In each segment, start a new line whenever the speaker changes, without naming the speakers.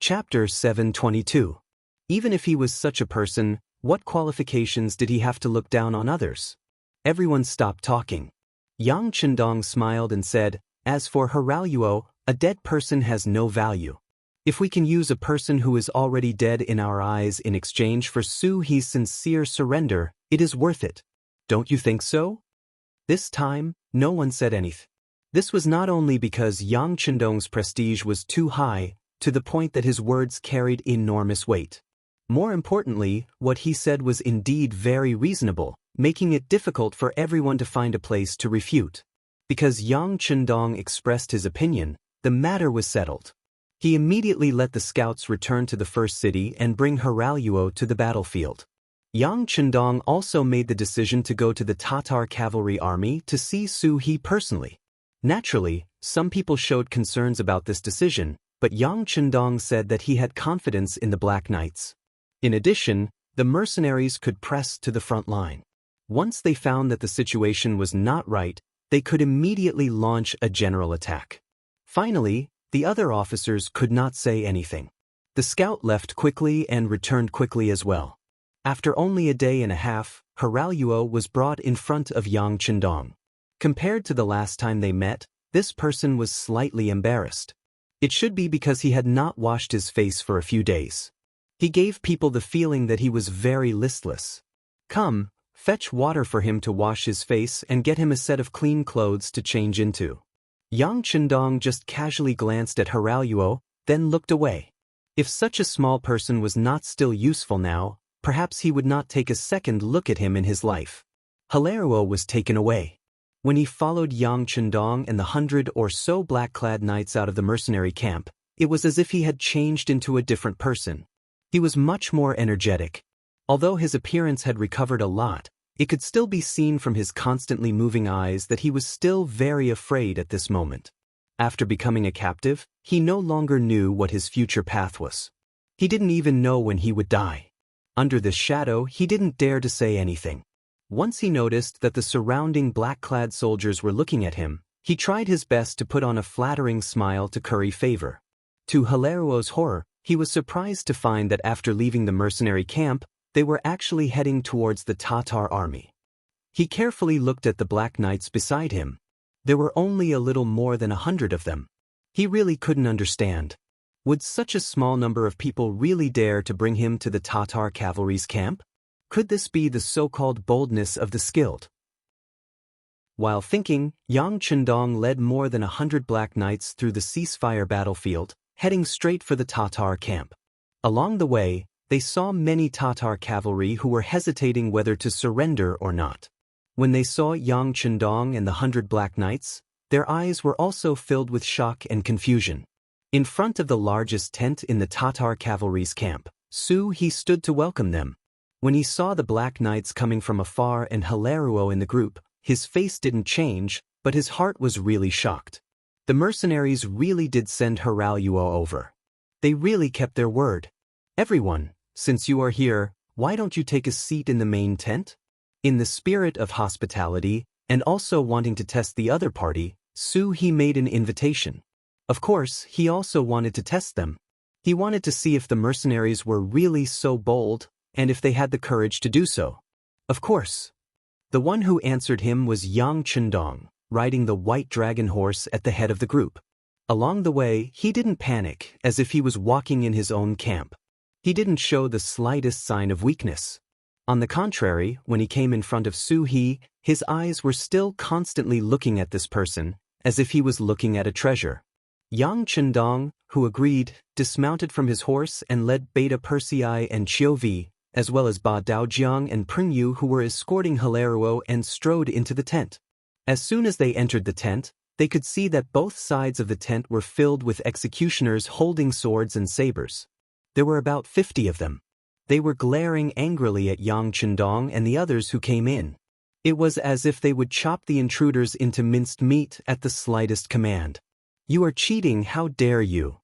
Chapter 722. Even if he was such a person, what qualifications did he have to look down on others? Everyone stopped talking. Yang Chendong smiled and said, "As for Haraluo, a dead person has no value. If we can use a person who is already dead in our eyes in exchange for Su He's sincere surrender, it is worth it. Don't you think so?" This time, no one said anything. This was not only because Yang Chendong's prestige was too high, to the point that his words carried enormous weight. More importantly, what he said was indeed very reasonable, making it difficult for everyone to find a place to refute. Because Yang Chendong expressed his opinion, the matter was settled. He immediately let the scouts return to the first city and bring Haraluo to the battlefield. Yang Chendong also made the decision to go to the Tatar cavalry army to see Su He personally. Naturally, some people showed concerns about this decision, but Yang Chendong said that he had confidence in the Black Knights. In addition, the mercenaries could press to the front line. Once they found that the situation was not right, they could immediately launch a general attack. Finally, the other officers could not say anything. The scout left quickly and returned quickly as well. After only a day and a half, Haraluo was brought in front of Yang Chendong. Compared to the last time they met, this person was slightly embarrassed. It should be because he had not washed his face for a few days. He gave people the feeling that he was very listless. "Come, fetch water for him to wash his face and get him a set of clean clothes to change into." Yang Chendong just casually glanced at Haraluo, then looked away. If such a small person was not still useful now, perhaps he would not take a second look at him in his life. Haraluo was taken away. When he followed Yang Chendong and the 100 or so black-clad knights out of the mercenary camp, it was as if he had changed into a different person. He was much more energetic. Although his appearance had recovered a lot, it could still be seen from his constantly moving eyes that he was still very afraid at this moment. After becoming a captive, he no longer knew what his future path was. He didn't even know when he would die. Under this shadow, he didn't dare to say anything. Once he noticed that the surrounding black-clad soldiers were looking at him, he tried his best to put on a flattering smile to curry favor. To Haraluo's horror, he was surprised to find that after leaving the mercenary camp, they were actually heading towards the Tatar army. He carefully looked at the Black Knights beside him. There were only a little more than 100 of them. He really couldn't understand. Would such a small number of people really dare to bring him to the Tatar cavalry's camp? Could this be the so-called boldness of the skilled? While thinking, Yang Chendong led more than 100 Black Knights through the ceasefire battlefield, heading straight for the Tatar camp. Along the way, they saw many Tatar cavalry who were hesitating whether to surrender or not. When they saw Yang Chendong and the 100 Black Knights, their eyes were also filled with shock and confusion. In front of the largest tent in the Tatar cavalry's camp, Su He stood to welcome them. When he saw the Black Knights coming from afar and Haraluo in the group, his face didn't change, but his heart was really shocked. The mercenaries really did send Haraluo over. They really kept their word. "Everyone, since you are here, why don't you take a seat in the main tent?" In the spirit of hospitality, and also wanting to test the other party, Su He made an invitation. Of course, he also wanted to test them. He wanted to see if the mercenaries were really so bold, and if they had the courage to do so. Of course. The one who answered him was Yang Chendong, riding the white dragon horse at the head of the group. Along the way, he didn't panic, as if he was walking in his own camp. He didn't show the slightest sign of weakness. On the contrary, when he came in front of Su He, his eyes were still constantly looking at this person, as if he was looking at a treasure. Yang Chendong, who agreed, dismounted from his horse and led Beta Persei and Chiovi, as well as Ba Daojiang and Pringyu, who were escorting Haraluo, and strode into the tent. As soon as they entered the tent, they could see that both sides of the tent were filled with executioners holding swords and sabers. There were about 50 of them. They were glaring angrily at Yang Chendong and the others who came in. It was as if they would chop the intruders into minced meat at the slightest command. "You are cheating, how dare you!"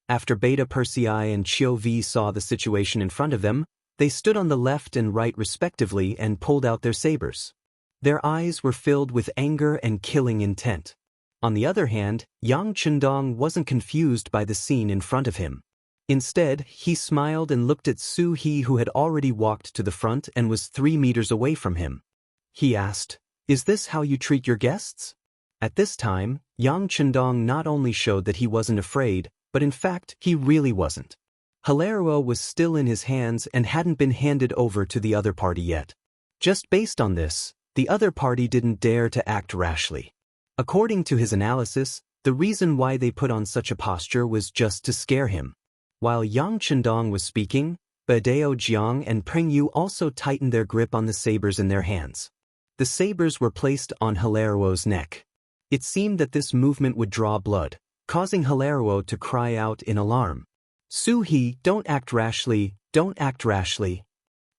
After Beta Persei and Chiovi saw the situation in front of them, they stood on the left and right respectively and pulled out their sabers. Their eyes were filled with anger and killing intent. On the other hand, Yang Chendong wasn't confused by the scene in front of him. Instead, he smiled and looked at Su He, who had already walked to the front and was 3 meters away from him. He asked, "Is this how you treat your guests?" At this time, Yang Chendong not only showed that he wasn't afraid, but in fact, he really wasn't. Hilarion was still in his hands and hadn't been handed over to the other party yet. Just based on this, the other party didn't dare to act rashly. According to his analysis, the reason why they put on such a posture was just to scare him. While Yang Chendong was speaking, Badao Jiang and Peng Yu also tightened their grip on the sabers in their hands. The sabers were placed on Hilarion's neck. It seemed that this movement would draw blood, causing Hilarion to cry out in alarm. "Su He, don't act rashly, don't act rashly."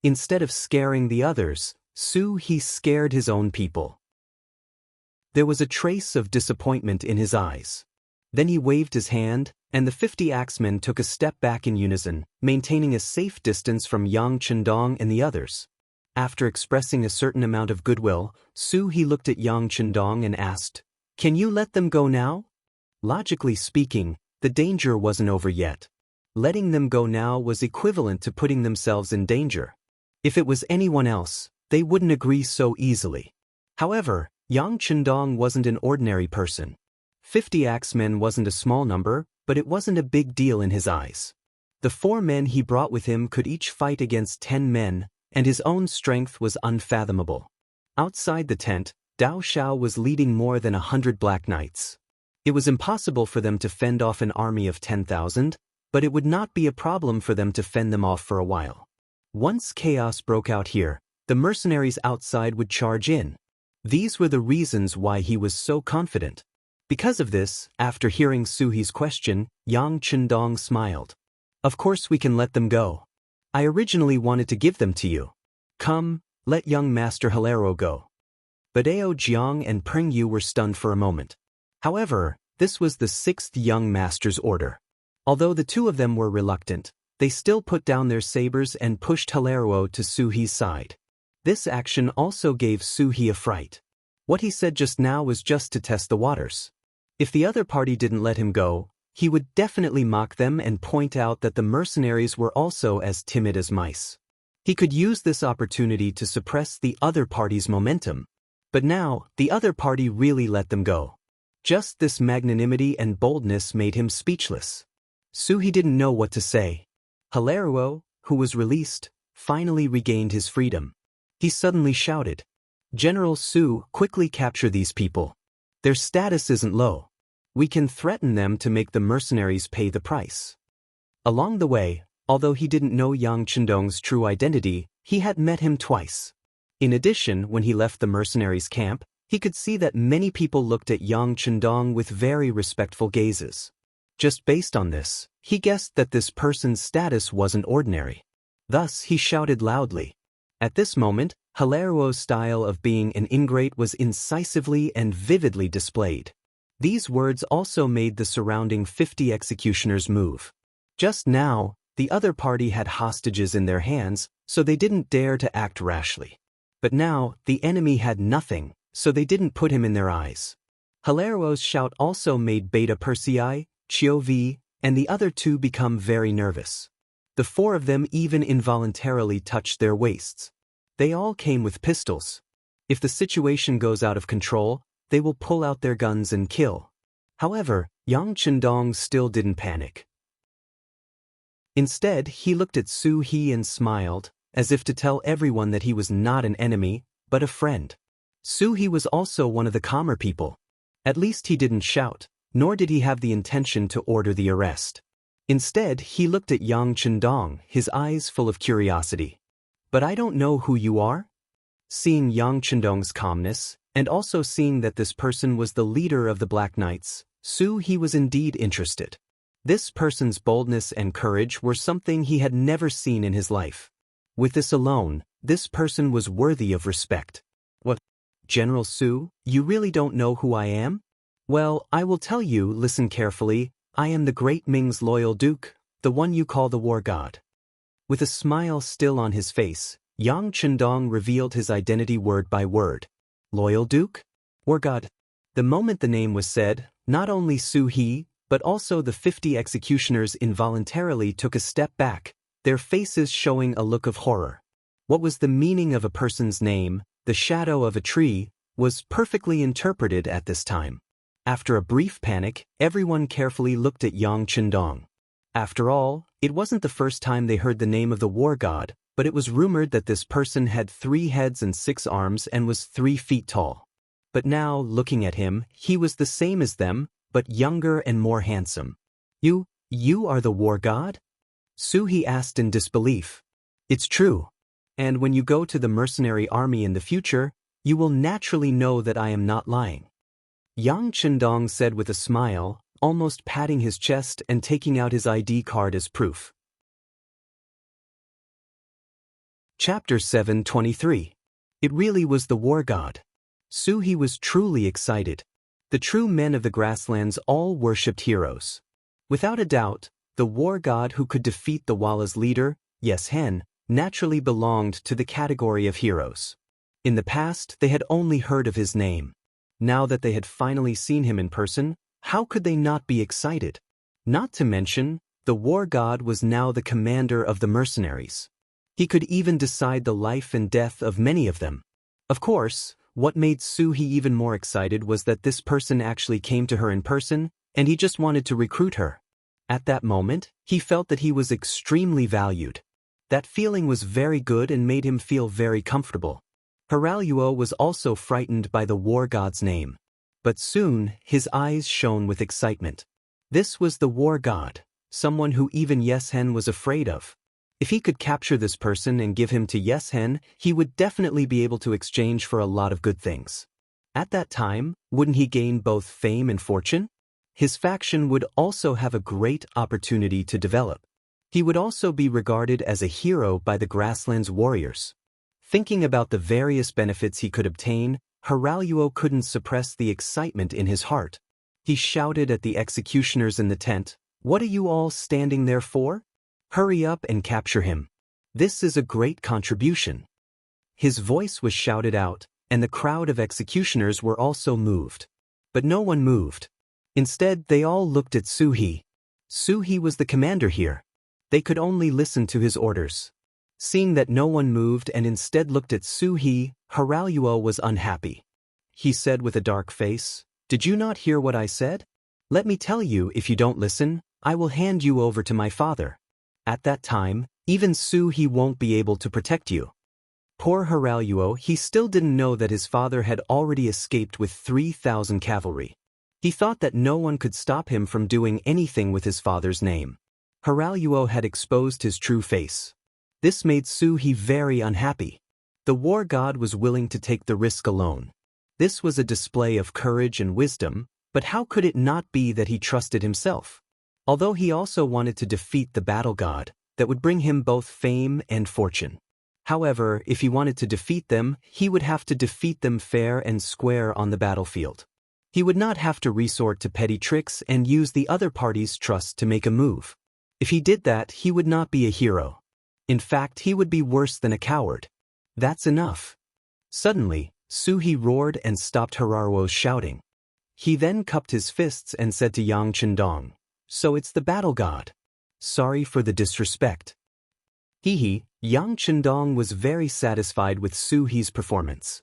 Instead of scaring the others, Su He scared his own people. There was a trace of disappointment in his eyes. Then he waved his hand, and the 50 axemen took a step back in unison, maintaining a safe distance from Yang Chendong and the others. After expressing a certain amount of goodwill, Su He looked at Yang Chendong and asked, "Can you let them go now?" Logically speaking, the danger wasn't over yet. Letting them go now was equivalent to putting themselves in danger. If it was anyone else, they wouldn't agree so easily. However, Yang Chendong wasn't an ordinary person. 50 axemen wasn't a small number, but it wasn't a big deal in his eyes. The 4 men he brought with him could each fight against 10 men, and his own strength was unfathomable. Outside the tent, Dao Xiao was leading more than 100 Black Knights. It was impossible for them to fend off an army of 10,000, but it would not be a problem for them to fend them off for a while. Once chaos broke out here, the mercenaries outside would charge in. These were the reasons why he was so confident. Because of this, after hearing Su He's question, Yang Chendong smiled. "Of course we can let them go. I originally wanted to give them to you. Come, let young Master Hilarion go." Badao Jiang and Peng Yu were stunned for a moment. However, this was the 6th young master's order. Although the 2 of them were reluctant, they still put down their sabers and pushed Hilarion to Su He's side. This action also gave Su He a fright. What he said just now was just to test the waters. If the other party didn't let him go, he would definitely mock them and point out that the mercenaries were also as timid as mice. He could use this opportunity to suppress the other party's momentum. But now, the other party really let them go. Just this magnanimity and boldness made him speechless. Su He didn't know what to say. Hilarion, who was released, finally regained his freedom. He suddenly shouted, "General Su, quickly capture these people. Their status isn't low. We can threaten them to make the mercenaries pay the price." Along the way, although he didn't know Yang Chendong's true identity, he had met him twice. In addition, when he left the mercenaries' camp, he could see that many people looked at Yang Chendong with very respectful gazes. Just based on this, he guessed that this person's status wasn't ordinary. Thus, he shouted loudly. At this moment, Hilarion's style of being an ingrate was incisively and vividly displayed. These words also made the surrounding 50 executioners move. Just now, the other party had hostages in their hands, so they didn't dare to act rashly. But now, the enemy had nothing, so they didn't put him in their eyes. Hilarion's shout also made Beta Persei, Chio V, and the other 2 become very nervous. The 4 of them even involuntarily touched their waists. They all came with pistols. If the situation goes out of control, they will pull out their guns and kill. However, Yang Chendong still didn't panic. Instead, he looked at Su He and smiled, as if to tell everyone that he was not an enemy, but a friend. Su He was also one of the calmer people. At least he didn't shout, nor did he have the intention to order the arrest. Instead, he looked at Yang Chendong, his eyes full of curiosity. "But I don't know who you are?" Seeing Yang Chendong's calmness, and also seeing that this person was the leader of the Black Knights, Su He was indeed interested. This person's boldness and courage were something he had never seen in his life. With this alone, this person was worthy of respect. "What? General Su, you really don't know who I am? Well, I will tell you, listen carefully. I am the great Ming's loyal duke, the one you call the war god." With a smile still on his face, Yang Chendong revealed his identity word by word. "Loyal duke? War god?" The moment the name was said, not only Su He, But also the 50 executioners involuntarily took a step back, their faces showing a look of horror. What was the meaning of a person's name, the shadow of a tree, was perfectly interpreted at this time. After a brief panic, everyone carefully looked at Yang Chendong. After all, it wasn't the first time they heard the name of the war god, but it was rumored that this person had 3 heads and 6 arms and was 3 feet tall. But now, looking at him, he was the same as them, but younger and more handsome. You are the war god? Suhi asked in disbelief. It's true. And when you go to the mercenary army in the future, you will naturally know that I am not lying. Yang Chendong said with a smile, almost patting his chest and taking out his ID card as proof. Chapter 7:23. It really was the war god. Suhi was truly excited. The true men of the grasslands all worshipped heroes. Without a doubt, the war god who could defeat the Walla's leader, Yes Hen, naturally belonged to the category of heroes. In the past, they had only heard of his name. Now that they had finally seen him in person, how could they not be excited? Not to mention, the war god was now the commander of the mercenaries. He could even decide the life and death of many of them. Of course, what made Suhi even more excited was that this person actually came to her in person, and he just wanted to recruit her. At that moment, he felt that he was extremely valued. That feeling was very good and made him feel very comfortable. Haraluo was also frightened by the war god's name. But soon, his eyes shone with excitement. This was the war god, someone who even Yes Hen was afraid of. If he could capture this person and give him to Yes Hen, he would definitely be able to exchange for a lot of good things. At that time, wouldn't he gain both fame and fortune? His faction would also have a great opportunity to develop. He would also be regarded as a hero by the grasslands warriors. Thinking about the various benefits he could obtain, Haraluo couldn't suppress the excitement in his heart. He shouted at the executioners in the tent, "What are you all standing there for? Hurry up and capture him. This is a great contribution." His voice was shouted out, and the crowd of executioners were also moved. But no one moved. Instead, they all looked at Suhi. Suhi was the commander here. They could only listen to his orders. Seeing that no one moved and instead looked at Suhi, Haraluo was unhappy. He said with a dark face, "Did you not hear what I said? Let me tell you, if you don't listen, I will hand you over to my father. At that time, even Suhi won't be able to protect you." Poor Haraluo, he still didn't know that his father had already escaped with 3,000 cavalry. He thought that no one could stop him from doing anything with his father's name. Haraluo had exposed his true face. This made Suhi very unhappy. The war god was willing to take the risk alone. This was a display of courage and wisdom, but how could it not be that he trusted himself? Although he also wanted to defeat the battle god, that would bring him both fame and fortune. However, if he wanted to defeat them, he would have to defeat them fair and square on the battlefield. He would not have to resort to petty tricks and use the other party's trust to make a move. If he did that, he would not be a hero. In fact, he would be worse than a coward. That's enough. Suddenly, Suhi roared and stopped Haraluo's shouting. He then cupped his fists and said to Yang Chendong, "So it's the battle god. Sorry for the disrespect." Yang Chendong was very satisfied with Suhi's performance.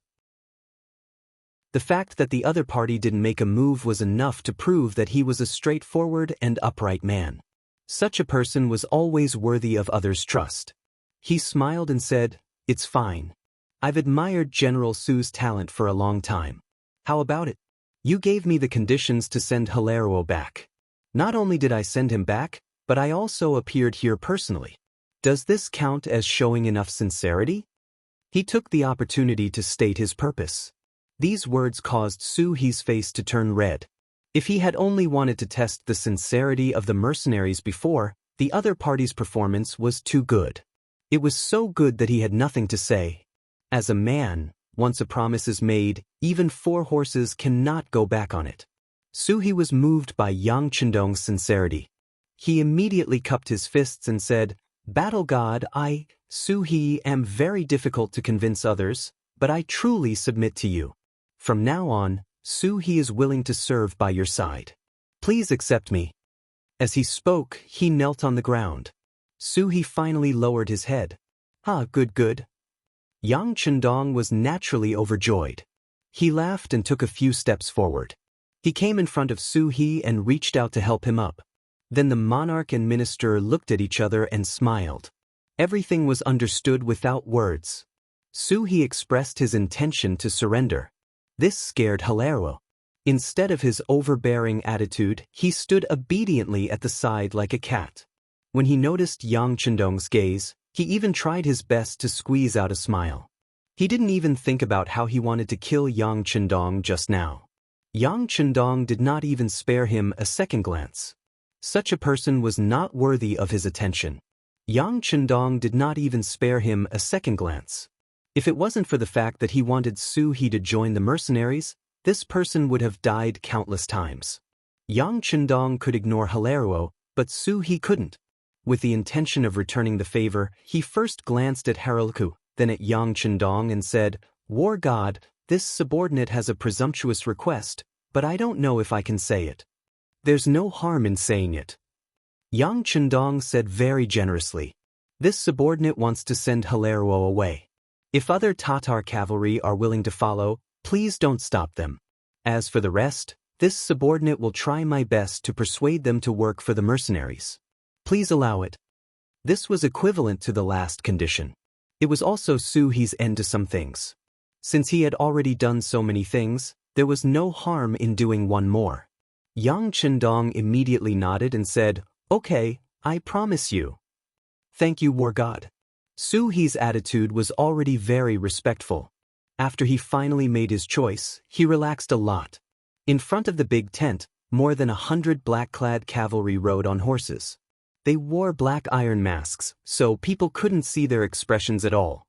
The fact that the other party didn't make a move was enough to prove that he was a straightforward and upright man. Such a person was always worthy of others' trust. He smiled and said, "It's fine. I've admired General Su's talent for a long time. How about it? You gave me the conditions to send Haraluo back. Not only did I send him back, but I also appeared here personally. Does this count as showing enough sincerity?" He took the opportunity to state his purpose. These words caused Suhi's face to turn red. If he had only wanted to test the sincerity of the mercenaries before, the other party's performance was too good. It was so good that he had nothing to say. As a man, once a promise is made, even 4 horses cannot go back on it. Suhi was moved by Yang Chendong's sincerity. He immediately cupped his fists and said, "Battle god, I, Suhi, am very difficult to convince others, but I truly submit to you. From now on, Suhi is willing to serve by your side." Please accept me. As he spoke, he knelt on the ground. Suhi finally lowered his head. Ah, good, good. Yang Chendong was naturally overjoyed. He laughed and took a few steps forward. He came in front of Suhi and reached out to help him up. Then the monarch and minister looked at each other and smiled. Everything was understood without words. Suhi expressed his intention to surrender. This scared Hilaro. Instead of his overbearing attitude, he stood obediently at the side like a cat. When he noticed Yang Chendong's gaze, he even tried his best to squeeze out a smile. He didn't even think about how he wanted to kill Yang Chendong just now. Yang Chendong did not even spare him a second glance. Such a person was not worthy of his attention. Yang Chendong did not even spare him a second glance. If it wasn't for the fact that he wanted Suhi to join the mercenaries, this person would have died countless times. Yang Chendong could ignore Hilaro, but Suhi couldn't. With the intention of returning the favor, he first glanced at Haralku, then at Yang Chendong and said, "War God, this subordinate has a presumptuous request, but I don't know if I can say it." "There's no harm in saying it." Yang Chendong said very generously. "This subordinate wants to send Hilaro away. If other Tatar cavalry are willing to follow, please don't stop them. As for the rest, this subordinate will try my best to persuade them to work for the mercenaries. Please allow it." This was equivalent to the last condition. It was also Suhi's end to some things. Since he had already done so many things, there was no harm in doing one more. Yang Chendong immediately nodded and said, "Okay, I promise you." "Thank you, War God." Suhi's attitude was already very respectful. After he finally made his choice, he relaxed a lot. In front of the big tent, more than 100 black-clad cavalry rode on horses. They wore black iron masks, so people couldn't see their expressions at all.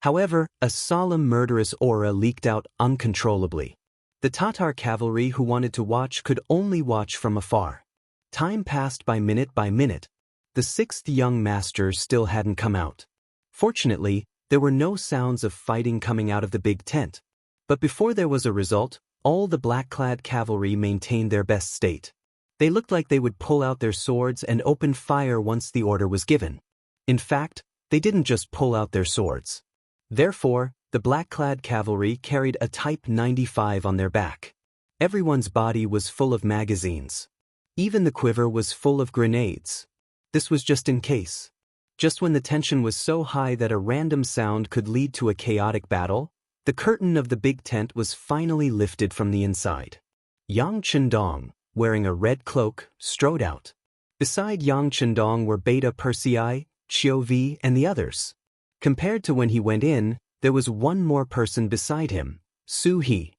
However, a solemn murderous aura leaked out uncontrollably. The Tatar cavalry who wanted to watch could only watch from afar. Time passed by minute by minute. The sixth young master still hadn't come out. Fortunately, there were no sounds of fighting coming out of the big tent. But before there was a result, all the black-clad cavalry maintained their best state. They looked like they would pull out their swords and open fire once the order was given. In fact, they didn't just pull out their swords. Therefore, the black-clad cavalry carried a Type 95 on their back. Everyone's body was full of magazines. Even the quiver was full of grenades. This was just in case. Just when the tension was so high that a random sound could lead to a chaotic battle, the curtain of the big tent was finally lifted from the inside. Yang Chendong, wearing a red cloak, strode out. Beside Yang Chendong were Beta Persei, Chiu Vi, and the others. Compared to when he went in, there was one more person beside him, Suhi.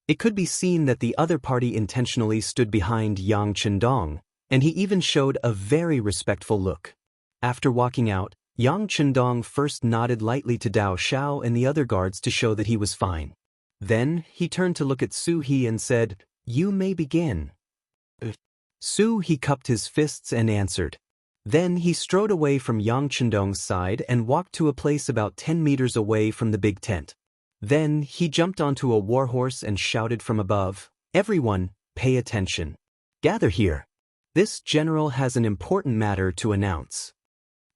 It could be seen that the other party intentionally stood behind Yang Chendong, and he even showed a very respectful look. After walking out, Yang Chendong first nodded lightly to Dao Shao and the other guards to show that he was fine. Then, he turned to look at Suhi and said, "You may begin." Suhi cupped his fists and answered. Then he strode away from Yang Chendong's side and walked to a place about 10 meters away from the big tent. Then, he jumped onto a warhorse and shouted from above, "Everyone, pay attention. Gather here. This general has an important matter to announce."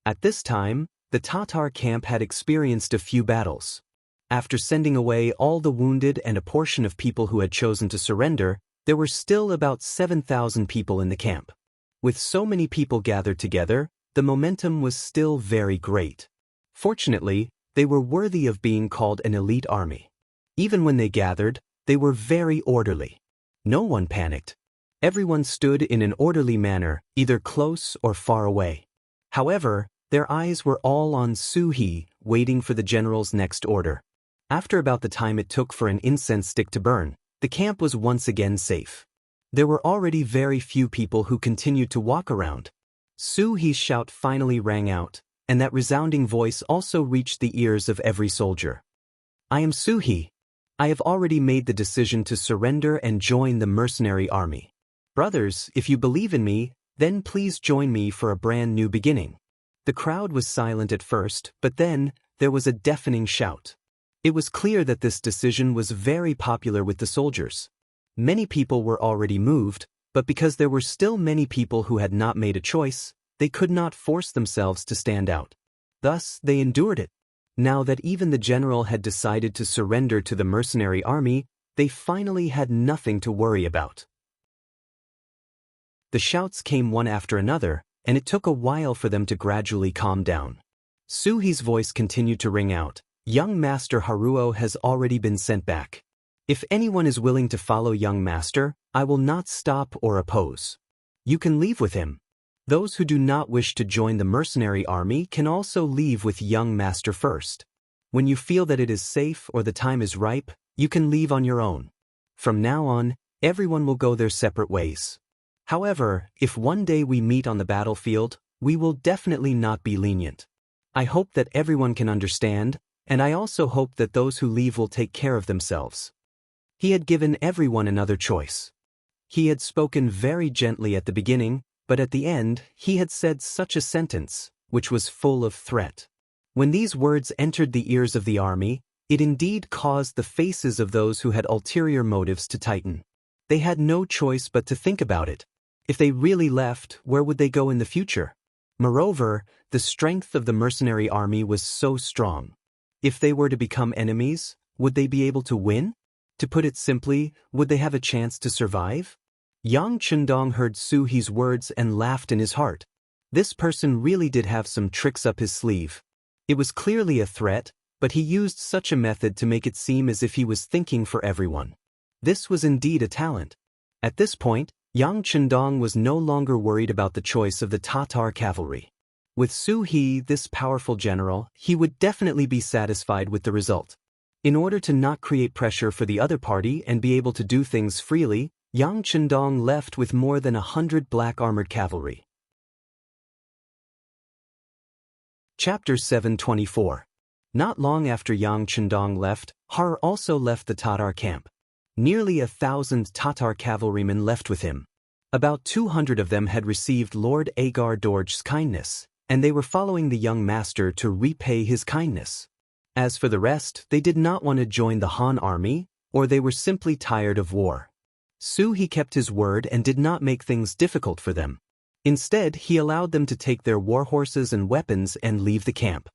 At this time, the Tatar camp had experienced a few battles. After sending away all the wounded and a portion of people who had chosen to surrender, there were still about 7,000 people in the camp. With so many people gathered together, the momentum was still very great. Fortunately, they were worthy of being called an elite army. Even when they gathered, they were very orderly. No one panicked. Everyone stood in an orderly manner, either close or far away. However, their eyes were all on Suhi, waiting for the general's next order. After about the time it took for an incense stick to burn, the camp was once again safe. There were already very few people who continued to walk around. Suhi's shout finally rang out, and that resounding voice also reached the ears of every soldier. "I am Suhi. I have already made the decision to surrender and join the mercenary army. Brothers, if you believe in me, then please join me for a brand new beginning." The crowd was silent at first, but then, there was a deafening shout. It was clear that this decision was very popular with the soldiers. Many people were already moved, but because there were still many people who had not made a choice, they could not force themselves to stand out. Thus, they endured it. Now that even the general had decided to surrender to the mercenary army, they finally had nothing to worry about. The shouts came one after another, and it took a while for them to gradually calm down. Suhi's voice continued to ring out. Young Master Haruo has already been sent back. If anyone is willing to follow young master, I will not stop or oppose. You can leave with him. Those who do not wish to join the mercenary army can also leave with young master first. When you feel that it is safe or the time is ripe, you can leave on your own. From now on, everyone will go their separate ways. However, if one day we meet on the battlefield, we will definitely not be lenient. I hope that everyone can understand, and I also hope that those who leave will take care of themselves. He had given everyone another choice. He had spoken very gently at the beginning, but at the end, he had said such a sentence, which was full of threat. When these words entered the ears of the army, it indeed caused the faces of those who had ulterior motives to tighten. They had no choice but to think about it. If they really left, where would they go in the future? Moreover, the strength of the mercenary army was so strong. If they were to become enemies, would they be able to win? To put it simply, would they have a chance to survive? Yang Chundong heard Suhi's words and laughed in his heart. This person really did have some tricks up his sleeve. It was clearly a threat, but he used such a method to make it seem as if he was thinking for everyone. This was indeed a talent. At this point, Yang Chundong was no longer worried about the choice of the Tatar cavalry. With Suhi, this powerful general, he would definitely be satisfied with the result. In order to not create pressure for the other party and be able to do things freely, Yang Chundong left with more than 100 black armored cavalry. Chapter 724. Not long after Yang Chundong left, Har also left the Tatar camp. Nearly 1,000 Tatar cavalrymen left with him. About 200 of them had received Lord Agar Dorj's kindness, and they were following the young master to repay his kindness. As for the rest, they did not want to join the Han army, or they were simply tired of war. Suhi kept his word and did not make things difficult for them. Instead, he allowed them to take their war horses and weapons and leave the camp.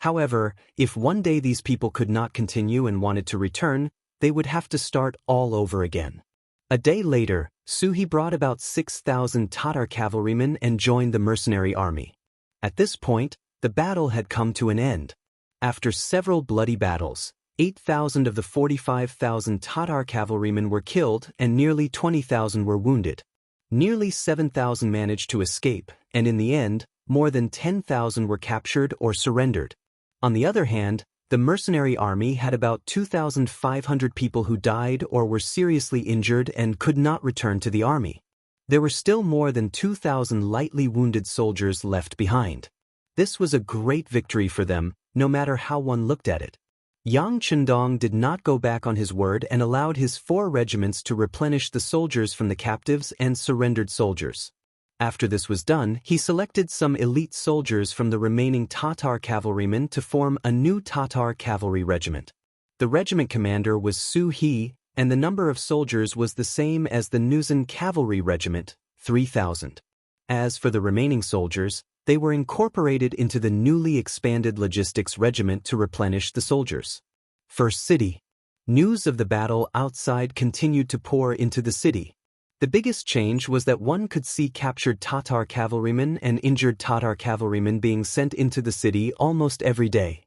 However, if one day these people could not continue and wanted to return, they would have to start all over again. A day later, Suhi brought about 6,000 Tatar cavalrymen and joined the mercenary army. At this point, the battle had come to an end. After several bloody battles, 8,000 of the 45,000 Tatar cavalrymen were killed and nearly 20,000 were wounded. Nearly 7,000 managed to escape, and in the end, more than 10,000 were captured or surrendered. On the other hand, the mercenary army had about 2,500 people who died or were seriously injured and could not return to the army. There were still more than 2,000 lightly wounded soldiers left behind. This was a great victory for them, no matter how one looked at it. Yang Chundong did not go back on his word and allowed his 4 regiments to replenish the soldiers from the captives and surrendered soldiers. After this was done, he selected some elite soldiers from the remaining Tatar cavalrymen to form a new Tatar cavalry regiment. The regiment commander was Su He, and the number of soldiers was the same as the Nuzan cavalry regiment, 3,000. As for the remaining soldiers, they were incorporated into the newly expanded logistics regiment to replenish the soldiers. First city. News of the battle outside continued to pour into the city. The biggest change was that one could see captured Tatar cavalrymen and injured Tatar cavalrymen being sent into the city almost every day.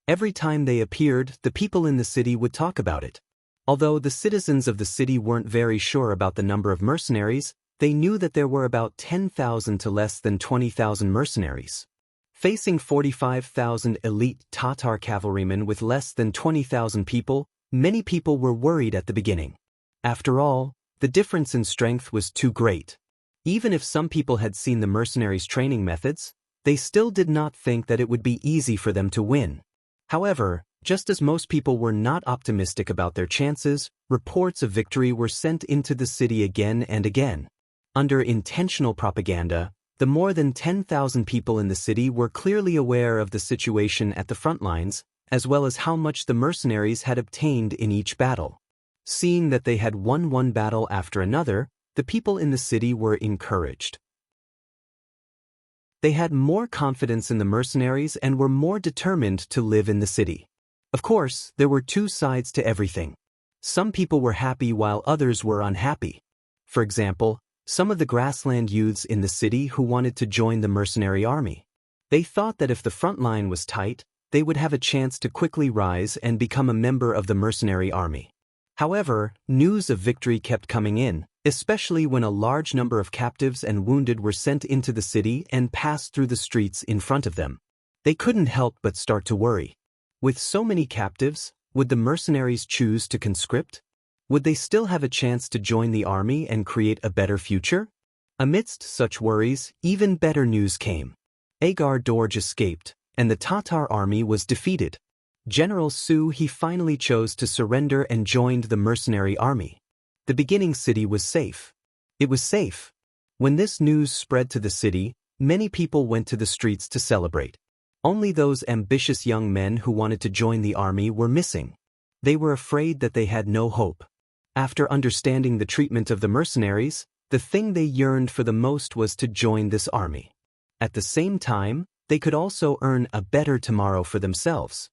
Every time they appeared, the people in the city would talk about it. Although the citizens of the city weren't very sure about the number of mercenaries, they knew that there were about 10,000 to less than 20,000 mercenaries. Facing 45,000 elite Tatar cavalrymen with less than 20,000 people, many people were worried at the beginning. After all, the difference in strength was too great. Even if some people had seen the mercenaries' training methods, they still did not think that it would be easy for them to win. However, just as most people were not optimistic about their chances, reports of victory were sent into the city again and again. Under intentional propaganda, the more than 10,000 people in the city were clearly aware of the situation at the front lines, as well as how much the mercenaries had obtained in each battle. Seeing that they had won one battle after another, the people in the city were encouraged. They had more confidence in the mercenaries and were more determined to live in the city. Of course, there were two sides to everything. Some people were happy while others were unhappy. For example, some of the grassland youths in the city who wanted to join the mercenary army. They thought that if the front line was tight, they would have a chance to quickly rise and become a member of the mercenary army. However, news of victory kept coming in, especially when a large number of captives and wounded were sent into the city and passed through the streets in front of them. They couldn't help but start to worry. With so many captives, would the mercenaries choose to conscript? Would they still have a chance to join the army and create a better future? Amidst such worries, even better news came. Agar Dorj escaped, and the Tatar army was defeated. General Su he finally chose to surrender and joined the mercenary army. The beginning city was safe. It was safe. When this news spread to the city, many people went to the streets to celebrate. Only those ambitious young men who wanted to join the army were missing. They were afraid that they had no hope. After understanding the treatment of the mercenaries, the thing they yearned for the most was to join this army. At the same time, they could also earn a better tomorrow for themselves.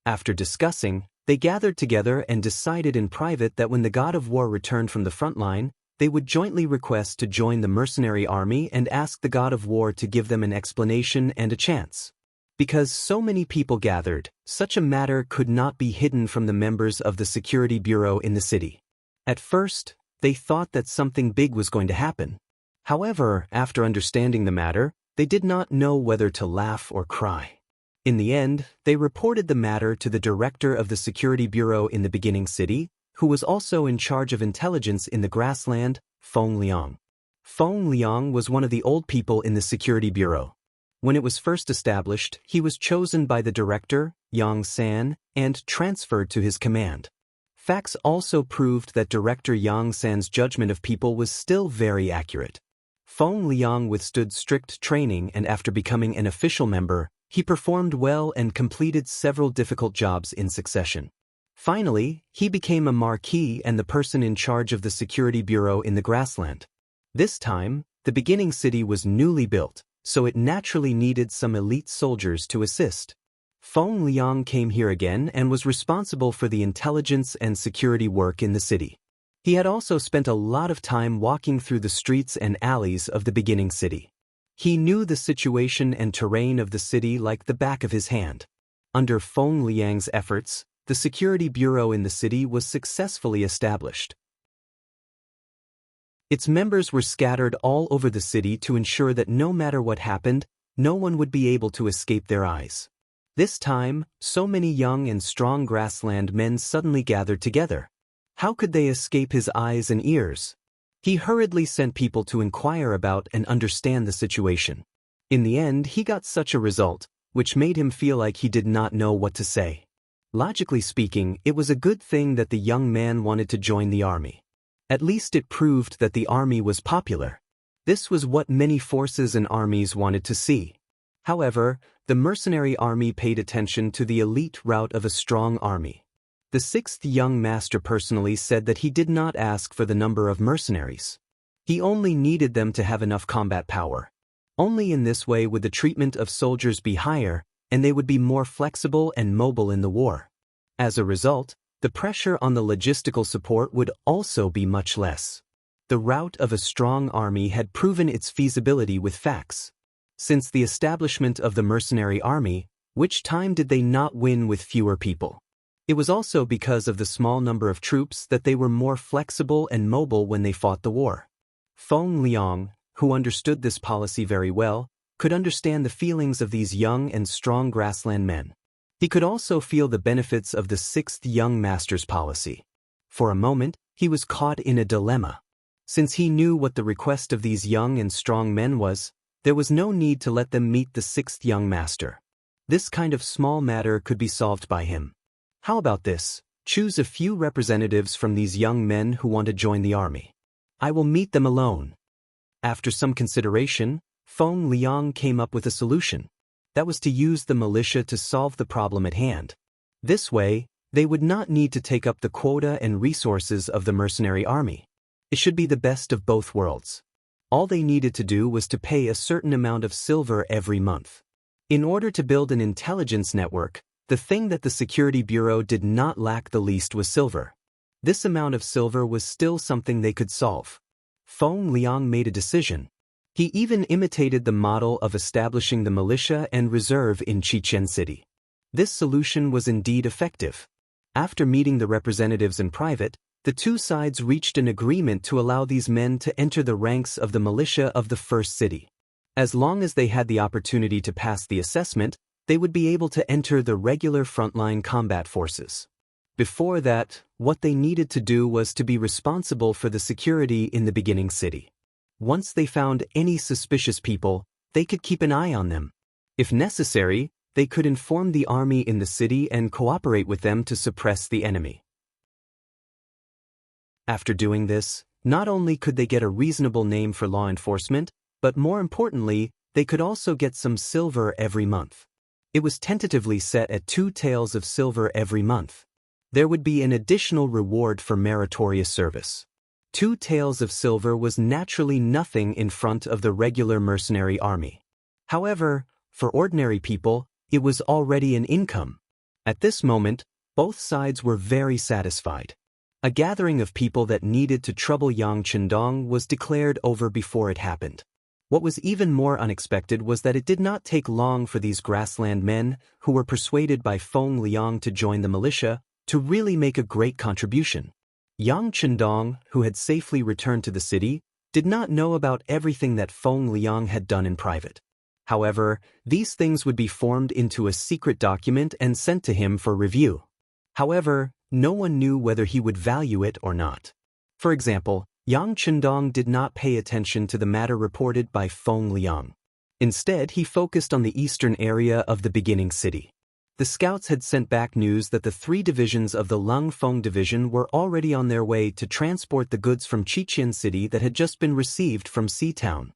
After discussing, they gathered together and decided in private that when the god of war returned from the front line, they would jointly request to join the mercenary army and ask the god of war to give them an explanation and a chance. Because so many people gathered, such a matter could not be hidden from the members of the security bureau in the city. At first, they thought that something big was going to happen. However, after understanding the matter, they did not know whether to laugh or cry. In the end, they reported the matter to the director of the security bureau in the beginning city, who was also in charge of intelligence in the grassland, Feng Liang. Feng Liang was one of the old people in the security bureau. When it was first established, he was chosen by the director, Yang San, and transferred to his command. Facts also proved that Director Yang San's judgment of people was still very accurate. Feng Liang withstood strict training, and after becoming an official member, he performed well and completed several difficult jobs in succession. Finally, he became a marquis and the person in charge of the security bureau in the grassland. This time, the beginning city was newly built, so it naturally needed some elite soldiers to assist. Feng Liang came here again and was responsible for the intelligence and security work in the city. He had also spent a lot of time walking through the streets and alleys of the beginning city. He knew the situation and terrain of the city like the back of his hand. Under Feng Liang's efforts, the security bureau in the city was successfully established. Its members were scattered all over the city to ensure that no matter what happened, no one would be able to escape their eyes. This time, so many young and strong grassland men suddenly gathered together. How could they escape his eyes and ears? He hurriedly sent people to inquire about and understand the situation. In the end, he got such a result, which made him feel like he did not know what to say. Logically speaking, it was a good thing that the young man wanted to join the army. At least it proved that the army was popular. This was what many forces and armies wanted to see. However, the mercenary army paid attention to the elite route of a strong army. The sixth young master personally said that he did not ask for the number of mercenaries. He only needed them to have enough combat power. Only in this way would the treatment of soldiers be higher, and they would be more flexible and mobile in the war. As a result, the pressure on the logistical support would also be much less. The route of a strong army had proven its feasibility with facts. Since the establishment of the mercenary army, which time did they not win with fewer people? It was also because of the small number of troops that they were more flexible and mobile when they fought the war. Feng Liang, who understood this policy very well, could understand the feelings of these young and strong grassland men. He could also feel the benefits of the sixth young master's policy. For a moment, he was caught in a dilemma. Since he knew what the request of these young and strong men was, there was no need to let them meet the sixth young master. This kind of small matter could be solved by him. How about this? Choose a few representatives from these young men who want to join the army. I will meet them alone. After some consideration, Feng Liang came up with a solution. That was to use the militia to solve the problem at hand. This way, They would not need to take up the quota and resources of the mercenary army. It should be the best of both worlds. All they needed to do was to pay a certain amount of silver every month. In order to build an intelligence network, the thing that the Security Bureau did not lack the least was silver. This amount of silver was still something they could solve. Feng Liang made a decision. He even imitated the model of establishing the militia and reserve in Chichen City. This solution was indeed effective. After meeting the representatives in private, the two sides reached an agreement to allow these men to enter the ranks of the militia of the first city. As long as they had the opportunity to pass the assessment, they would be able to enter the regular frontline combat forces. Before that, what they needed to do was to be responsible for the security in the beginning city. Once they found any suspicious people, they could keep an eye on them. If necessary, they could inform the army in the city and cooperate with them to suppress the enemy. After doing this, not only could they get a reasonable name for law enforcement, but more importantly, they could also get some silver every month. It was tentatively set at 2 taels of silver every month. There would be an additional reward for meritorious service. 2 taels of silver was naturally nothing in front of the regular mercenary army. However, for ordinary people, it was already an income. At this moment, both sides were very satisfied. A gathering of people that needed to trouble Yang Chendong was declared over before it happened. What was even more unexpected was that it did not take long for these grassland men, who were persuaded by Feng Liang to join the militia, to really make a great contribution. Yang Chendong, who had safely returned to the city, did not know about everything that Feng Liang had done in private. However, these things would be formed into a secret document and sent to him for review. However, no one knew whether he would value it or not. For example, Yang Chendong did not pay attention to the matter reported by Feng Liang. Instead, he focused on the eastern area of the beginning city. The scouts had sent back news that the 3 divisions of the Lung Feng division were already on their way to transport the goods from Chichen City that had just been received from Seatown.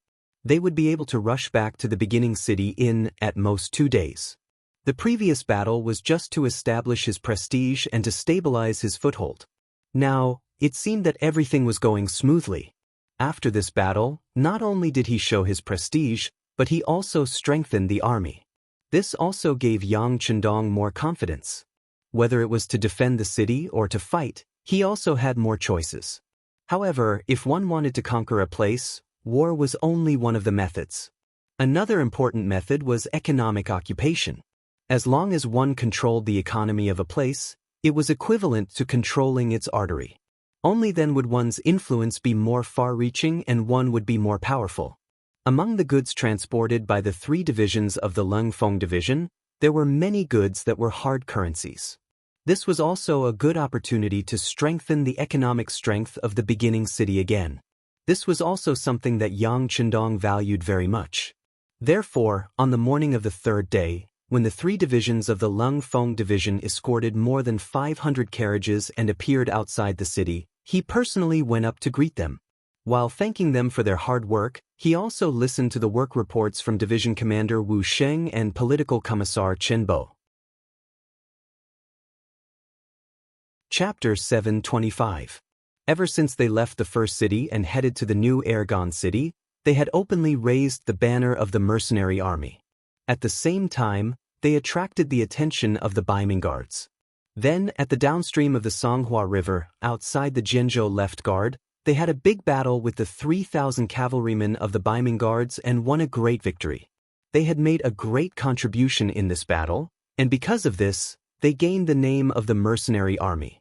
They would be able to rush back to the beginning city in, at most, 2 days. The previous battle was just to establish his prestige and to stabilize his foothold. Now, it seemed that everything was going smoothly. After this battle, not only did he show his prestige, but he also strengthened the army. This also gave Yang Chendong more confidence. Whether it was to defend the city or to fight, he also had more choices. However, if one wanted to conquer a place, war was only one of the methods. Another important method was economic occupation. As long as one controlled the economy of a place, it was equivalent to controlling its artery. Only then would one's influence be more far-reaching and one would be more powerful. Among the goods transported by the 3 divisions of the Lung Feng division, there were many goods that were hard currencies. This was also a good opportunity to strengthen the economic strength of the beginning city again. This was also something that Yang Chendong valued very much. Therefore, on the morning of the 3rd day, when the 3 divisions of the Lung Feng division escorted more than 500 carriages and appeared outside the city, he personally went up to greet them. While thanking them for their hard work, he also listened to the work reports from Division Commander Wu Sheng and Political Commissar Chen Bo. Chapter 725. Ever since they left the first city and headed to the new Ergon city, they had openly raised the banner of the mercenary army. At the same time, they attracted the attention of the Baiming guards. Then, at the downstream of the Songhua River, outside the Jianzhou left guard, they had a big battle with the 3,000 cavalrymen of the Baiming guards and won a great victory. They had made a great contribution in this battle, and because of this, they gained the name of the mercenary army.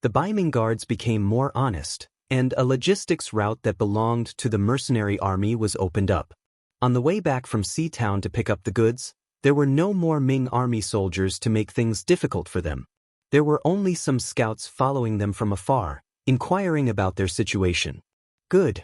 The Baiming guards became more honest, and a logistics route that belonged to the mercenary army was opened up. On the way back from Seatown to pick up the goods, there were no more Ming army soldiers to make things difficult for them. There were only some scouts following them from afar, inquiring about their situation. Good.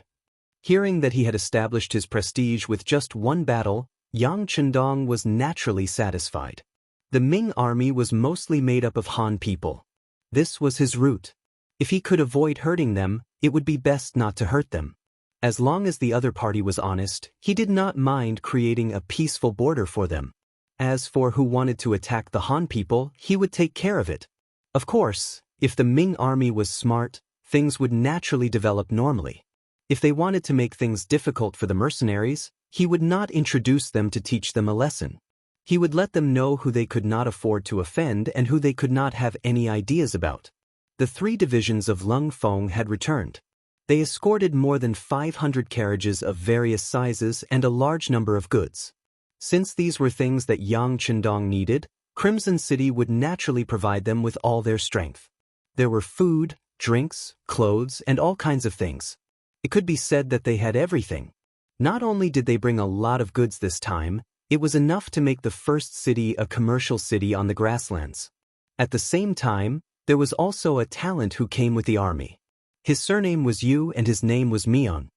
Hearing that he had established his prestige with just one battle, Yang Chendong was naturally satisfied. The Ming army was mostly made up of Han people. This was his route. If he could avoid hurting them, it would be best not to hurt them. As long as the other party was honest, he did not mind creating a peaceful border for them. As for who wanted to attack the Han people, he would take care of it. Of course, if the Ming army was smart, things would naturally develop normally. If they wanted to make things difficult for the mercenaries, he would not introduce them to teach them a lesson. He would let them know who they could not afford to offend and who they could not have any ideas about. The 3 divisions of Lung Feng had returned. They escorted more than 500 carriages of various sizes and a large number of goods. Since these were things that Yang Chendong needed, Crimson City would naturally provide them with all their strength. There were food, drinks, clothes, and all kinds of things. It could be said that they had everything. Not only did they bring a lot of goods this time, it was enough to make the first city a commercial city on the grasslands. At the same time, there was also a talent who came with the army. His surname was Yu and his name was Mian.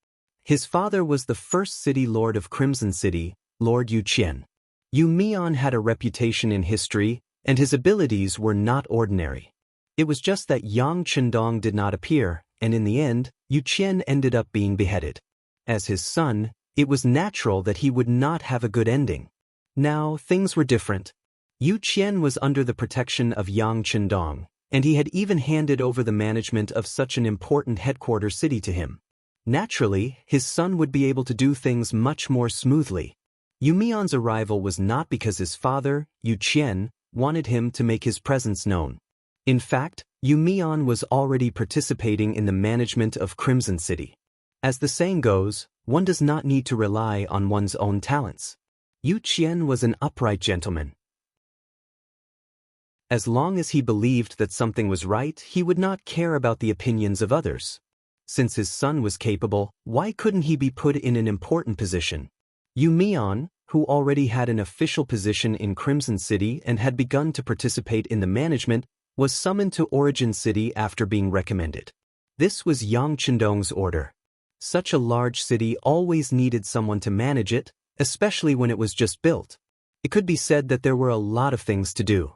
His father was the first city lord of Crimson City, Lord Yu Qian. Yu Mian had a reputation in history, and his abilities were not ordinary. It was just that Yang Chendong did not appear, and in the end, Yu Qian ended up being beheaded. As his son, it was natural that he would not have a good ending. Now, things were different. Yu Qian was under the protection of Yang Chendong, and he had even handed over the management of such an important headquarters city to him. Naturally, his son would be able to do things much more smoothly. Yu Mian's arrival was not because his father, Yu Qian, wanted him to make his presence known. In fact, Yu Mian was already participating in the management of Crimson City. As the saying goes, one does not need to rely on one's own talents. Yu Qian was an upright gentleman. As long as he believed that something was right, he would not care about the opinions of others. Since his son was capable, why couldn't he be put in an important position? Yu Mian, who already had an official position in Crimson City and had begun to participate in the management, was summoned to Origin City after being recommended. This was Yang Chendong's order. Such a large city always needed someone to manage it, especially when it was just built. It could be said that there were a lot of things to do.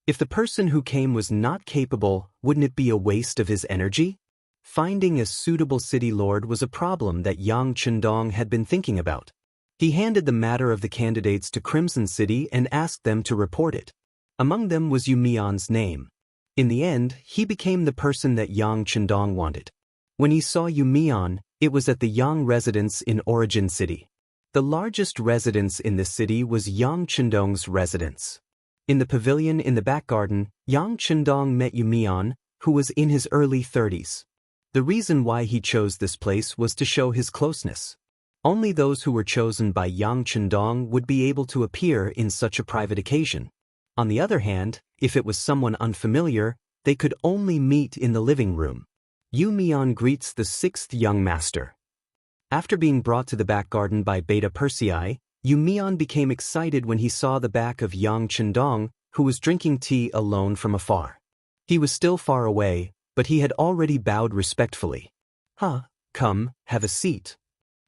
If the person who came was not capable, wouldn't it be a waste of his energy? Finding a suitable city lord was a problem that Yang Chendong had been thinking about. He handed the matter of the candidates to Crimson City and asked them to report it. Among them was Yu Mian's name. In the end, he became the person that Yang Chendong wanted. When he saw Yu Mian, it was at the Yang residence in Origin City. The largest residence in the city was Yang Chendong's residence. In the pavilion in the back garden, Yang Chendong met Yu Mian, who was in his early 30s. The reason why he chose this place was to show his closeness. Only those who were chosen by Yang Chendong would be able to appear in such a private occasion. On the other hand, if it was someone unfamiliar, they could only meet in the living room. Yu Mian greets the 6th young master. After being brought to the back garden by Beta Persei, Yu Mian became excited when he saw the back of Yang Chendong, who was drinking tea alone from afar. He was still far away, but he had already bowed respectfully. Come, have a seat.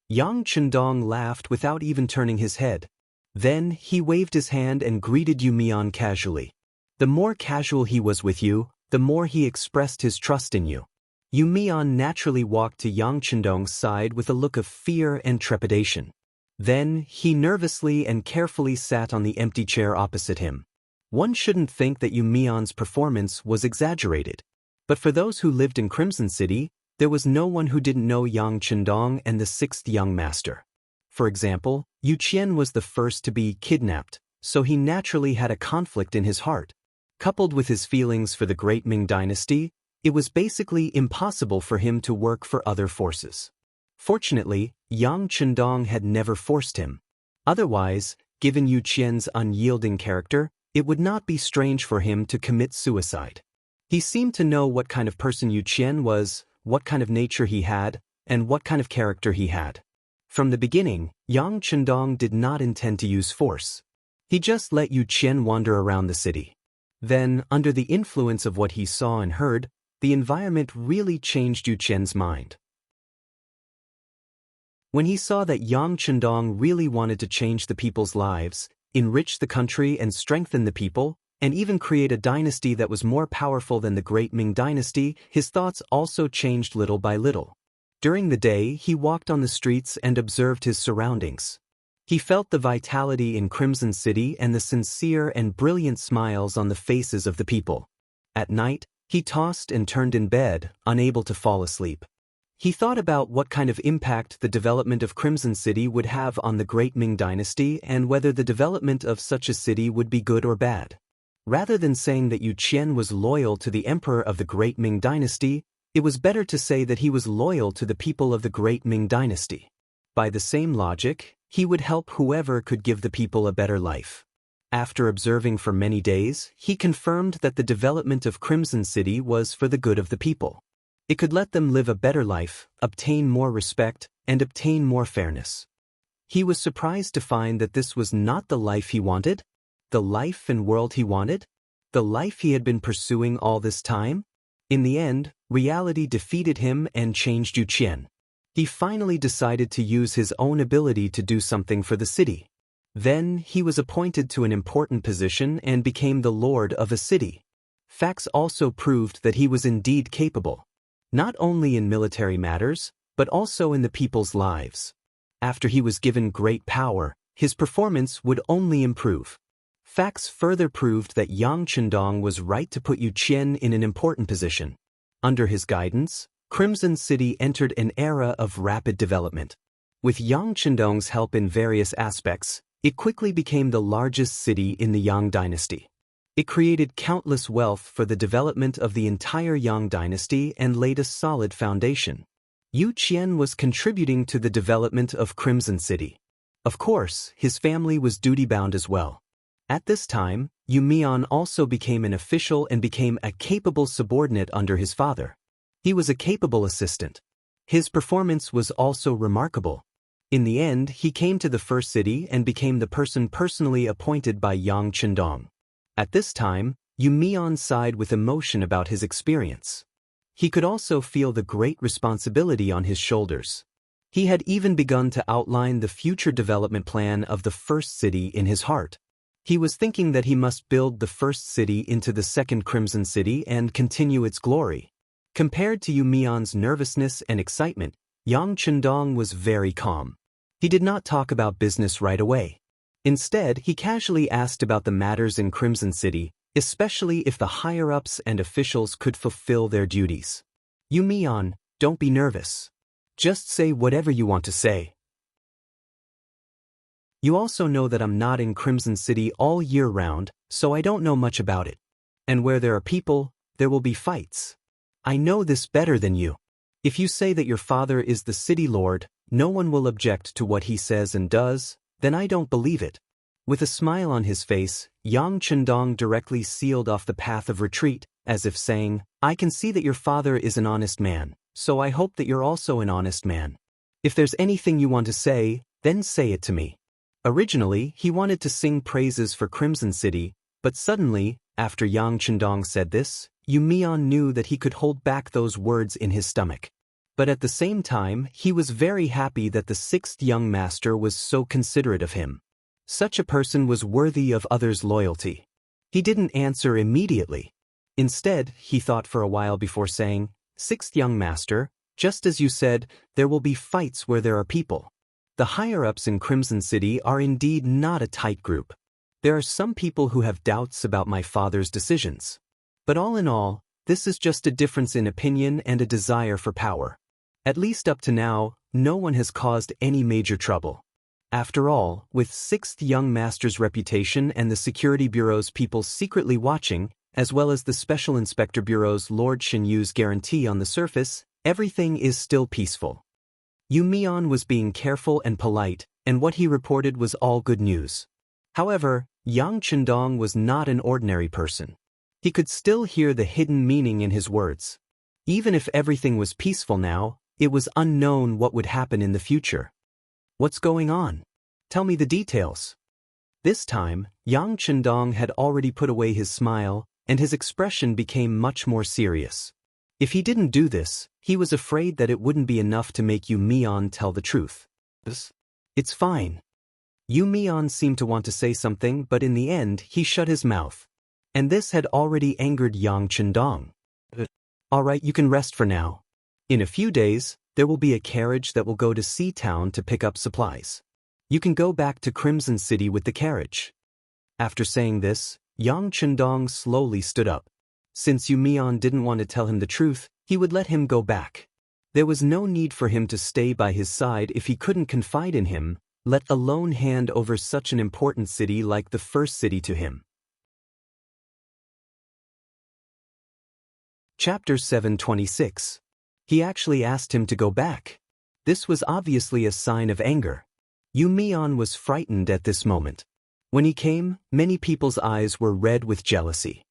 Yang Chendong laughed without even turning his head. Then he waved his hand and greeted Yu Mian casually. The more casual he was with you, the more he expressed his trust in you. Yu Mian naturally walked to Yang Chendong's side with a look of fear and trepidation. Then he nervously and carefully sat on the empty chair opposite him. One shouldn't think that Yu Mian's performance was exaggerated. But for those who lived in Crimson City, there was no one who didn't know Yang Chendong and the 6th young master. For example, Yu Qian was the first to be kidnapped, so he naturally had a conflict in his heart. Coupled with his feelings for the great Ming dynasty, it was basically impossible for him to work for other forces. Fortunately, Yang Chendong had never forced him. Otherwise, given Yu Qian's unyielding character, it would not be strange for him to commit suicide. He seemed to know what kind of person Yu Qian was, what kind of nature he had, and what kind of character he had. From the beginning, Yang Chendong did not intend to use force. He just let Yu Qian wander around the city. Then, under the influence of what he saw and heard, the environment really changed Yu Qian's mind. When he saw that Yang Chendong really wanted to change the people's lives, enrich the country and strengthen the people, and even create a dynasty that was more powerful than the great Ming dynasty, his thoughts also changed little by little. During the day, he walked on the streets and observed his surroundings. He felt the vitality in Crimson City and the sincere and brilliant smiles on the faces of the people. At night, he tossed and turned in bed, unable to fall asleep. He thought about what kind of impact the development of Crimson City would have on the Great Ming Dynasty and whether the development of such a city would be good or bad. Rather than saying that Yu Qian was loyal to the emperor of the Great Ming Dynasty, it was better to say that he was loyal to the people of the Great Ming Dynasty. By the same logic, he would help whoever could give the people a better life. After observing for many days, he confirmed that the development of Crimson City was for the good of the people. It could let them live a better life, obtain more respect, and obtain more fairness. He was surprised to find that this was not the life he wanted, the life and world he wanted, the life he had been pursuing all this time. In the end, reality defeated him and changed Yu Qian. He finally decided to use his own ability to do something for the city. Then, he was appointed to an important position and became the lord of a city. Facts also proved that he was indeed capable, not only in military matters, but also in the people's lives. After he was given great power, his performance would only improve. Facts further proved that Yang Chendong was right to put Yu Qian in an important position. Under his guidance, Crimson City entered an era of rapid development. With Yang Chendong's help in various aspects, it quickly became the largest city in the Yang dynasty. It created countless wealth for the development of the entire Yang dynasty and laid a solid foundation. Yu Qian was contributing to the development of Crimson City. Of course, his family was duty-bound as well. At this time, Yu Mian also became an official and became a capable subordinate under his father. He was a capable assistant. His performance was also remarkable. In the end, he came to the first city and became the person personally appointed by Yang Chendong. At this time, Yu Mian sighed with emotion about his experience. He could also feel the great responsibility on his shoulders. He had even begun to outline the future development plan of the first city in his heart. He was thinking that he must build the first city into the second Crimson City and continue its glory. Compared to Yu Mian's nervousness and excitement, Yang Chendong was very calm. He did not talk about business right away. Instead, he casually asked about the matters in Crimson City, especially if the higher-ups and officials could fulfill their duties. Yu Mian, don't be nervous. Just say whatever you want to say. You also know that I'm not in Crimson City all year round, so I don't know much about it. And where there are people, there will be fights. I know this better than you. If you say that your father is the city lord, no one will object to what he says and does, then I don't believe it. With a smile on his face, Yang Chendong directly sealed off the path of retreat, as if saying, I can see that your father is an honest man, so I hope that you're also an honest man. If there's anything you want to say, then say it to me. Originally, he wanted to sing praises for Crimson City, but suddenly, after Yang Chendong said this, Yu Mian knew that he could hold back those words in his stomach. But at the same time, he was very happy that the sixth young master was so considerate of him. Such a person was worthy of others' loyalty. He didn't answer immediately. Instead, he thought for a while before saying, Sixth young master, just as you said, there will be fights where there are people. The higher-ups in Crimson City are indeed not a tight group. There are some people who have doubts about my father's decisions. But all in all, this is just a difference in opinion and a desire for power. At least up to now, no one has caused any major trouble. After all, with sixth young master's reputation and the security bureau's people secretly watching, as well as the Special Inspector Bureau's Lord Shinyu's guarantee on the surface, everything is still peaceful. Yu Mian was being careful and polite, and what he reported was all good news. However, Yang Chendong was not an ordinary person. He could still hear the hidden meaning in his words. Even if everything was peaceful now, it was unknown what would happen in the future. What's going on? Tell me the details. This time, Yang Chendong had already put away his smile, and his expression became much more serious. If he didn't do this, he was afraid that it wouldn't be enough to make Yu Mian tell the truth. It's fine. Yu Mian seemed to want to say something, but in the end, he shut his mouth. And this had already angered Yang Chendong. All right, you can rest for now. In a few days, there will be a carriage that will go to Sea Town to pick up supplies. You can go back to Crimson City with the carriage. After saying this, Yang Chendong slowly stood up. Since Yu Mian didn't want to tell him the truth, he would let him go back. There was no need for him to stay by his side if he couldn't confide in him, let alone hand over such an important city like the first city to him. Chapter 726. He actually asked him to go back. This was obviously a sign of anger. Yu Mian was frightened at this moment. When he came, many people's eyes were red with jealousy.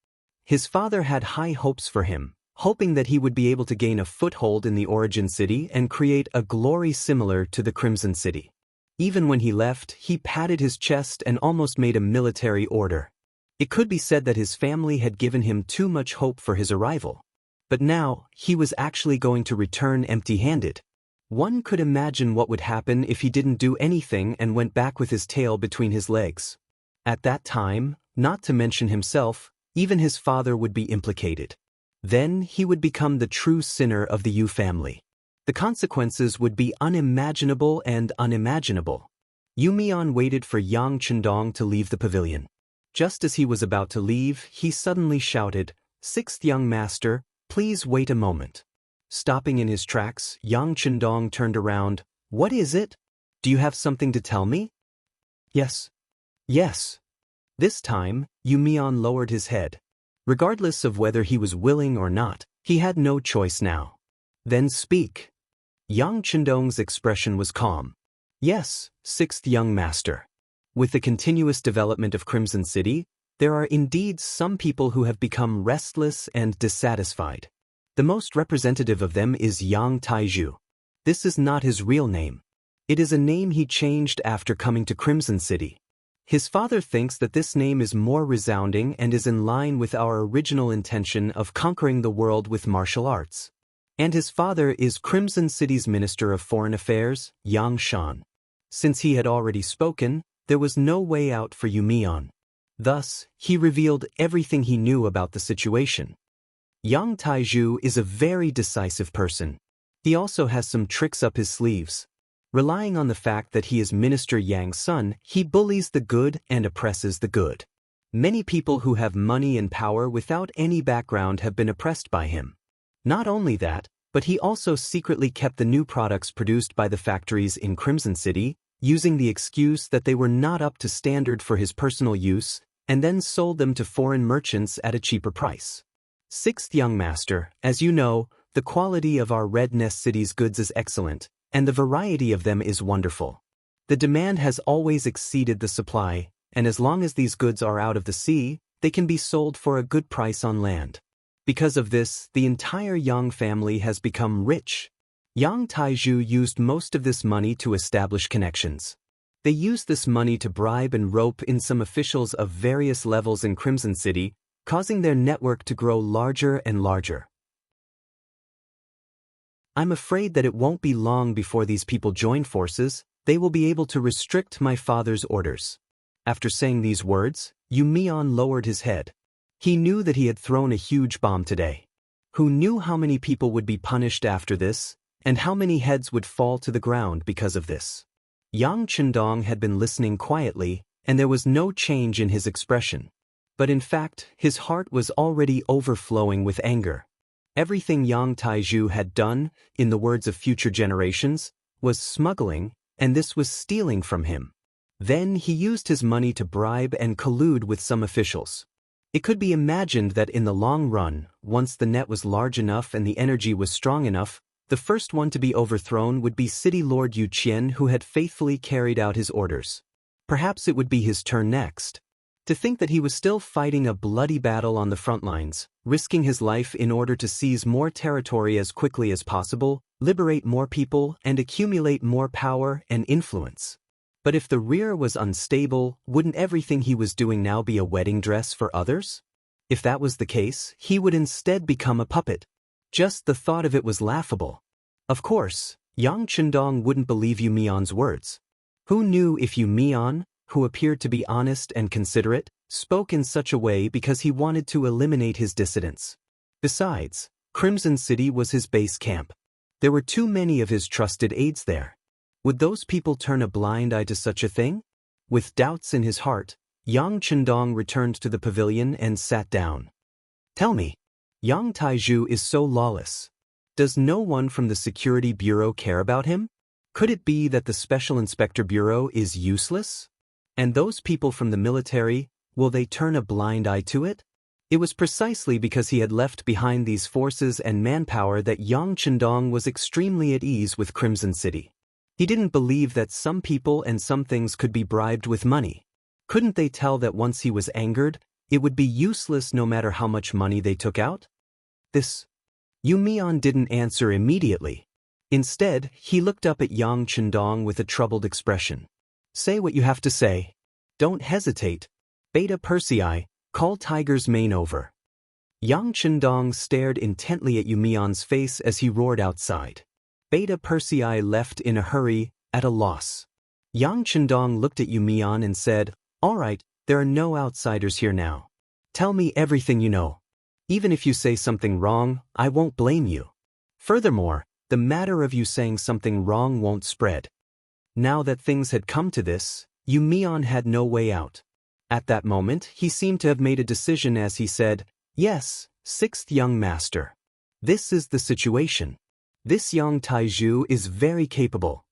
His father had high hopes for him, hoping that he would be able to gain a foothold in the origin city and create a glory similar to the Crimson City. Even when he left, he patted his chest and almost made a military order. It could be said that his family had given him too much hope for his arrival. But now, he was actually going to return empty-handed. One could imagine what would happen if he didn't do anything and went back with his tail between his legs. At that time, not to mention himself, even his father would be implicated. Then he would become the true sinner of the Yu family. The consequences would be unimaginable and unimaginable. Yu Mian waited for Yang Chendong to leave the pavilion. Just as he was about to leave, he suddenly shouted, "Sixth young master, please wait a moment." Stopping in his tracks, Yang Chendong turned around. "What is it? Do you have something to tell me?" "Yes. Yes." This time, Yu Mian lowered his head. Regardless of whether he was willing or not, he had no choice now. "Then speak." Yang Chendong's expression was calm. "Yes, sixth young master. With the continuous development of Crimson City, there are indeed some people who have become restless and dissatisfied. The most representative of them is Yang Taiju. This is not his real name. It is a name he changed after coming to Crimson City. His father thinks that this name is more resounding and is in line with our original intention of conquering the world with martial arts. And his father is Crimson City's Minister of Foreign Affairs, Yang Shan. Since he had already spoken, there was no way out for Yu Mian. Thus, he revealed everything he knew about the situation. Yang Taiju is a very decisive person. He also has some tricks up his sleeves. Relying on the fact that he is Minister Yang's son, he bullies the good and oppresses the good. Many people who have money and power without any background have been oppressed by him. Not only that, but he also secretly kept the new products produced by the factories in Crimson City, using the excuse that they were not up to standard for his personal use, and then sold them to foreign merchants at a cheaper price. Sixth young master, as you know, the quality of our Red Nest City's goods is excellent, and the variety of them is wonderful. The demand has always exceeded the supply, and as long as these goods are out of the sea, they can be sold for a good price on land. Because of this, the entire Yang family has become rich. Yang Taiju used most of this money to establish connections. They used this money to bribe and rope in some officials of various levels in Crimson City, causing their network to grow larger and larger. I'm afraid that it won't be long before these people join forces. They will be able to restrict my father's orders. After saying these words, Yu Mian lowered his head. He knew that he had thrown a huge bomb today. Who knew how many people would be punished after this, and how many heads would fall to the ground because of this? Yang Chendong had been listening quietly, and there was no change in his expression. But in fact, his heart was already overflowing with anger. Everything Yang Taiju had done, in the words of future generations, was smuggling, and this was stealing from him. Then he used his money to bribe and collude with some officials. It could be imagined that in the long run, once the net was large enough and the energy was strong enough, the first one to be overthrown would be City Lord Yu Qian, who had faithfully carried out his orders. Perhaps it would be his turn next. To think that he was still fighting a bloody battle on the front lines, risking his life in order to seize more territory as quickly as possible, liberate more people, and accumulate more power and influence. But if the rear was unstable, wouldn't everything he was doing now be a wedding dress for others? If that was the case, he would instead become a puppet. Just the thought of it was laughable. Of course, Yang Chendong wouldn't believe Yu Mian's words. Who knew if Yu Mian, who appeared to be honest and considerate, spoke in such a way because he wanted to eliminate his dissidents? Besides, Crimson City was his base camp. There were too many of his trusted aides there. Would those people turn a blind eye to such a thing? With doubts in his heart, Yang Chendong returned to the pavilion and sat down. "Tell me, Yang Taiju is so lawless. Does no one from the Security Bureau care about him? Could it be that the Special Inspector Bureau is useless? And those people from the military, will they turn a blind eye to it? It was precisely because he had left behind these forces and manpower that Yang Chendong was extremely at ease with Crimson City. He didn't believe that some people and some things could be bribed with money. Couldn't they tell that once he was angered, it would be useless no matter how much money they took out? Yu Mian didn't answer immediately. Instead, he looked up at Yang Chendong with a troubled expression. Say what you have to say. Don't hesitate. Beta Persei, call Tiger's mane over. Yang Chendong stared intently at Yu Mian's face as he roared outside. Beta Persei left in a hurry, at a loss. Yang Chendong looked at Yu Mian and said, "All right, there are no outsiders here now. Tell me everything you know. Even if you say something wrong, I won't blame you. Furthermore, the matter of you saying something wrong won't spread." Now that things had come to this, Yu Mian had no way out. At that moment, he seemed to have made a decision as he said, "Yes, sixth young master. This is the situation. This young Taiju is very capable."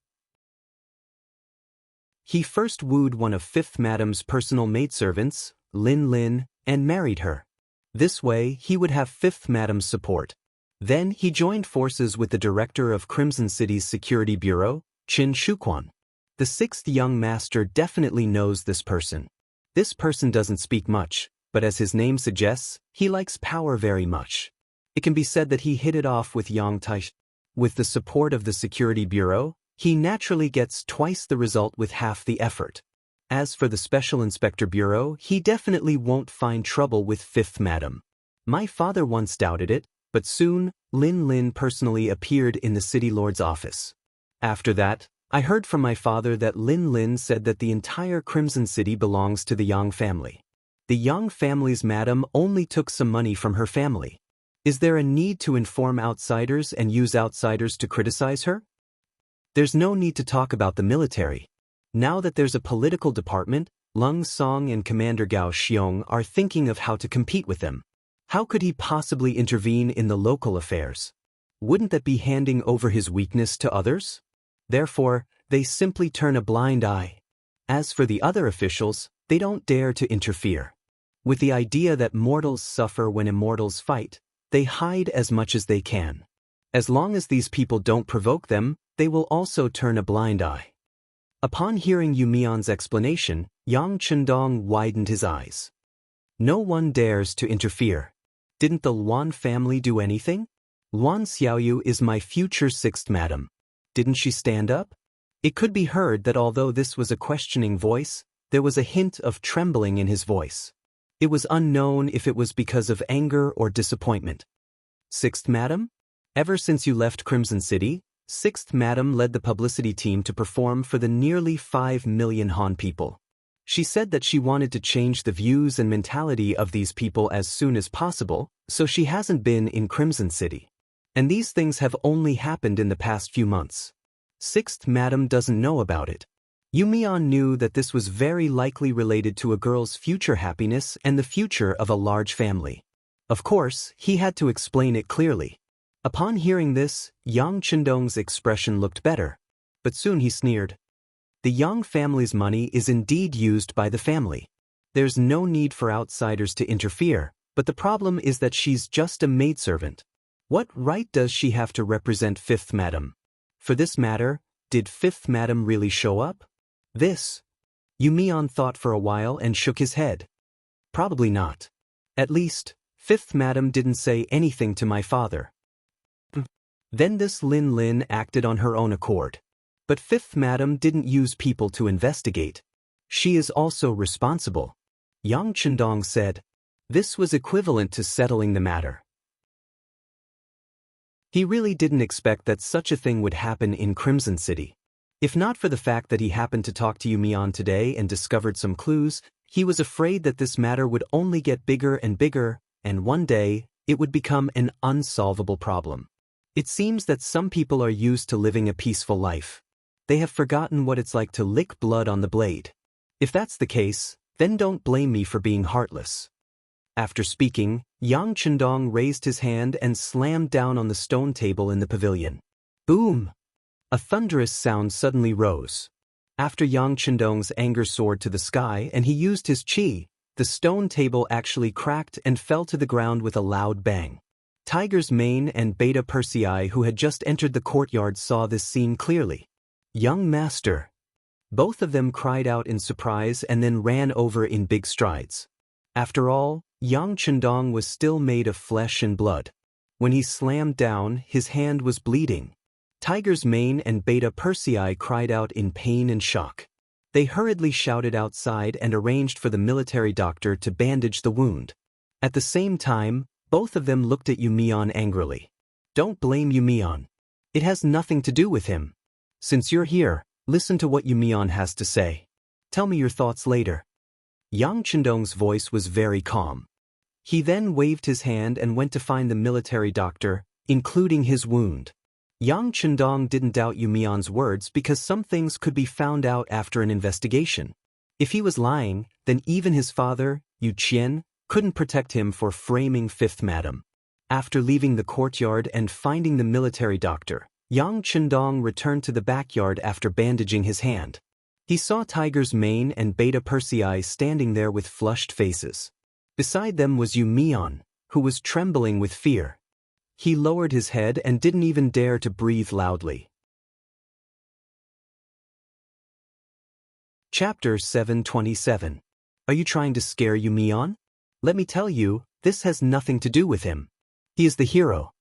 He first wooed one of Fifth Madam's personal maidservants, Lin Lin, and married her. This way, he would have Fifth Madam's support. Then he joined forces with the director of Crimson City's Security Bureau, Qin Shuquan. The sixth young master definitely knows this person. This person doesn't speak much, but as his name suggests, he likes power very much. It can be said that he hit it off with Yang Taiju. With the support of the Security Bureau, he naturally gets twice the result with half the effort. As for the Special Inspector Bureau, he definitely won't find trouble with Fifth Madam. My father once doubted it, but soon, Lin Lin personally appeared in the City Lord's office. After that, I heard from my father that Lin Lin said that the entire Crimson City belongs to the Yang family. The Yang family's madam only took some money from her family. Is there a need to inform outsiders and use outsiders to criticize her? There's no need to talk about the military. Now that there's a political department, Lung Song and Commander Gao Xiong are thinking of how to compete with them. How could he possibly intervene in the local affairs? Wouldn't that be handing over his weakness to others? Therefore, they simply turn a blind eye. As for the other officials, they don't dare to interfere. With the idea that mortals suffer when immortals fight, they hide as much as they can. As long as these people don't provoke them, they will also turn a blind eye. Upon hearing Yu Mian's explanation, Yang Chendong widened his eyes. No one dares to interfere. Didn't the Luan family do anything? Luan Xiaoyu is my future sixth madam. Didn't she stand up? It could be heard that although this was a questioning voice, there was a hint of trembling in his voice. It was unknown if it was because of anger or disappointment. Sixth madam? Ever since you left Crimson City, Sixth Madam led the publicity team to perform for the nearly 5 million Han people. She said that she wanted to change the views and mentality of these people as soon as possible, so she hasn't been in Crimson City. And these things have only happened in the past few months. Sixth Madam doesn't know about it. Yu Mian knew that this was very likely related to a girl's future happiness and the future of a large family. Of course, he had to explain it clearly. Upon hearing this, Yang Chendong's expression looked better, but soon he sneered. The Yang family's money is indeed used by the family. There's no need for outsiders to interfere, but the problem is that she's just a maidservant. What right does she have to represent Fifth Madam? For this matter, did Fifth Madam really show up? Yu Mian thought for a while and shook his head. Probably not. At least, Fifth Madam didn't say anything to my father. Then this Lin Lin acted on her own accord. But Fifth Madam didn't use people to investigate. She is also responsible. Yang Chendong said. This was equivalent to settling the matter. He really didn't expect that such a thing would happen in Crimson City. If not for the fact that he happened to talk to Yu Mian today and discovered some clues, he was afraid that this matter would only get bigger and bigger, and one day, it would become an unsolvable problem. It seems that some people are used to living a peaceful life. They have forgotten what it's like to lick blood on the blade. If that's the case, then don't blame me for being heartless. After speaking, Yang Chendong raised his hand and slammed down on the stone table in the pavilion. Boom! A thunderous sound suddenly rose. After Yang Chendong's anger soared to the sky and he used his qi, the stone table actually cracked and fell to the ground with a loud bang. Tiger's Mane and Beta Persei, who had just entered the courtyard, saw this scene clearly. Young master! Both of them cried out in surprise and then ran over in big strides. After all, Yang Chendong was still made of flesh and blood. When he slammed down, his hand was bleeding. Tiger's Mane and Beta Persei cried out in pain and shock. They hurriedly shouted outside and arranged for the military doctor to bandage the wound. At the same time, both of them looked at Yumian angrily. Don't blame Yumian. It has nothing to do with him. Since you're here, listen to what Yumian has to say. Tell me your thoughts later. Yang Chendong's voice was very calm. He then waved his hand and went to find the military doctor, including his wound. Yang Chendong didn't doubt Yumian's words because some things could be found out after an investigation. If he was lying, then even his father, Yu Qian, couldn't protect him for framing Fifth Madam. After leaving the courtyard and finding the military doctor, Yang Chendong returned to the backyard after bandaging his hand. He saw Tiger's Mane and Beta Persei standing there with flushed faces. Beside them was Yumian, who was trembling with fear. He lowered his head and didn't even dare to breathe loudly. Chapter 727. Are you trying to scare Yumian? Let me tell you, this has nothing to do with him. He is the hero.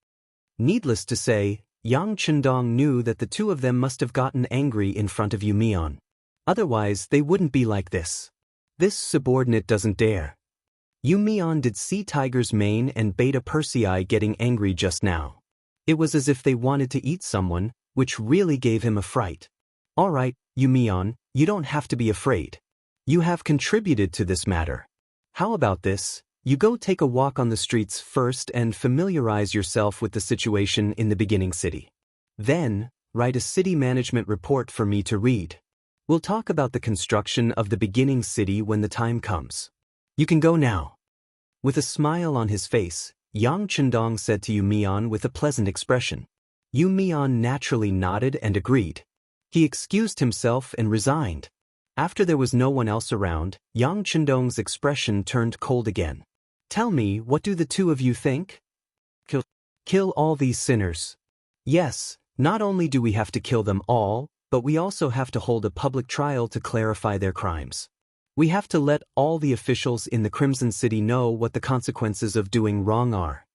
Needless to say, Yang Chendong knew that the two of them must have gotten angry in front of Yumian. Otherwise, they wouldn't be like this. This subordinate doesn't dare. Yumian did see Tiger's Mane and Beta Persei getting angry just now. It was as if they wanted to eat someone, which really gave him a fright. All right, Yumian, you don't have to be afraid. You have contributed to this matter. How about this? You go take a walk on the streets first and familiarize yourself with the situation in the beginning city. Then, write a city management report for me to read. We'll talk about the construction of the beginning city when the time comes. You can go now. With a smile on his face, Yang Chendong said to Yumian with a pleasant expression. Yumian naturally nodded and agreed. He excused himself and resigned. After there was no one else around, Yang Chendong's expression turned cold again. Tell me, what do the two of you think? Kill all these sinners. Yes, not only do we have to kill them all, but we also have to hold a public trial to clarify their crimes. We have to let all the officials in the Crimson City know what the consequences of doing wrong are.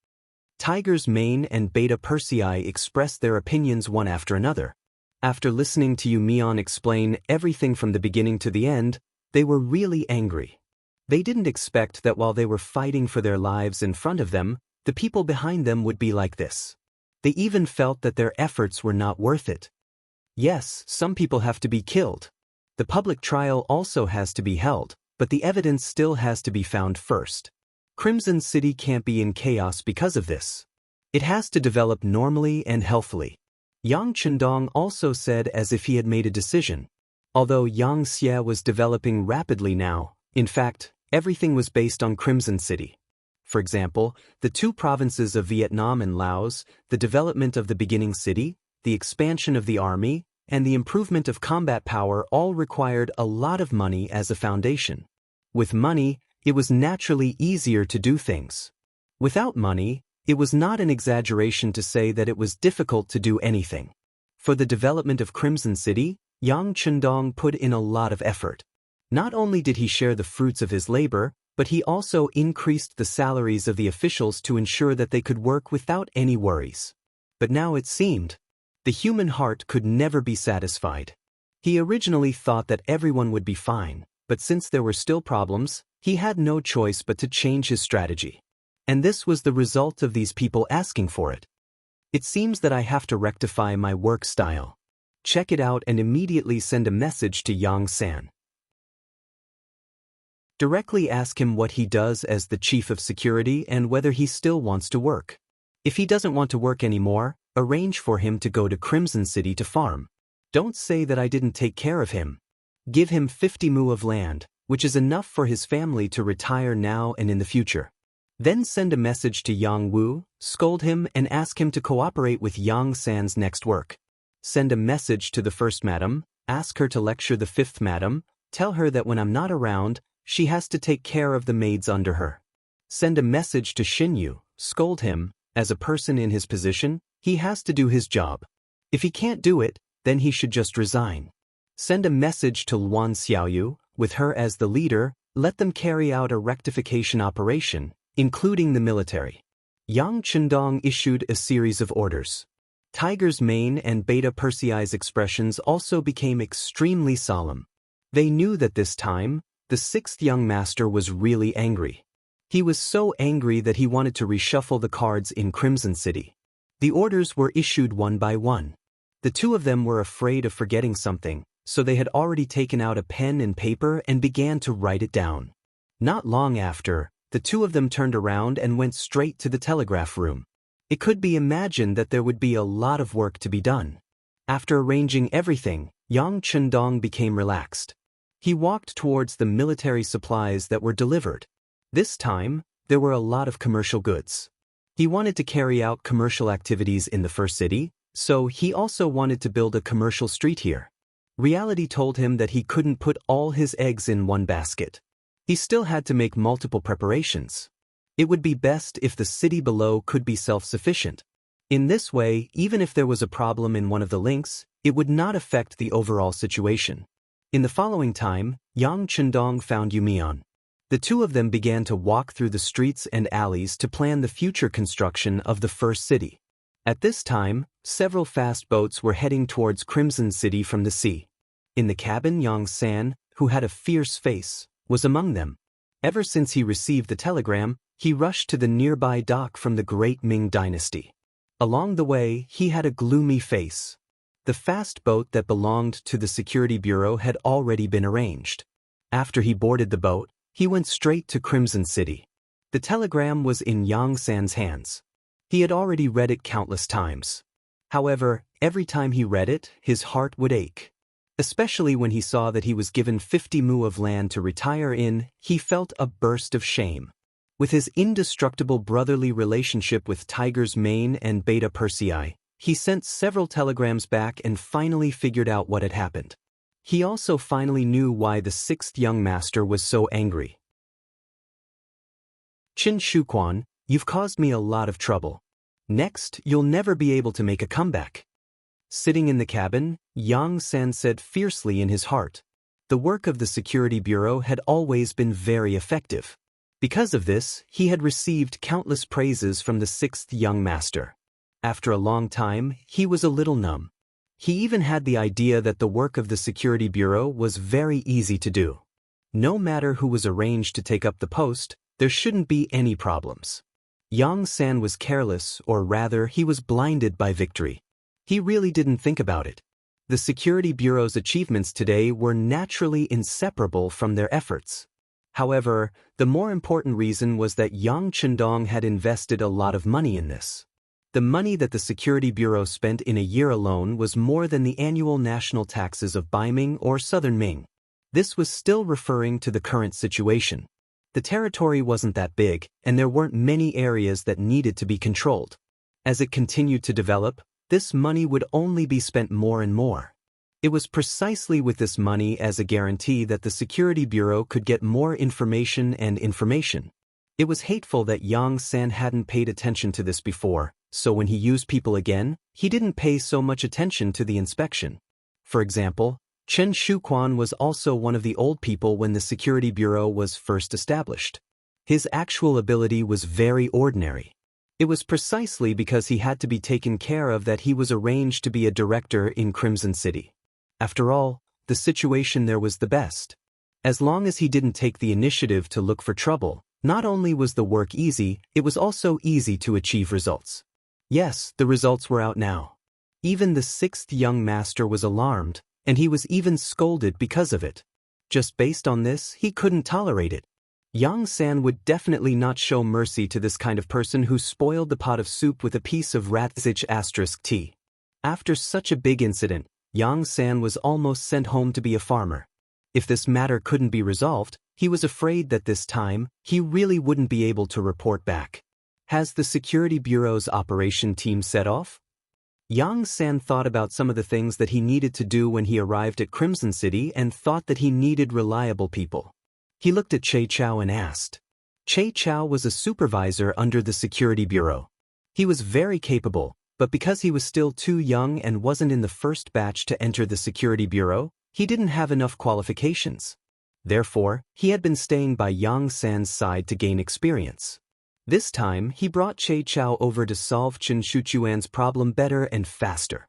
Tiger's Mane and Beta Persei expressed their opinions one after another. After listening to Yumian explain everything from the beginning to the end, they were really angry. They didn't expect that while they were fighting for their lives in front of them, the people behind them would be like this. They even felt that their efforts were not worth it. Yes, some people have to be killed. The public trial also has to be held, but the evidence still has to be found first. Crimson City can't be in chaos because of this. It has to develop normally and healthily. Yang Chendong also said as if he had made a decision. Although Yang Xie was developing rapidly now, in fact, everything was based on Crimson City. For example, the two provinces of Vietnam and Laos, the development of the beginning city, the expansion of the army, and the improvement of combat power all required a lot of money as a foundation. With money, it was naturally easier to do things. Without money, it was not an exaggeration to say that it was difficult to do anything. For the development of Crimson City, Yang Chendong put in a lot of effort. Not only did he share the fruits of his labor, but he also increased the salaries of the officials to ensure that they could work without any worries. But now it seemed, the human heart could never be satisfied. He originally thought that everyone would be fine, but since there were still problems, he had no choice but to change his strategy. And this was the result of these people asking for it. It seems that I have to rectify my work style. Check it out and immediately send a message to Yang San. Directly ask him what he does as the chief of security and whether he still wants to work. If he doesn't want to work anymore, arrange for him to go to Crimson City to farm. Don't say that I didn't take care of him. Give him 50 mu of land, which is enough for his family to retire now and in the future. Then send a message to Yang Wu, scold him and ask him to cooperate with Yang San's next work. Send a message to the first madam, ask her to lecture the fifth madam, tell her that when I'm not around, she has to take care of the maids under her. Send a message to Xinyu, scold him, as a person in his position, he has to do his job. If he can't do it, then he should just resign. Send a message to Luan Xiaoyu, with her as the leader, let them carry out a rectification operation, including the military. Yang Chendong issued a series of orders. Tiger's mane and Beta Persei's expressions also became extremely solemn. They knew that this time, the sixth young master was really angry. He was so angry that he wanted to reshuffle the cards in Crimson City. The orders were issued one by one. The two of them were afraid of forgetting something, so they had already taken out a pen and paper and began to write it down. Not long after, the two of them turned around and went straight to the telegraph room. It could be imagined that there would be a lot of work to be done. After arranging everything, Yang Chendong became relaxed. He walked towards the military supplies that were delivered. This time, there were a lot of commercial goods. He wanted to carry out commercial activities in the first city, so he also wanted to build a commercial street here. Reality told him that he couldn't put all his eggs in one basket. He still had to make multiple preparations. It would be best if the city below could be self-sufficient. In this way, even if there was a problem in one of the links, it would not affect the overall situation. In the following time, Yang Chendong found Yumian. The two of them began to walk through the streets and alleys to plan the future construction of the first city. At this time, several fast boats were heading towards Crimson City from the sea. In the cabin, Yang San, who had a fierce face, was among them. Ever since he received the telegram, he rushed to the nearby dock from the Great Ming Dynasty. Along the way, he had a gloomy face. The fast boat that belonged to the security bureau had already been arranged. After he boarded the boat, he went straight to Crimson City. The telegram was in Yang San's hands. He had already read it countless times. However, every time he read it, his heart would ache. Especially when he saw that he was given 50 mu of land to retire in, he felt a burst of shame. With his indestructible brotherly relationship with Tiger's Mane and Beta Persei, he sent several telegrams back and finally figured out what had happened. He also finally knew why the sixth young master was so angry. Qin Shuquan, you've caused me a lot of trouble. Next, you'll never be able to make a comeback. Sitting in the cabin, Yang San said fiercely in his heart. The work of the security bureau had always been very effective. Because of this, he had received countless praises from the sixth young master. After a long time, he was a little numb. He even had the idea that the work of the security bureau was very easy to do. No matter who was arranged to take up the post, there shouldn't be any problems. Yang San was careless, or rather, he was blinded by victory. He really didn't think about it. The security bureau's achievements today were naturally inseparable from their efforts. However, the more important reason was that Yang Chendong had invested a lot of money in this. The money that the security bureau spent in a year alone was more than the annual national taxes of Baiming or Southern Ming. This was still referring to the current situation. The territory wasn't that big, and there weren't many areas that needed to be controlled. As it continued to develop, this money would only be spent more and more. It was precisely with this money as a guarantee that the Security Bureau could get more information and information. It was hateful that Yang San hadn't paid attention to this before, so when he used people again, he didn't pay so much attention to the inspection. For example, Chen Shuquan was also one of the old people when the Security Bureau was first established. His actual ability was very ordinary. It was precisely because he had to be taken care of that he was arranged to be a director in Crimson City. After all, the situation there was the best. As long as he didn't take the initiative to look for trouble, not only was the work easy, it was also easy to achieve results. Yes, the results were out now. Even the sixth young master was alarmed, and he was even scolded because of it. Just based on this, he couldn't tolerate it. Yang San would definitely not show mercy to this kind of person who spoiled the pot of soup with a piece of ratzich * tea. After such a big incident, Yang San was almost sent home to be a farmer. If this matter couldn't be resolved, He was afraid that this time, he really wouldn't be able to report back. Has the Security Bureau's operation team set off? Yang San thought about some of the things that he needed to do when he arrived at Crimson City and thought that he needed reliable people. He looked at Che Chao and asked. Che Chao was a supervisor under the Security Bureau. He was very capable, but because he was still too young and wasn't in the first batch to enter the Security Bureau, he didn't have enough qualifications. Therefore, he had been staying by Yang San's side to gain experience. This time, he brought Che Chao over to solve Chen Shuchuan's problem better and faster.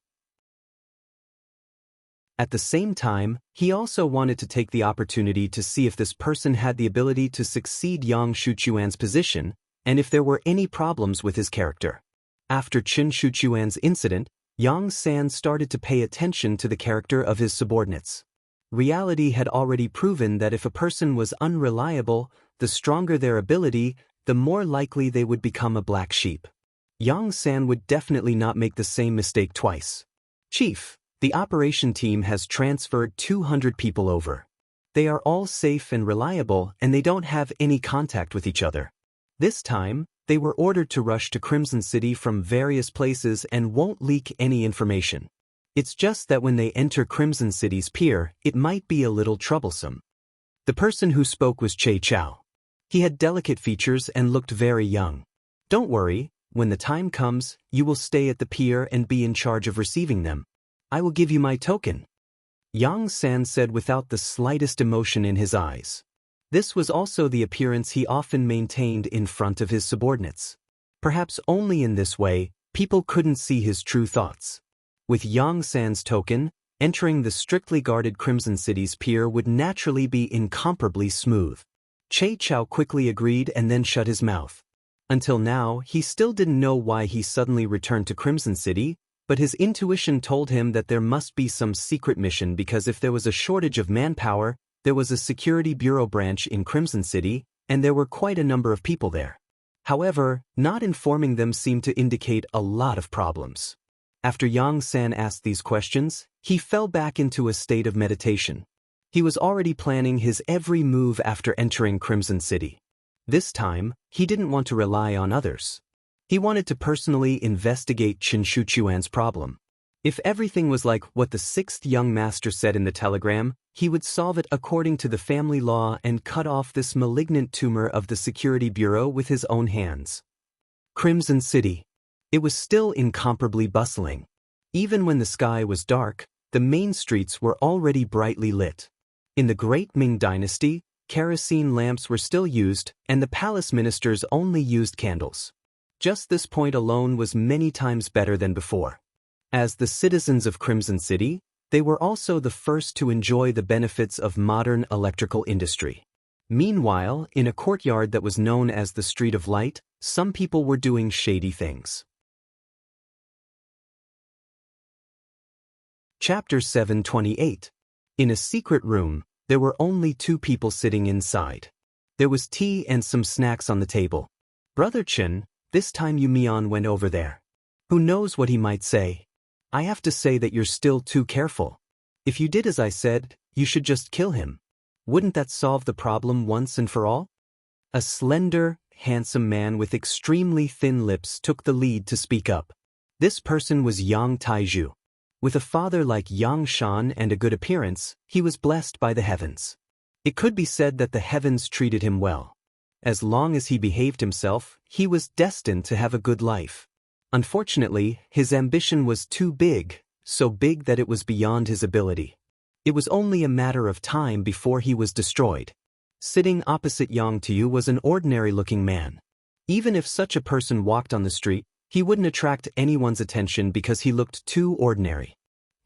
At the same time, he also wanted to take the opportunity to see if this person had the ability to succeed Yang Shuchuan's position, and if there were any problems with his character. After Chen Shuchuan's incident, Yang San started to pay attention to the character of his subordinates. Reality had already proven that if a person was unreliable, the stronger their ability, the more likely they would become a black sheep. Yang San would definitely not make the same mistake twice. Chief, the operation team has transferred 200 people over. They are all safe and reliable, and they don't have any contact with each other. This time, they were ordered to rush to Crimson City from various places and won't leak any information. It's just that when they enter Crimson City's pier, it might be a little troublesome. The person who spoke was Che Chao. He had delicate features and looked very young. Don't worry, when the time comes, you will stay at the pier and be in charge of receiving them. I will give you my token. Yang San said without the slightest emotion in his eyes. This was also the appearance he often maintained in front of his subordinates. Perhaps only in this way, people couldn't see his true thoughts. With Yang San's token, entering the strictly guarded Crimson City's pier would naturally be incomparably smooth. Che Chao quickly agreed and then shut his mouth. Until now, he still didn't know why he suddenly returned to Crimson City, but his intuition told him that there must be some secret mission because if there was a shortage of manpower, there was a Security Bureau branch in Crimson City, and there were quite a number of people there. However, not informing them seemed to indicate a lot of problems. After Yang San asked these questions, he fell back into a state of meditation. He was already planning his every move after entering Crimson City. This time, he didn't want to rely on others. He wanted to personally investigate Chen Shuchuan's problem. If everything was like what the sixth young master said in the telegram, he would solve it according to the family law and cut off this malignant tumor of the Security Bureau with his own hands. Crimson City. It was still incomparably bustling. Even when the sky was dark, the main streets were already brightly lit. In the Great Ming Dynasty, kerosene lamps were still used, and the palace ministers only used candles. Just this point alone was many times better than before. As the citizens of Crimson City, they were also the first to enjoy the benefits of modern electrical industry. Meanwhile, in a courtyard that was known as the Street of Light, some people were doing shady things. Chapter 728. In a secret room, there were only 2 people sitting inside. There was tea and some snacks on the table. Brother Chen, this time Yu Mian went over there. Who knows what he might say? I have to say that you're still too careful. If you did as I said, you should just kill him. Wouldn't that solve the problem once and for all? A slender, handsome man with extremely thin lips took the lead to speak up. This person was Yang Taiju. With a father like Yang Shan and a good appearance, he was blessed by the heavens. It could be said that the heavens treated him well. As long as he behaved himself, he was destined to have a good life. Unfortunately, his ambition was too big, so big that it was beyond his ability. It was only a matter of time before he was destroyed. Sitting opposite Yang Tu was an ordinary-looking man. Even if such a person walked on the street, he wouldn't attract anyone's attention because he looked too ordinary.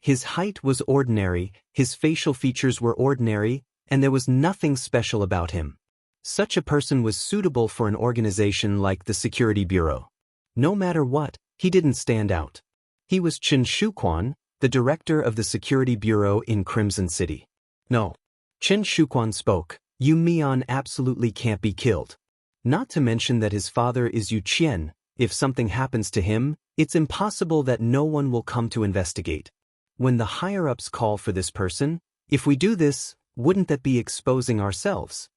His height was ordinary, his facial features were ordinary, and there was nothing special about him. Such a person was suitable for an organization like the Security Bureau. No matter what, he didn't stand out. He was Chen Shuquan, the director of the Security Bureau in Crimson City. No. Chen Shuquan spoke. Yu Mian absolutely can't be killed. Not to mention that his father is Yu Qian. If something happens to him, it's impossible that no one will come to investigate. When the higher-ups call for this person, if we do this, wouldn't that be exposing ourselves?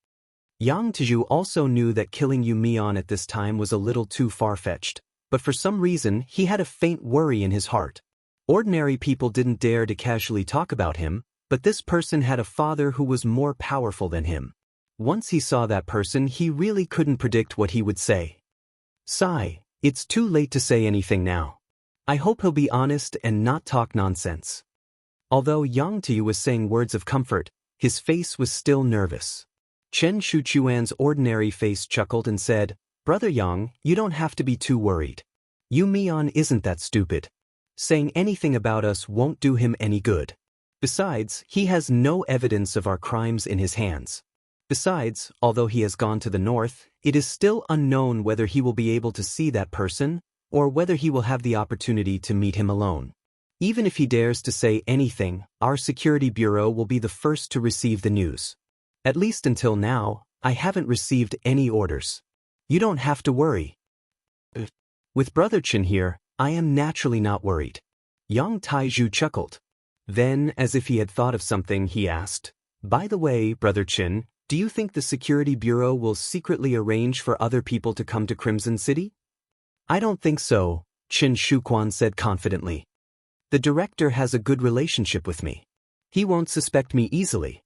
Yang Tiju also knew that killing Yu Mian at this time was a little too far-fetched, but for some reason he had a faint worry in his heart. Ordinary people didn't dare to casually talk about him, but this person had a father who was more powerful than him. Once he saw that person, he really couldn't predict what he would say. Sigh, it's too late to say anything now. I hope he'll be honest and not talk nonsense. Although Yang Tiju was saying words of comfort, his face was still nervous. Chen Shuchuan's ordinary face chuckled and said, "Brother Yang, you don't have to be too worried. Yu Mian isn't that stupid. Saying anything about us won't do him any good. Besides, he has no evidence of our crimes in his hands. Besides, although he has gone to the north, it is still unknown whether he will be able to see that person, or whether he will have the opportunity to meet him alone. Even if he dares to say anything, our security bureau will be the first to receive the news. At least until now, I haven't received any orders. You don't have to worry." With Brother Chen here, I am naturally not worried. Yang Taiju chuckled. Then, as if he had thought of something, he asked, "By the way, Brother Chen, do you think the security bureau will secretly arrange for other people to come to Crimson City?" "I don't think so," Chen Shuquan said confidently. "The director has a good relationship with me. He won't suspect me easily.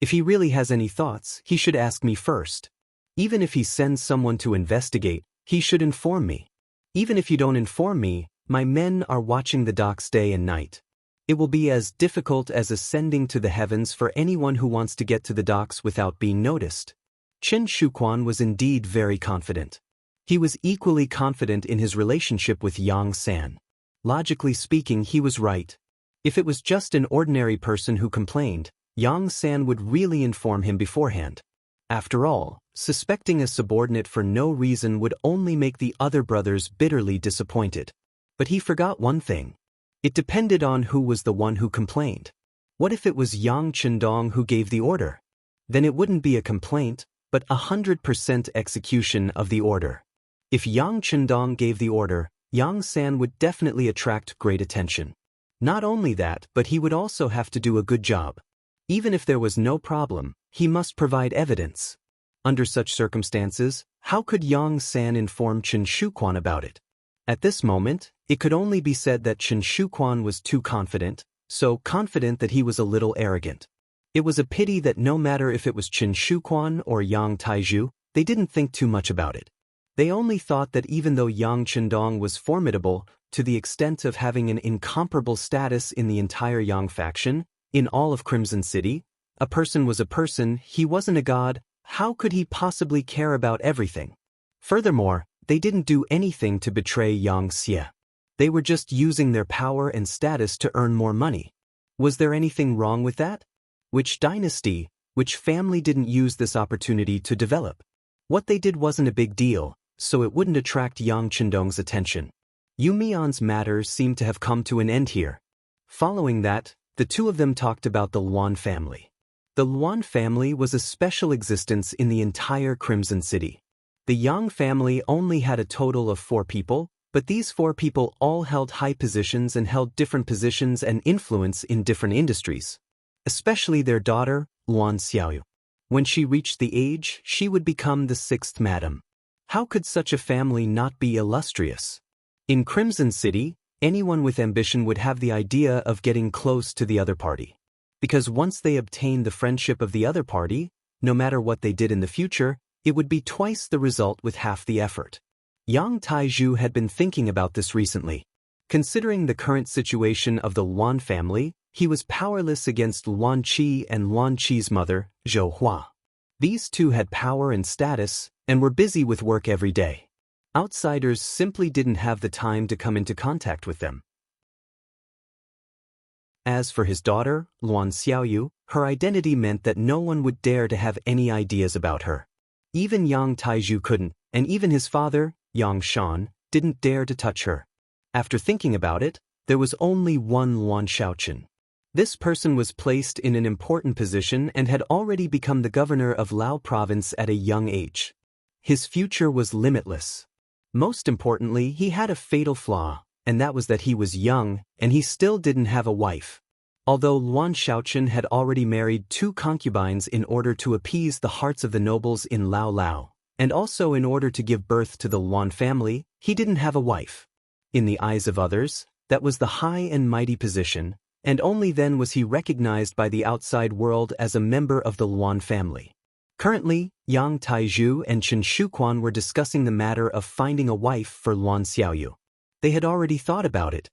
If he really has any thoughts, he should ask me first. Even if he sends someone to investigate, he should inform me. Even if you don't inform me, my men are watching the docks day and night. It will be as difficult as ascending to the heavens for anyone who wants to get to the docks without being noticed." Chen Shuquan was indeed very confident. He was equally confident in his relationship with Yang San. Logically speaking, he was right. If it was just an ordinary person who complained, Yang San would really inform him beforehand. After all, suspecting a subordinate for no reason would only make the other brothers bitterly disappointed. But he forgot one thing. It depended on who was the one who complained. What if it was Yang Chendong who gave the order? Then it wouldn't be a complaint, but 100% execution of the order. If Yang Chendong gave the order, Yang San would definitely attract great attention. Not only that, but he would also have to do a good job. Even if there was no problem, he must provide evidence. Under such circumstances, how could Yang San inform Chen Shuquan about it? At this moment, it could only be said that Chen Shuquan was too confident, so confident that he was a little arrogant. It was a pity that no matter if it was Chen Shuquan or Yang Taiju, they didn't think too much about it. They only thought that even though Yang Chendong was formidable, to the extent of having an incomparable status in the entire Yang faction, in all of Crimson City, a person was a person, he wasn't a god, how could he possibly care about everything? Furthermore, they didn't do anything to betray Yang Xie. They were just using their power and status to earn more money. Was there anything wrong with that? Which dynasty, which family didn't use this opportunity to develop? What they did wasn't a big deal, so it wouldn't attract Yang Chendong's attention. Yu Mian's matters seemed to have come to an end here. Following that, the two of them talked about the Luan family. The Luan family was a special existence in the entire Crimson City. The Yang family only had a total of 4 people, but these 4 people all held high positions and held different positions and influence in different industries. Especially their daughter, Luan Xiaoyu. When she reached the age, she would become the 6th madam. How could such a family not be illustrious? In Crimson City, anyone with ambition would have the idea of getting close to the other party. Because once they obtained the friendship of the other party, no matter what they did in the future, it would be twice the result with half the effort. Yang Taiju had been thinking about this recently. Considering the current situation of the Luan family, he was powerless against Luan Qi and Luan Qi's mother, Zhou Hua. These two had power and status, and were busy with work every day. Outsiders simply didn't have the time to come into contact with them. As for his daughter, Luan Xiaoyu, her identity meant that no one would dare to have any ideas about her. Even Yang Taiju couldn't, and even his father, Yang Shan, didn't dare to touch her. After thinking about it, there was only one Luan Shaochen. This person was placed in an important position and had already become the governor of Lao province at a young age. His future was limitless. Most importantly, he had a fatal flaw, and that was that he was young, and he still didn't have a wife. Although Luan Shaochen had already married 2 concubines in order to appease the hearts of the nobles in Lao Lao, and also in order to give birth to the Luan family, he didn't have a wife. In the eyes of others, that was the high and mighty position, and only then was he recognized by the outside world as a member of the Luan family. Currently, Yang Taizhu and Chen Shuquan were discussing the matter of finding a wife for Luan Xiaoyu. They had already thought about it.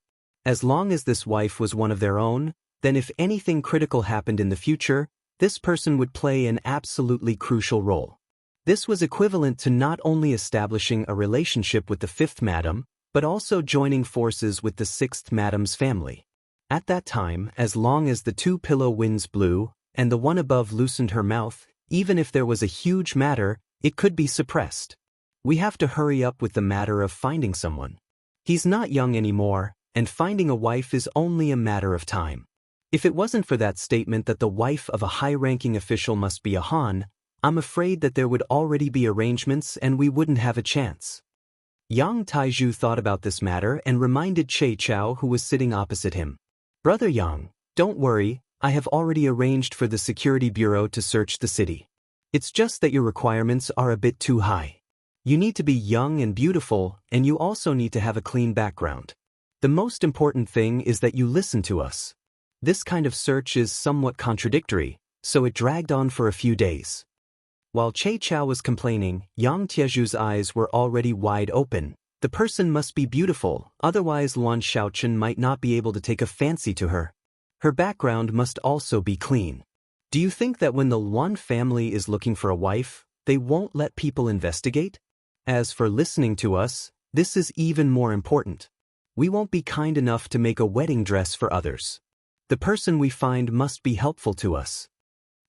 As long as this wife was one of their own, then if anything critical happened in the future, this person would play an absolutely crucial role. This was equivalent to not only establishing a relationship with the 5th madam, but also joining forces with the 6th madam's family. At that time, as long as the 2 pillow winds blew, and the one above loosened her mouth, even if there was a huge matter, it could be suppressed. We have to hurry up with the matter of finding someone. He's not young anymore, and finding a wife is only a matter of time. If it wasn't for that statement that the wife of a high-ranking official must be a Han, I'm afraid that there would already be arrangements and we wouldn't have a chance. Yang Taizhu thought about this matter and reminded Che Chao, who was sitting opposite him. Brother Yang, don't worry, I have already arranged for the security bureau to search the city. It's just that your requirements are a bit too high. You need to be young and beautiful, and you also need to have a clean background. The most important thing is that you listen to us. This kind of search is somewhat contradictory, so it dragged on for a few days. While Che Chao was complaining, Yang Tiezhu's eyes were already wide open. The person must be beautiful, otherwise Luan Shaochen might not be able to take a fancy to her. Her background must also be clean. Do you think that when the Luan family is looking for a wife, they won't let people investigate? As for listening to us, this is even more important. We won't be kind enough to make a wedding dress for others. The person we find must be helpful to us.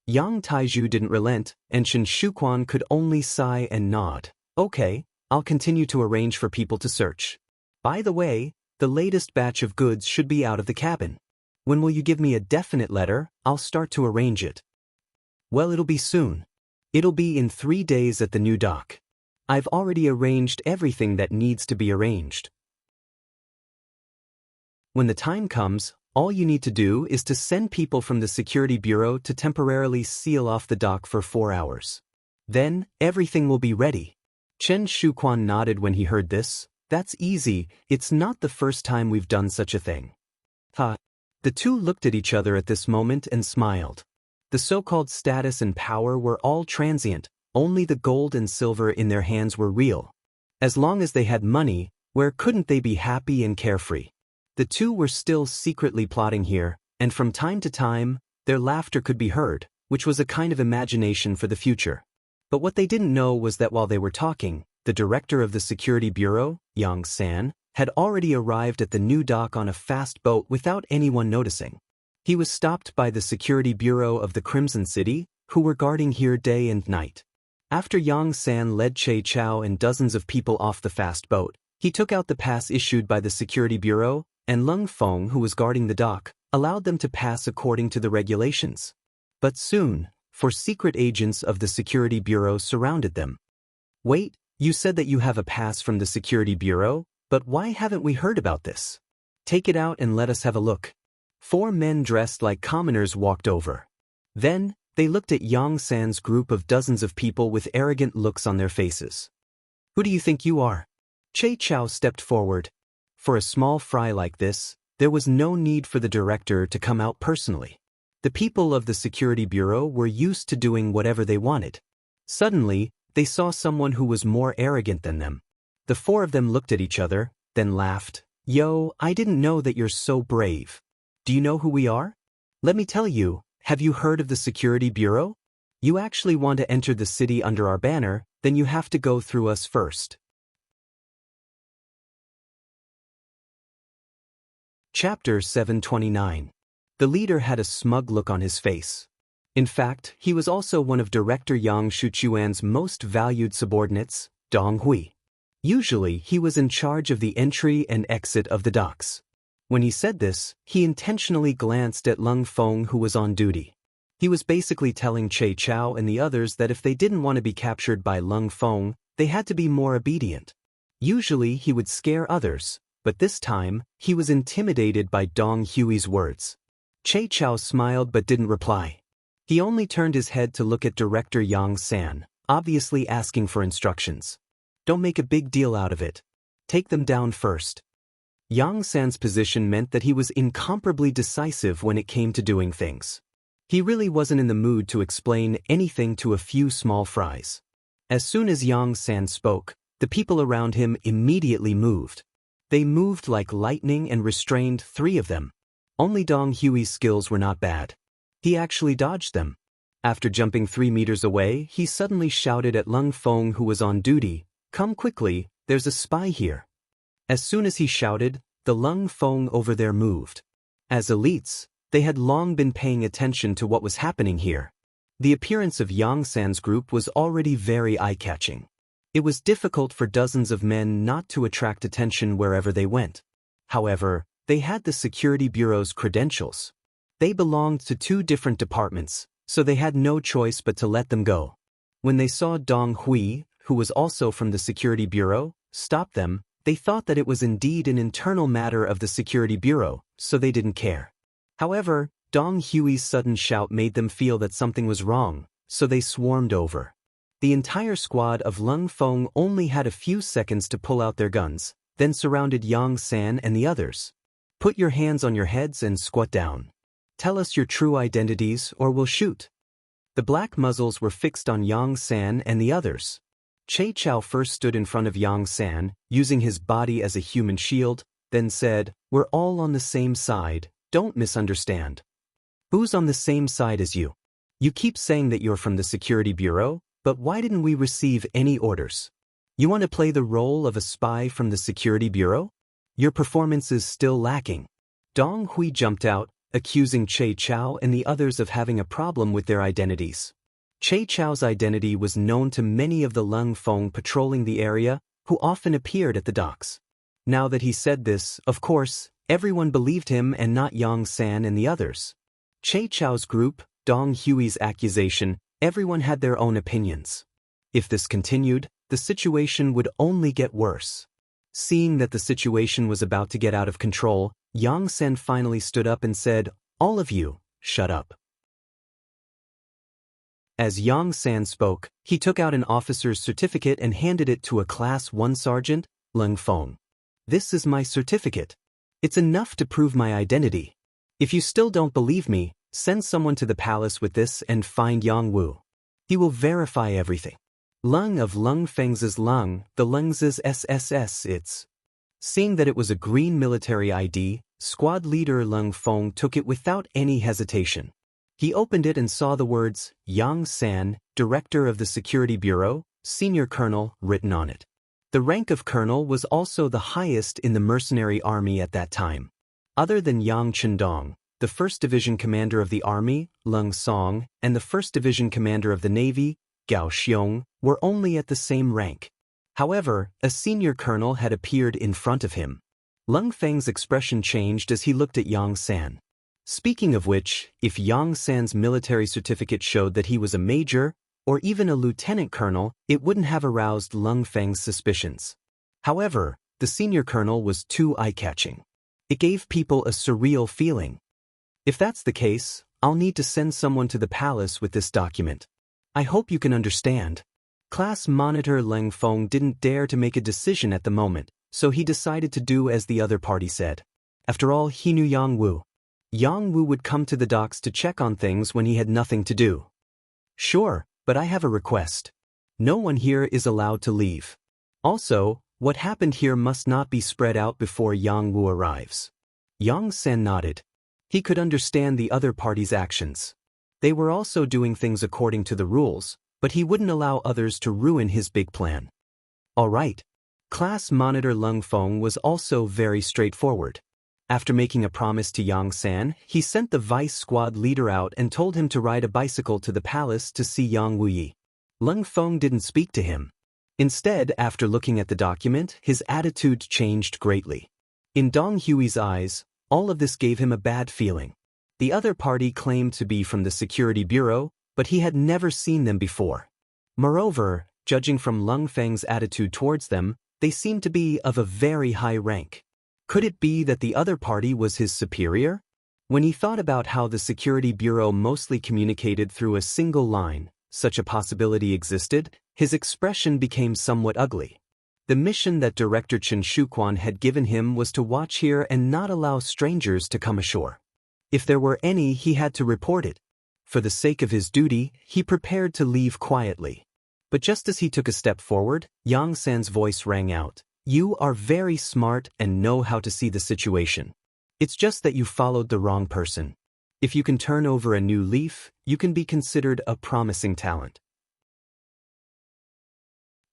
Yang Taizhu didn't relent, and Chen Shuquan could only sigh and nod. Okay, I'll continue to arrange for people to search. By the way, the latest batch of goods should be out of the cabin. When will you give me a definite letter? I'll start to arrange it. Well, it'll be soon. It'll be in 3 days at the new dock. I've already arranged everything that needs to be arranged. When the time comes, all you need to do is to send people from the security bureau to temporarily seal off the dock for 4 hours. Then, everything will be ready. Chen Shuquan nodded when he heard this. That's easy, it's not the first time we've done such a thing. Ha! The two looked at each other at this moment and smiled. The so-called status and power were all transient, only the gold and silver in their hands were real. As long as they had money, where couldn't they be happy and carefree? The two were still secretly plotting here, and from time to time, their laughter could be heard, which was a kind of imagination for the future. But what they didn't know was that while they were talking, the director of the security bureau, Yang San, had already arrived at the new dock on a fast boat without anyone noticing. He was stopped by the security bureau of the Crimson City, who were guarding here day and night. After Yang San led Che Chao and dozens of people off the fast boat, he took out the pass issued by the security bureau, and Lung Feng, who was guarding the dock, allowed them to pass according to the regulations. But soon, secret agents of the security bureau surrounded them. Wait, you said that you have a pass from the security bureau? But why haven't we heard about this? Take it out and let us have a look. 4 men dressed like commoners walked over. Then, they looked at Yang San's group of dozens of people with arrogant looks on their faces. Who do you think you are? Che Chao stepped forward. For a small fry like this, there was no need for the director to come out personally. The people of the security bureau were used to doing whatever they wanted. Suddenly, they saw someone who was more arrogant than them. The 4 of them looked at each other, then laughed. Yo, I didn't know that you're so brave. Do you know who we are? Let me tell you, have you heard of the security bureau? You actually want to enter the city under our banner, then you have to go through us first. Chapter 729. The leader had a smug look on his face. In fact, he was also one of Director Yang Shuchuan's most valued subordinates, Dong Hui. Usually, he was in charge of the entry and exit of the docks. When he said this, he intentionally glanced at Lung Feng, who was on duty. He was basically telling Che Chao and the others that if they didn't want to be captured by Lung Feng, they had to be more obedient. Usually, he would scare others, but this time, he was intimidated by Dong Hui's words. Che Chao smiled but didn't reply. He only turned his head to look at Director Yang San, obviously asking for instructions. Don't make a big deal out of it. Take them down first. Yang San's position meant that he was incomparably decisive when it came to doing things. He really wasn't in the mood to explain anything to a few small fries. As soon as Yang San spoke, the people around him immediately moved. They moved like lightning and restrained 3 of them. Only Dong Hui's skills were not bad. He actually dodged them. After jumping 3 meters away, he suddenly shouted at Lung Feng, who was on duty, "Come quickly, there's a spy here." As soon as he shouted, the Lung Feng over there moved. As elites, they had long been paying attention to what was happening here. The appearance of Yang San's group was already very eye-catching. It was difficult for dozens of men not to attract attention wherever they went. However, they had the security bureau's credentials. They belonged to 2 different departments, so they had no choice but to let them go. When they saw Dong Hui, who was also from the security bureau, stop them, they thought that it was indeed an internal matter of the security bureau, so they didn't care. However, Dong Hui's sudden shout made them feel that something was wrong, so they swarmed over. The entire squad of Lung Feng only had a few seconds to pull out their guns, then surrounded Yang San and the others. "Put your hands on your heads and squat down. Tell us your true identities or we'll shoot." The black muzzles were fixed on Yang San and the others. Che Chao first stood in front of Yang San, using his body as a human shield, then said, "We're all on the same side, don't misunderstand." "Who's on the same side as you? You keep saying that you're from the security bureau, but why didn't we receive any orders? You want to play the role of a spy from the security bureau? Your performance is still lacking." Dong Hui jumped out, accusing Che Chao and the others of having a problem with their identities. Che Chao's identity was known to many of the Lung Feng patrolling the area, who often appeared at the docks. Now that he said this, of course, everyone believed him and not Yang San and the others. Che Chao's group, Dong Hui's accusation, everyone had their own opinions. If this continued, the situation would only get worse. Seeing that the situation was about to get out of control, Yang San finally stood up and said, "All of you, shut up." As Yang San spoke, he took out an officer's certificate and handed it to a Class 1 sergeant, Lung Feng. "This is my certificate. It's enough to prove my identity. If you still don't believe me, send someone to the palace with this and find Yang Wu. He will verify everything." Lung of Lung Feng's is Lung, the Lung's is SSS it's. Seeing that it was a green military ID, squad leader Lung Feng took it without any hesitation. He opened it and saw the words, "Yang San, Director of the Security Bureau, Senior Colonel," written on it. The rank of colonel was also the highest in the mercenary army at that time. Other than Yang Chendong, the 1st Division Commander of the Army, Lung Song, and the 1st Division Commander of the Navy, Gao Xiong, were only at the same rank. However, a senior colonel had appeared in front of him. Lung Feng's expression changed as he looked at Yang San. Speaking of which, if Yang San's military certificate showed that he was a major, or even a lieutenant colonel, it wouldn't have aroused Lung Feng's suspicions. However, the senior colonel was too eye-catching. It gave people a surreal feeling. If that's the case, I'll need to send someone to the palace with this document. I hope you can understand. Class Monitor Leng Feng didn't dare to make a decision at the moment, so he decided to do as the other party said. After all, he knew Yang Wu. Yang Wu would come to the docks to check on things when he had nothing to do. "Sure, but I have a request. No one here is allowed to leave. Also, what happened here must not be spread out before Yang Wu arrives." Yang Sen nodded. He could understand the other party's actions. They were also doing things according to the rules, but he wouldn't allow others to ruin his big plan. All right. Class Monitor Lung Feng was also very straightforward. After making a promise to Yang San, he sent the vice squad leader out and told him to ride a bicycle to the palace to see Yang Wuyi. Lung Feng didn't speak to him. Instead, after looking at the document, his attitude changed greatly. In Dong Hui's eyes, all of this gave him a bad feeling. The other party claimed to be from the Security Bureau, but he had never seen them before. Moreover, judging from Lung Feng's attitude towards them, they seemed to be of a very high rank. Could it be that the other party was his superior? When he thought about how the security bureau mostly communicated through a single line, such a possibility existed, his expression became somewhat ugly. The mission that Director Chen Shuquan had given him was to watch here and not allow strangers to come ashore. If there were any, he had to report it. For the sake of his duty, he prepared to leave quietly. But just as he took a step forward, Yang San's voice rang out. You are very smart and know how to see the situation. It's just that you followed the wrong person. If you can turn over a new leaf, you can be considered a promising talent.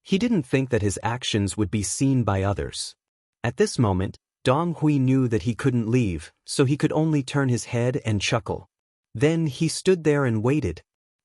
He didn't think that his actions would be seen by others. At this moment, Dong Hui knew that he couldn't leave, so he could only turn his head and chuckle. Then he stood there and waited.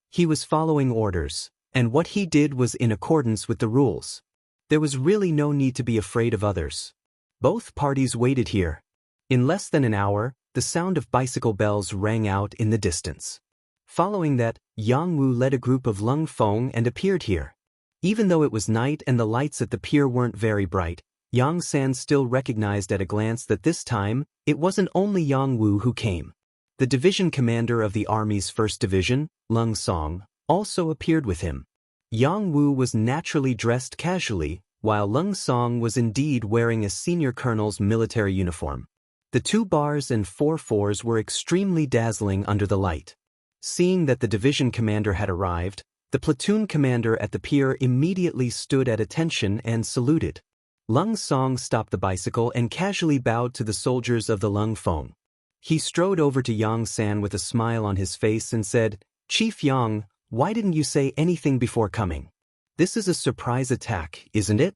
He was following orders, and what he did was in accordance with the rules. There was really no need to be afraid of others. Both parties waited here. In less than an hour, the sound of bicycle bells rang out in the distance. Following that, Yang Wu led a group of Lung Feng and appeared here. Even though it was night and the lights at the pier weren't very bright, Yang San still recognized at a glance that this time, it wasn't only Yang Wu who came. The division commander of the army's 1st Division, Lung Song, also appeared with him. Yang Wu was naturally dressed casually, while Lung Song was indeed wearing a senior colonel's military uniform. The 2 bars and 4 fours were extremely dazzling under the light. Seeing that the division commander had arrived, the platoon commander at the pier immediately stood at attention and saluted. Lung Song stopped the bicycle and casually bowed to the soldiers of the Lung Feng. He strode over to Yang San with a smile on his face and said, Chief Yang, why didn't you say anything before coming? This is a surprise attack, isn't it?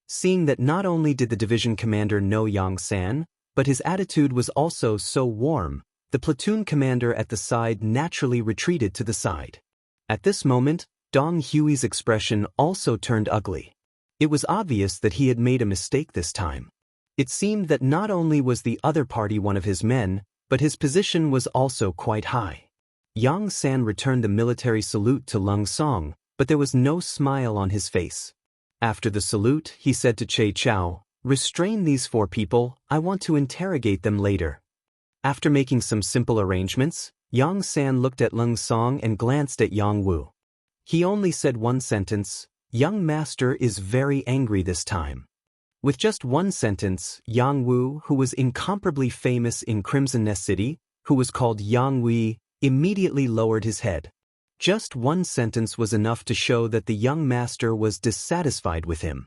Seeing that not only did the division commander know Yang San, but his attitude was also so warm, the platoon commander at the side naturally retreated to the side. At this moment, Dong Hui's expression also turned ugly. It was obvious that he had made a mistake this time. It seemed that not only was the other party one of his men, but his position was also quite high. Yang San returned the military salute to Lung Song, but there was no smile on his face. After the salute, he said to Che Chao, Restrain these 4 people, I want to interrogate them later. After making some simple arrangements, Yang San looked at Lung Song and glanced at Yang Wu. He only said one sentence, Young master is very angry this time. With just one sentence, Yang Wu, who was incomparably famous in Crimson Nest City, who was called Yang Wei, immediately lowered his head. Just one sentence was enough to show that the young master was dissatisfied with him.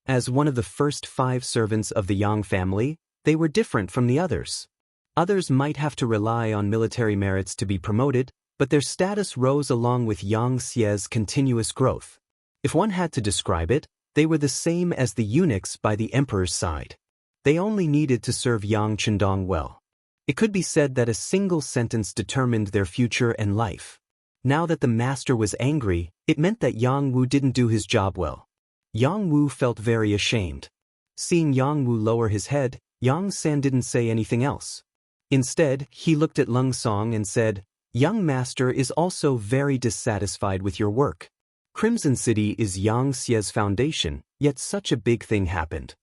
As one of the first 5 servants of the Yang family, they were different from the others. Others might have to rely on military merits to be promoted, but their status rose along with Yang Xie's continuous growth. If one had to describe it, they were the same as the eunuchs by the emperor's side. They only needed to serve Yang Chendong well. It could be said that a single sentence determined their future and life. Now that the master was angry, it meant that Yang Wu didn't do his job well. Yang Wu felt very ashamed. Seeing Yang Wu lower his head, Yang San didn't say anything else. Instead, he looked at Lung Song and said, Young master is also very dissatisfied with your work. Crimson City is Yang Xie's foundation, yet such a big thing happened.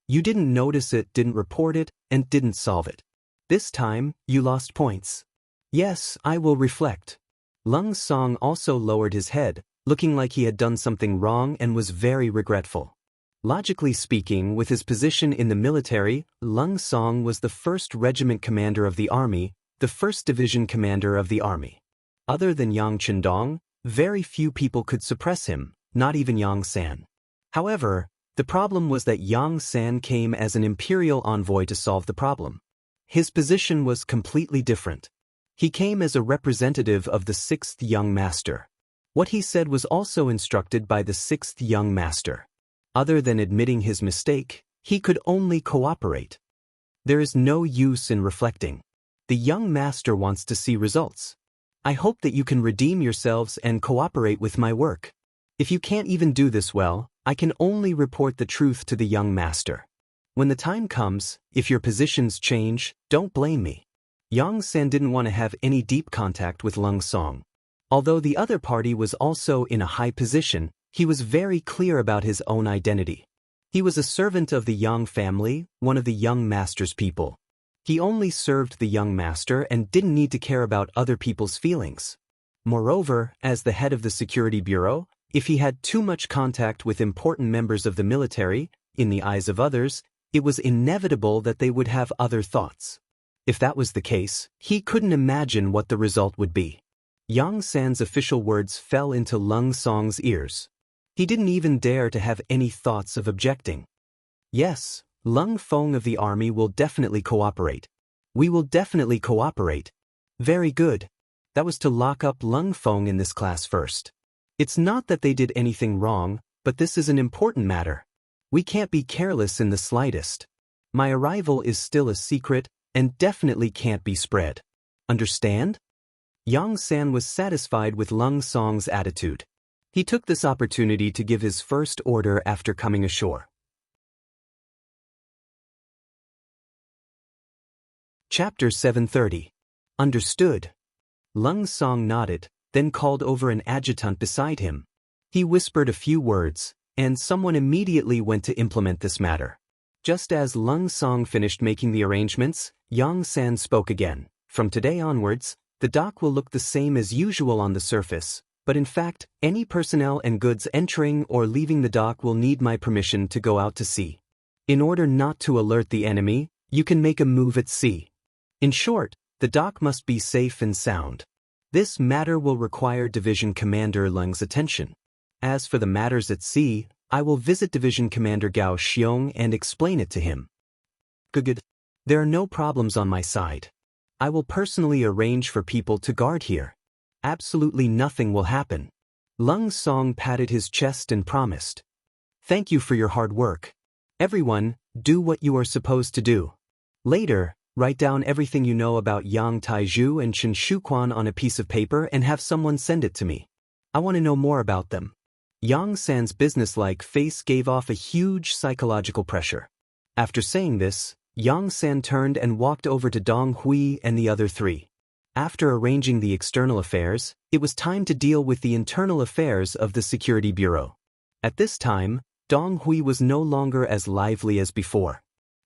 You didn't notice it, didn't report it, and didn't solve it. This time, you lost points. Yes, I will reflect. Lung Song also lowered his head, looking like he had done something wrong and was very regretful. Logically speaking, with his position in the military, Lung Song was the 1st Regiment commander of the army, the 1st Division commander of the army. Other than Yang Chendong, very few people could suppress him, not even Yang San. However, the problem was that Yang San came as an imperial envoy to solve the problem. His position was completely different. He came as a representative of the 6th young master. What he said was also instructed by the 6th young master. Other than admitting his mistake, he could only cooperate. There is no use in reflecting. The young master wants to see results. I hope that you can redeem yourselves and cooperate with my work. If you can't even do this well, I can only report the truth to the young master. When the time comes, if your positions change, don't blame me. Yang San didn't want to have any deep contact with Lung Song. Although the other party was also in a high position, he was very clear about his own identity. He was a servant of the Yang family, one of the young master's people. He only served the young master and didn't need to care about other people's feelings. Moreover, as the head of the security bureau, if he had too much contact with important members of the military, in the eyes of others, it was inevitable that they would have other thoughts. If that was the case, he couldn't imagine what the result would be. Yang San's official words fell into Lung Song's ears. He didn't even dare to have any thoughts of objecting. Yes, Lung Feng of the army will definitely cooperate. We will definitely cooperate. Very good. That was to lock up Lung Feng in this class first. It's not that they did anything wrong, but this is an important matter. We can't be careless in the slightest. My arrival is still a secret and definitely can't be spread. Understand? Yang San was satisfied with Lung Song's attitude. He took this opportunity to give his first order after coming ashore. Chapter 730. Understood. Lung Song nodded, then called over an adjutant beside him. He whispered a few words, and someone immediately went to implement this matter. Just as Lung Song finished making the arrangements, Yang San spoke again. From today onwards, the dock will look the same as usual on the surface, but in fact, any personnel and goods entering or leaving the dock will need my permission to go out to sea. In order not to alert the enemy, you can make a move at sea. In short, the dock must be safe and sound. This matter will require Division Commander Lung's attention. As for the matters at sea, I will visit Division Commander Gao Xiong and explain it to him. Good. There are no problems on my side. I will personally arrange for people to guard here. Absolutely nothing will happen. Lung Song patted his chest and promised. Thank you for your hard work. Everyone, do what you are supposed to do. Later, write down everything you know about Yang Taizhu and Chen Shuquan on a piece of paper and have someone send it to me. I want to know more about them. Yang San's businesslike face gave off a huge psychological pressure. After saying this, Yang San turned and walked over to Dong Hui and the other three. After arranging the external affairs, it was time to deal with the internal affairs of the Security Bureau. At this time, Dong Hui was no longer as lively as before.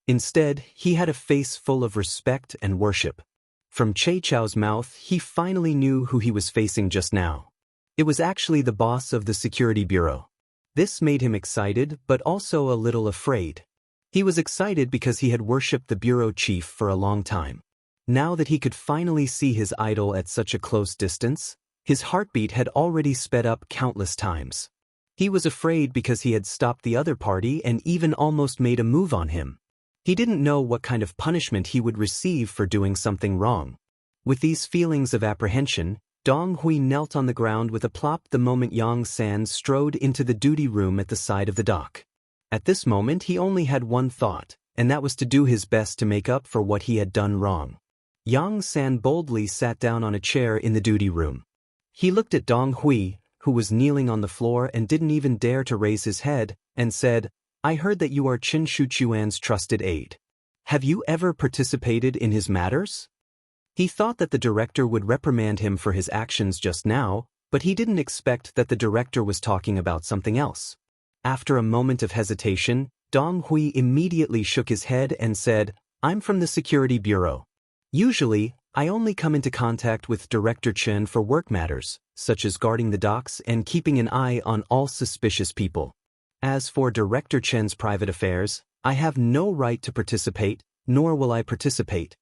Instead, he had a face full of respect and worship. From Che Chao's mouth, he finally knew who he was facing just now. It was actually the boss of the Security Bureau. This made him excited, but also a little afraid. He was excited because he had worshipped the bureau chief for a long time. Now that he could finally see his idol at such a close distance, his heartbeat had already sped up countless times. He was afraid because he had stopped the other party and even almost made a move on him. He didn't know what kind of punishment he would receive for doing something wrong. With these feelings of apprehension, Dong Hui knelt on the ground with a plop the moment Yang San strode into the duty room at the side of the dock. At this moment he only had one thought, and that was to do his best to make up for what he had done wrong. Yang San boldly sat down on a chair in the duty room. He looked at Dong Hui, who was kneeling on the floor and didn't even dare to raise his head, and said, I heard that you are Qin Shuquan's trusted aide. Have you ever participated in his matters? He thought that the director would reprimand him for his actions just now, but he didn't expect that the director was talking about something else. After a moment of hesitation, Dong Hui immediately shook his head and said, I'm from the Security Bureau. Usually, I only come into contact with Director Chen for work matters, such as guarding the docks and keeping an eye on all suspicious people. As for Director Chen's private affairs, I have no right to participate, nor will I participate.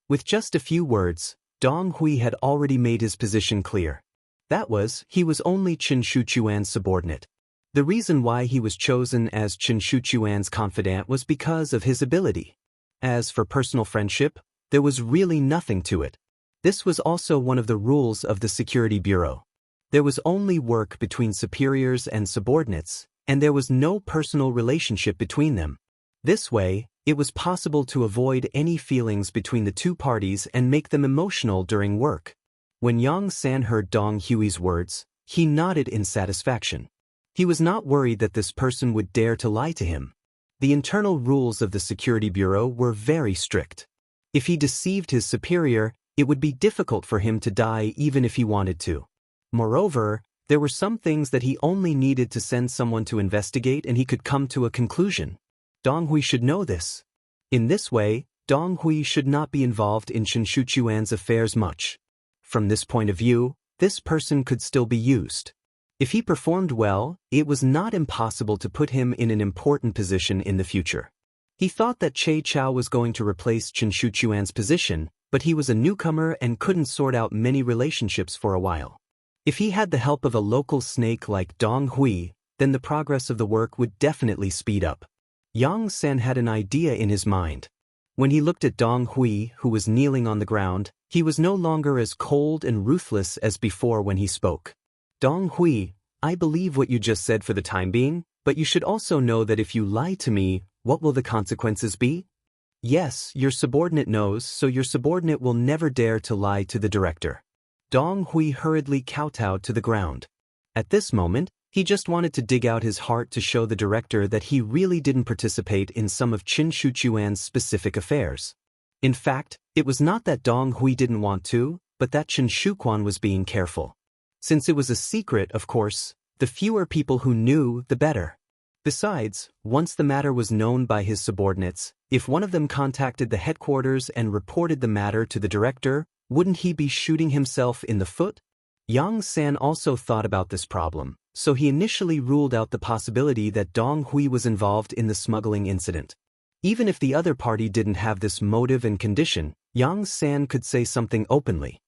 With just a few words, Dong Hui had already made his position clear. That was, he was only Qin Shuquan's subordinate. The reason why he was chosen as Qin Shuquan's confidant was because of his ability. As for personal friendship, there was really nothing to it. This was also one of the rules of the Security Bureau. There was only work between superiors and subordinates, and there was no personal relationship between them. This way, it was possible to avoid any feelings between the two parties and make them emotional during work. When Yang San heard Dong Hui's words, he nodded in satisfaction. He was not worried that this person would dare to lie to him. The internal rules of the Security Bureau were very strict. If he deceived his superior, it would be difficult for him to die even if he wanted to. Moreover, there were some things that he only needed to send someone to investigate and he could come to a conclusion. Dong Hui should know this. In this way, Dong Hui should not be involved in Chen Shuchuan's affairs much. From this point of view, this person could still be used. If he performed well, it was not impossible to put him in an important position in the future. He thought that Che Chao was going to replace Chen Shuchuan's position, but he was a newcomer and couldn't sort out many relationships for a while. If he had the help of a local snake like Dong Hui, then the progress of the work would definitely speed up. Yang San had an idea in his mind. When he looked at Dong Hui, who was kneeling on the ground, he was no longer as cold and ruthless as before when he spoke. Dong Hui, I believe what you just said for the time being, but you should also know that if you lie to me, what will the consequences be? Yes, your subordinate knows, so your subordinate will never dare to lie to the director. Dong Hui hurriedly kowtowed to the ground. At this moment, he just wanted to dig out his heart to show the director that he really didn't participate in some of Chen Shuchuan's specific affairs. In fact, it was not that Dong Hui didn't want to, but that Chen Shuquan was being careful. Since it was a secret, of course, the fewer people who knew, the better. Besides, once the matter was known by his subordinates, if one of them contacted the headquarters and reported the matter to the director, wouldn't he be shooting himself in the foot? Yang San also thought about this problem, so he initially ruled out the possibility that Dong Hui was involved in the smuggling incident. Even if the other party didn't have this motive and condition, Yang San could say something openly.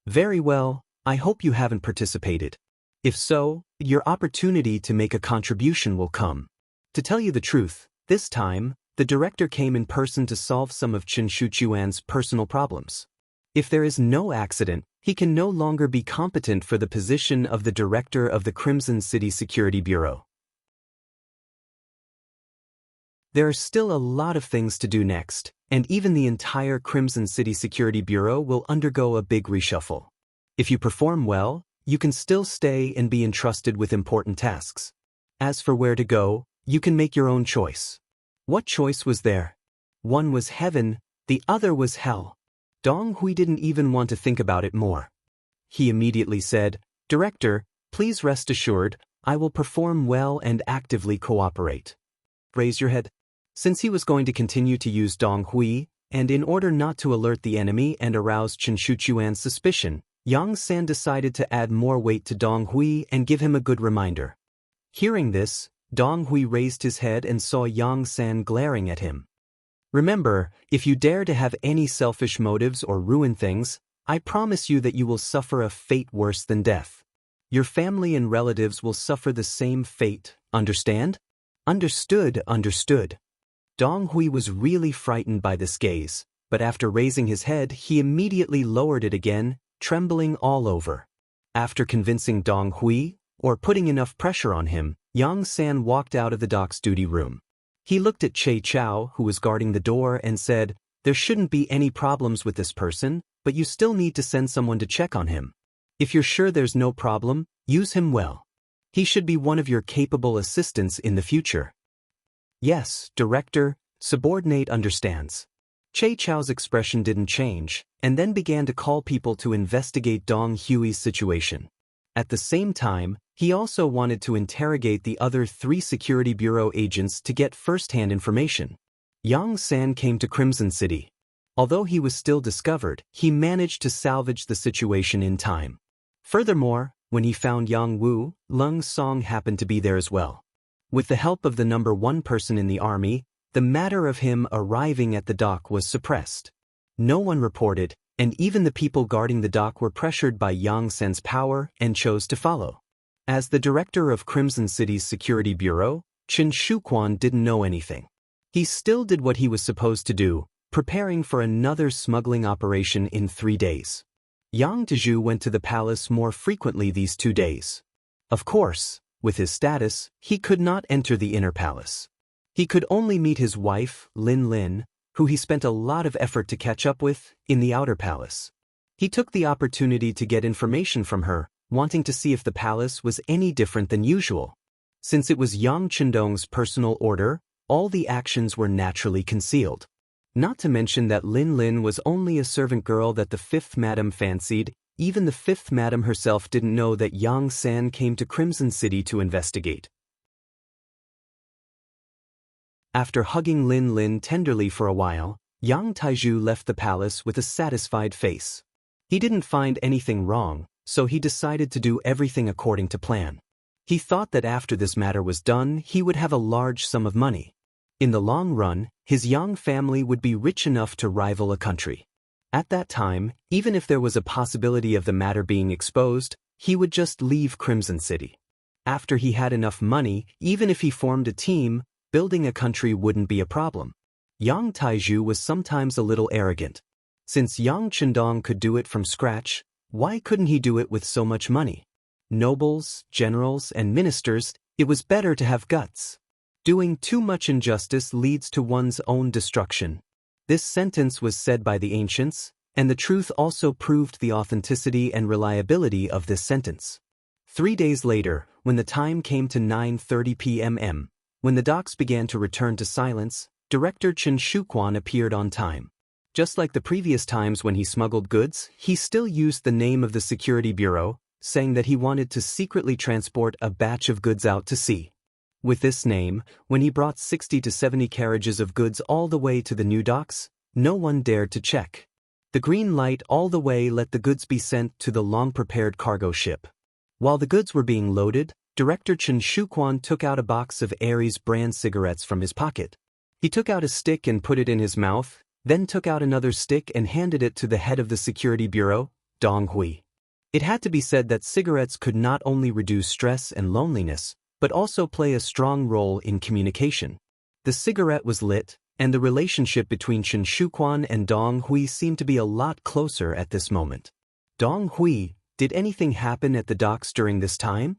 Very well, I hope you haven't participated. If so, your opportunity to make a contribution will come. To tell you the truth, this time, the director came in person to solve some of Chen Shuchuan's personal problems. If there is no accident, he can no longer be competent for the position of the director of the Crimson City Security Bureau. There are still a lot of things to do next, and even the entire Crimson City Security Bureau will undergo a big reshuffle. If you perform well, you can still stay and be entrusted with important tasks. As for where to go, you can make your own choice. What choice was there? One was heaven, the other was hell. Dong Hui didn't even want to think about it more. He immediately said, Director, please rest assured, I will perform well and actively cooperate. Raise your head. Since he was going to continue to use Dong Hui, and in order not to alert the enemy and arouse Chen Shuchuan's suspicion, Yang San decided to add more weight to Dong Hui and give him a good reminder. Hearing this, Dong Hui raised his head and saw Yang San glaring at him. Remember, if you dare to have any selfish motives or ruin things, I promise you that you will suffer a fate worse than death. Your family and relatives will suffer the same fate, understand? Understood, understood. Dong Hui was really frightened by this gaze, but after raising his head, he immediately lowered it again, trembling all over. After convincing Dong Hui, or putting enough pressure on him, Yang San walked out of the dock's duty room. He looked at Che Chao, who was guarding the door, and said, There shouldn't be any problems with this person, but you still need to send someone to check on him. If you're sure there's no problem, use him well. He should be one of your capable assistants in the future. Yes, Director, subordinate understands. Che Chao's expression didn't change, and then began to call people to investigate Dong Hui's situation. At the same time, he also wanted to interrogate the other 3 Security Bureau agents to get first-hand information. Yang San came to Crimson City. Although he was still discovered, he managed to salvage the situation in time. Furthermore, when he found Yang Wu, Lung Song happened to be there as well. With the help of the number 1 person in the army, the matter of him arriving at the dock was suppressed. No one reported, and even the people guarding the dock were pressured by Yang San's power and chose to follow. As the director of Crimson City's Security Bureau, Chen Shuquan didn't know anything. He still did what he was supposed to do, preparing for another smuggling operation in 3 days. Yang Tizhu went to the palace more frequently these 2 days. Of course, with his status, he could not enter the inner palace. He could only meet his wife, Lin Lin, who he spent a lot of effort to catch up with, in the outer palace. He took the opportunity to get information from her, wanting to see if the palace was any different than usual. Since it was Yang Chendong's personal order, all the actions were naturally concealed. Not to mention that Lin Lin was only a servant girl that the 5th Madam fancied. Even the 5th Madam herself didn't know that Yang San came to Crimson City to investigate. After hugging Lin Lin tenderly for a while, Yang Taiju left the palace with a satisfied face. He didn't find anything wrong, so he decided to do everything according to plan. He thought that after this matter was done, he would have a large sum of money. In the long run, his Yang family would be rich enough to rival a country. At that time, even if there was a possibility of the matter being exposed, he would just leave Crimson City. After he had enough money, even if he formed a team, building a country wouldn't be a problem. Yang Taiju was sometimes a little arrogant. Since Yang Chendong could do it from scratch, why couldn't he do it with so much money? Nobles, generals, and ministers, it was better to have guts. Doing too much injustice leads to one's own destruction. This sentence was said by the ancients, and the truth also proved the authenticity and reliability of this sentence. 3 days later, when the time came to 9:30 p.m., when the docks began to return to silence, Director Chen Shuquan appeared on time. Just like the previous times when he smuggled goods, he still used the name of the Security Bureau, saying that he wanted to secretly transport a batch of goods out to sea. With this name, when he brought 60 to 70 carriages of goods all the way to the new docks, no one dared to check. The green light all the way let the goods be sent to the long-prepared cargo ship. While the goods were being loaded, Director Chen Shuquan took out a box of Aries brand cigarettes from his pocket. He took out a stick and put it in his mouth, then took out another stick and handed it to the head of the Security Bureau, Dong Hui. It had to be said that cigarettes could not only reduce stress and loneliness, but also play a strong role in communication. The cigarette was lit, and the relationship between Chen Shuquan and Dong Hui seemed to be a lot closer at this moment. Dong Hui, did anything happen at the docks during this time?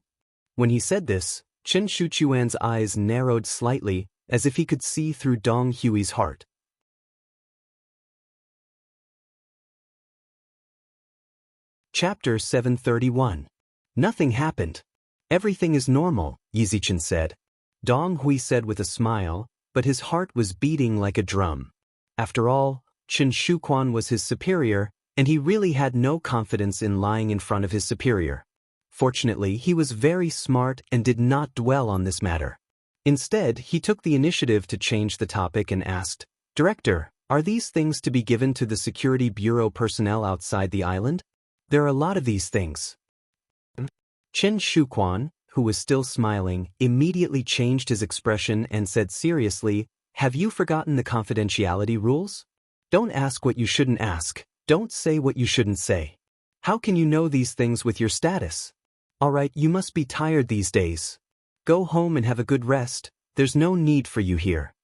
When he said this, Chen Shuquan's eyes narrowed slightly, as if he could see through Dong Hui's heart. Chapter 731. Nothing happened. Everything is normal, Yizichen said. Dong Hui said with a smile, but his heart was beating like a drum. After all, Chen Shuquan was his superior, and he really had no confidence in lying in front of his superior. Fortunately, he was very smart and did not dwell on this matter. Instead, he took the initiative to change the topic and asked, "Director, are these things to be given to the Security Bureau personnel outside the island? There are a lot of these things." Chen Shuquan, who was still smiling, immediately changed his expression and said seriously, "Have you forgotten the confidentiality rules? Don't ask what you shouldn't ask. Don't say what you shouldn't say. How can you know these things with your status? Alright, you must be tired these days. Go home and have a good rest. There's no need for you here."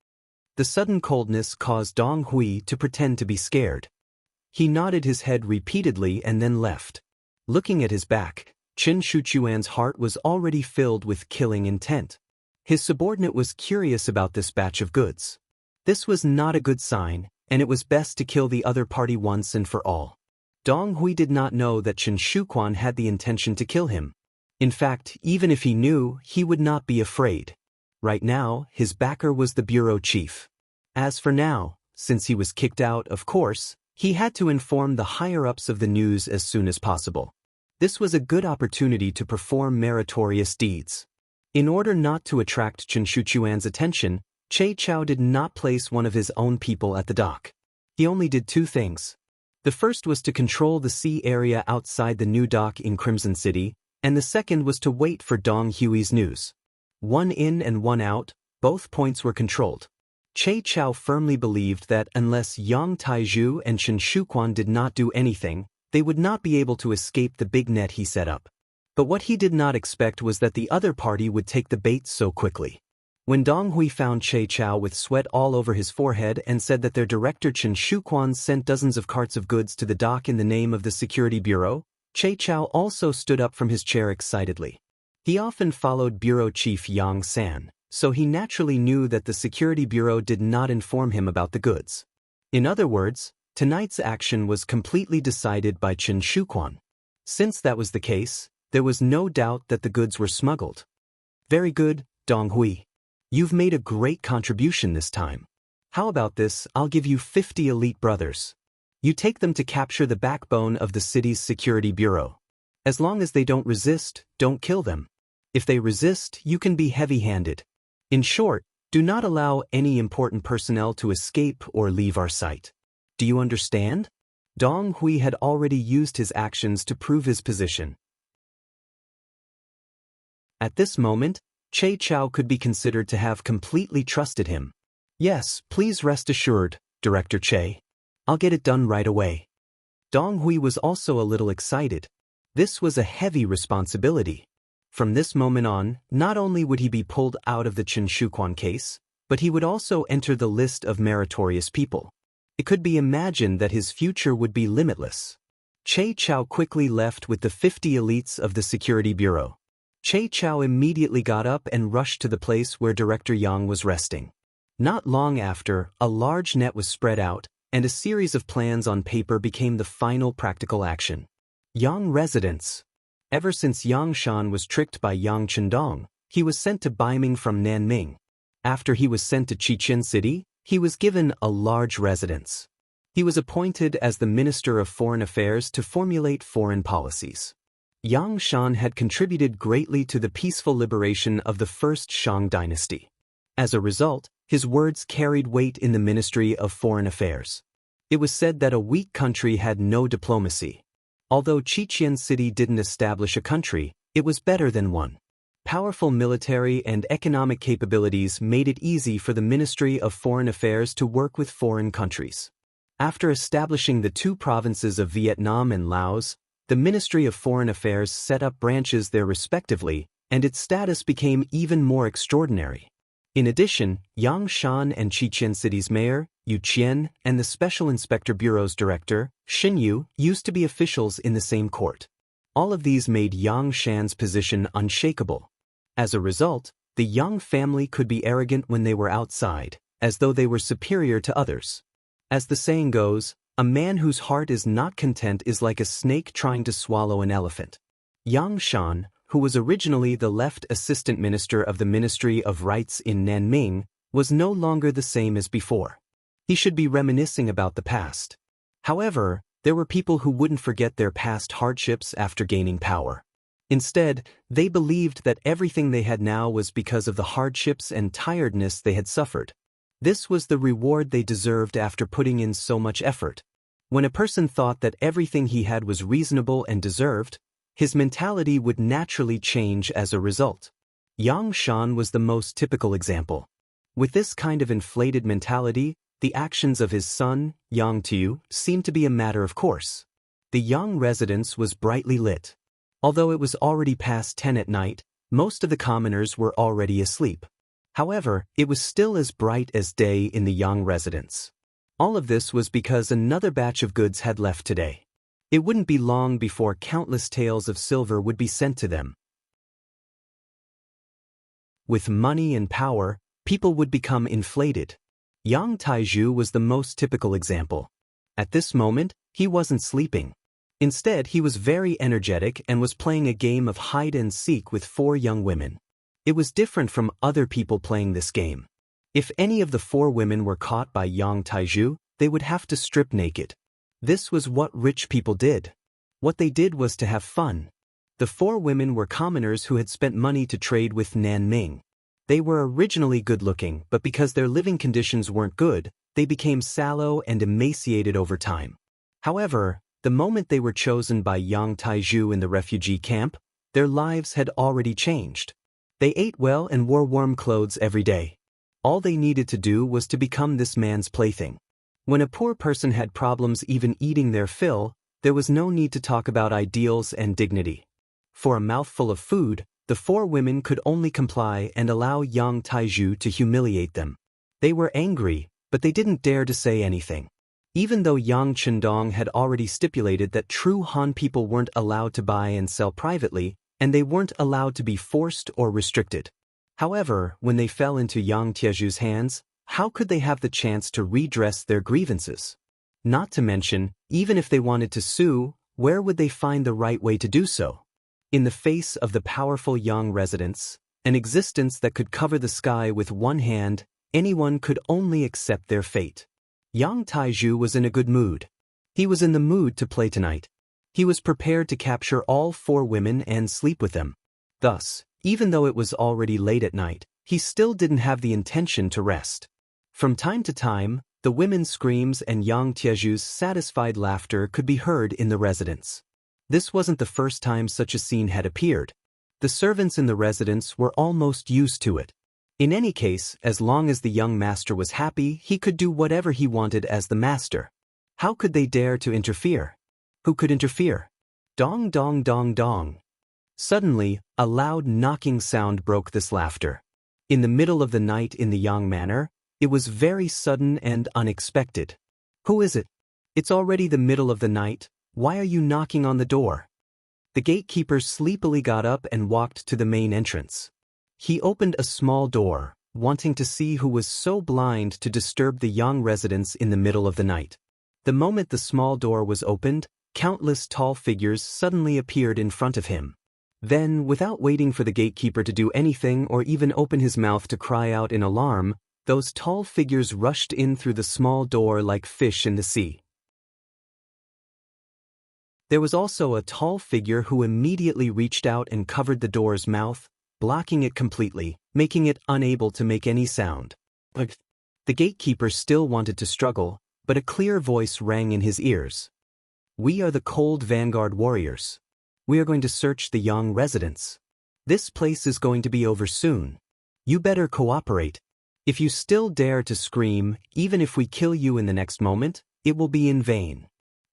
The sudden coldness caused Dong Hui to pretend to be scared. He nodded his head repeatedly and then left. Looking at his back, Chen Shuquan's heart was already filled with killing intent. His subordinate was curious about this batch of goods. This was not a good sign, and it was best to kill the other party once and for all. Dong Hui did not know that Chen Shuquan had the intention to kill him. In fact, even if he knew, he would not be afraid. Right now, his backer was the bureau chief. As for now, since he was kicked out, of course, he had to inform the higher-ups of the news as soon as possible. This was a good opportunity to perform meritorious deeds. In order not to attract Chen Shuquan's attention, Che Chao did not place one of his own people at the dock. He only did 2 things. The first was to control the sea area outside the new dock in Crimson City, and the second was to wait for Dong Hui's news. One in and one out, both points were controlled. Che Chao firmly believed that unless Yang Taiju and Chen Shuquan did not do anything, they would not be able to escape the big net he set up. But what he did not expect was that the other party would take the bait so quickly. When Dong Hui found Che Chao with sweat all over his forehead and said that their director Chen Shuquan sent dozens of carts of goods to the dock in the name of the Security Bureau, Che Chao also stood up from his chair excitedly. He often followed Bureau Chief Yang San, so he naturally knew that the Security Bureau did not inform him about the goods. In other words, tonight's action was completely decided by Chen Shuquan. Since that was the case, there was no doubt that the goods were smuggled. Very good, Dong Hui. You've made a great contribution this time. How about this? I'll give you 50 elite brothers. You take them to capture the backbone of the city's Security Bureau. As long as they don't resist, don't kill them. If they resist, you can be heavy-handed. In short, Do not allow any important personnel to escape or leave our sight. Do you understand? Dong Hui had already used his actions to prove his position. At this moment, Che Chao could be considered to have completely trusted him. Yes, please rest assured, Director Che. I'll get it done right away. Dong Hui was also a little excited. This was a heavy responsibility. From this moment on, not only would he be pulled out of the Chen Shuquan case, but he would also enter the list of meritorious people. It could be imagined that his future would be limitless. Che Chao quickly left with the 50 elites of the Security Bureau. Che Chao immediately got up and rushed to the place where Director Yang was resting. Not long after, a large net was spread out, and a series of plans on paper became the final practical action. Yang residence. Ever since Yang Shan was tricked by Yang Chendong, he was sent to Baiming from Nanming. After he was sent to Chichen City, he was given a large residence. He was appointed as the Minister of Foreign Affairs to formulate foreign policies. Yang Shan had contributed greatly to the peaceful liberation of the first Shang dynasty. As a result, his words carried weight in the Ministry of Foreign Affairs. It was said that a weak country had no diplomacy. Although Chichen City didn't establish a country, it was better than one. Powerful military and economic capabilities made it easy for the Ministry of Foreign Affairs to work with foreign countries. After establishing the two provinces of Vietnam and Laos, the Ministry of Foreign Affairs set up branches there respectively, and its status became even more extraordinary. In addition, Yang Shan and Chichen City's mayor, Yu Qian, and the Special Inspector Bureau's director, Xin Yu, used to be officials in the same court. All of these made Yang Shan's position unshakable. As a result, the Yang family could be arrogant when they were outside, as though they were superior to others. As the saying goes, a man whose heart is not content is like a snake trying to swallow an elephant. Yang Shan, who was originally the left assistant minister of the Ministry of Rights in Nanming, was no longer the same as before. He should be reminiscing about the past. However, there were people who wouldn't forget their past hardships after gaining power. Instead, they believed that everything they had now was because of the hardships and tiredness they had suffered. This was the reward they deserved after putting in so much effort. When a person thought that everything he had was reasonable and deserved, his mentality would naturally change as a result. Yang Shan was the most typical example. With this kind of inflated mentality, the actions of his son, Yang Tu, seemed to be a matter of course. The Yang residence was brightly lit. Although it was already past 10 at night, most of the commoners were already asleep. However, it was still as bright as day in the Yang residence. All of this was because another batch of goods had left today. It wouldn't be long before countless taels of silver would be sent to them. With money and power, people would become inflated. Yang Taiju was the most typical example. At this moment, he wasn't sleeping. Instead, he was very energetic and was playing a game of hide and seek with 4 young women. It was different from other people playing this game. If any of the 4 women were caught by Yang Taiju, they would have to strip naked. This was what rich people did. What they did was to have fun. The 4 women were commoners who had spent money to trade with Nanming. They were originally good-looking, but because their living conditions weren't good, they became sallow and emaciated over time. However, the moment they were chosen by Yang Taiju in the refugee camp, their lives had already changed. They ate well and wore warm clothes every day. All they needed to do was to become this man's plaything. When a poor person had problems even eating their fill, there was no need to talk about ideals and dignity. For a mouthful of food, the 4 women could only comply and allow Yang Taiju to humiliate them. They were angry, but they didn't dare to say anything. Even though Yang Chendong had already stipulated that true Han people weren't allowed to buy and sell privately, and they weren't allowed to be forced or restricted. However, when they fell into Yang Tieju's hands, how could they have the chance to redress their grievances? Not to mention, even if they wanted to sue, where would they find the right way to do so? In the face of the powerful Yang residents, an existence that could cover the sky with one hand, anyone could only accept their fate. Yang Taiju was in a good mood. He was in the mood to play tonight. He was prepared to capture all 4 women and sleep with them. Thus, even though it was already late at night, he still didn't have the intention to rest. From time to time, the women's screams and Yang Tieju's satisfied laughter could be heard in the residence. This wasn't the first time such a scene had appeared. The servants in the residence were almost used to it. In any case, as long as the young master was happy, he could do whatever he wanted as the master. How could they dare to interfere? Who could interfere? Dong dong dong dong. Suddenly, a loud knocking sound broke this laughter. In the middle of the night in the Yang manor, it was very sudden and unexpected. Who is it? It's already the middle of the night. Why are you knocking on the door? The gatekeeper sleepily got up and walked to the main entrance. He opened a small door, wanting to see who was so blind to disturb the Yang residents in the middle of the night. The moment the small door was opened, countless tall figures suddenly appeared in front of him. Then, without waiting for the gatekeeper to do anything or even open his mouth to cry out in alarm, those tall figures rushed in through the small door like fish in the sea. There was also a tall figure who immediately reached out and covered the door's mouth, blocking it completely, making it unable to make any sound. The gatekeeper still wanted to struggle, but a clear voice rang in his ears. "We are the Cold Vanguard Warriors. We are going to search the Yang residence. This place is going to be over soon. You better cooperate. If you still dare to scream, even if we kill you in the next moment, it will be in vain."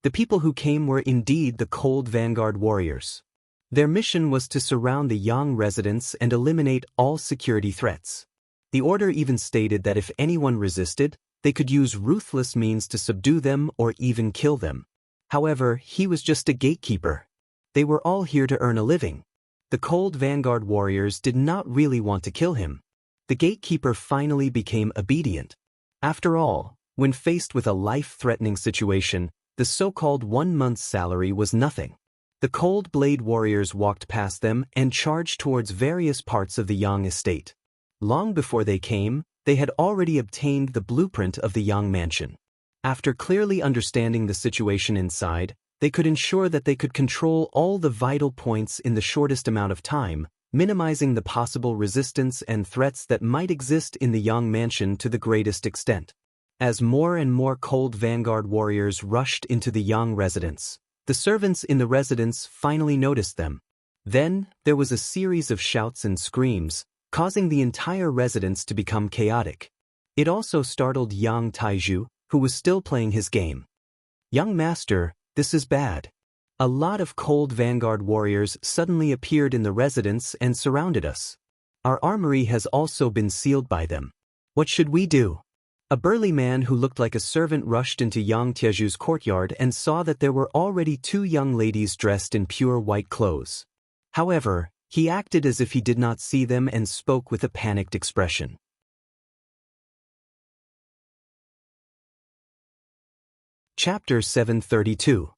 The people who came were indeed the Cold Vanguard Warriors. Their mission was to surround the Yang residence and eliminate all security threats. The order even stated that if anyone resisted, they could use ruthless means to subdue them or even kill them. However, he was just a gatekeeper. They were all here to earn a living. The Cold Vanguard Warriors did not really want to kill him. The gatekeeper finally became obedient. After all, when faced with a life-threatening situation, the so-called 1 month's salary was nothing. The Cold Blade Warriors walked past them and charged towards various parts of the Yang estate. Long before they came, they had already obtained the blueprint of the Yang mansion. After clearly understanding the situation inside, they could ensure that they could control all the vital points in the shortest amount of time, minimizing the possible resistance and threats that might exist in the Yang mansion to the greatest extent. As more and more Cold Vanguard Warriors rushed into the Yang residence, the servants in the residence finally noticed them. Then, there was a series of shouts and screams, causing the entire residence to become chaotic. It also startled Yang Taiju, who was still playing his game. "Young master, this is bad." A lot of Cold Vanguard Warriors suddenly appeared in the residence and surrounded us. "Our armory has also been sealed by them. What should we do?" A burly man who looked like a servant rushed into Yang Tieju's courtyard and saw that there were already 2 young ladies dressed in pure white clothes. However, he acted as if he did not see them and spoke with a panicked expression. Chapter 732.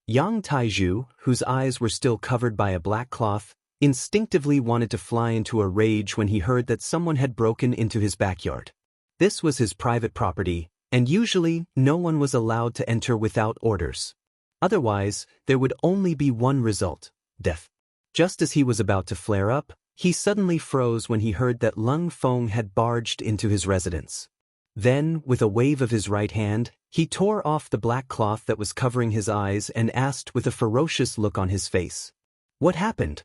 Yang Taiju, whose eyes were still covered by a black cloth, instinctively wanted to fly into a rage when he heard that someone had broken into his backyard. This was his private property, and usually no one was allowed to enter without orders. Otherwise, there would only be one result: death. Just as he was about to flare up, he suddenly froze when he heard that Lung Feng had barged into his residence. Then, with a wave of his right hand, he tore off the black cloth that was covering his eyes and asked with a ferocious look on his face, "What happened?"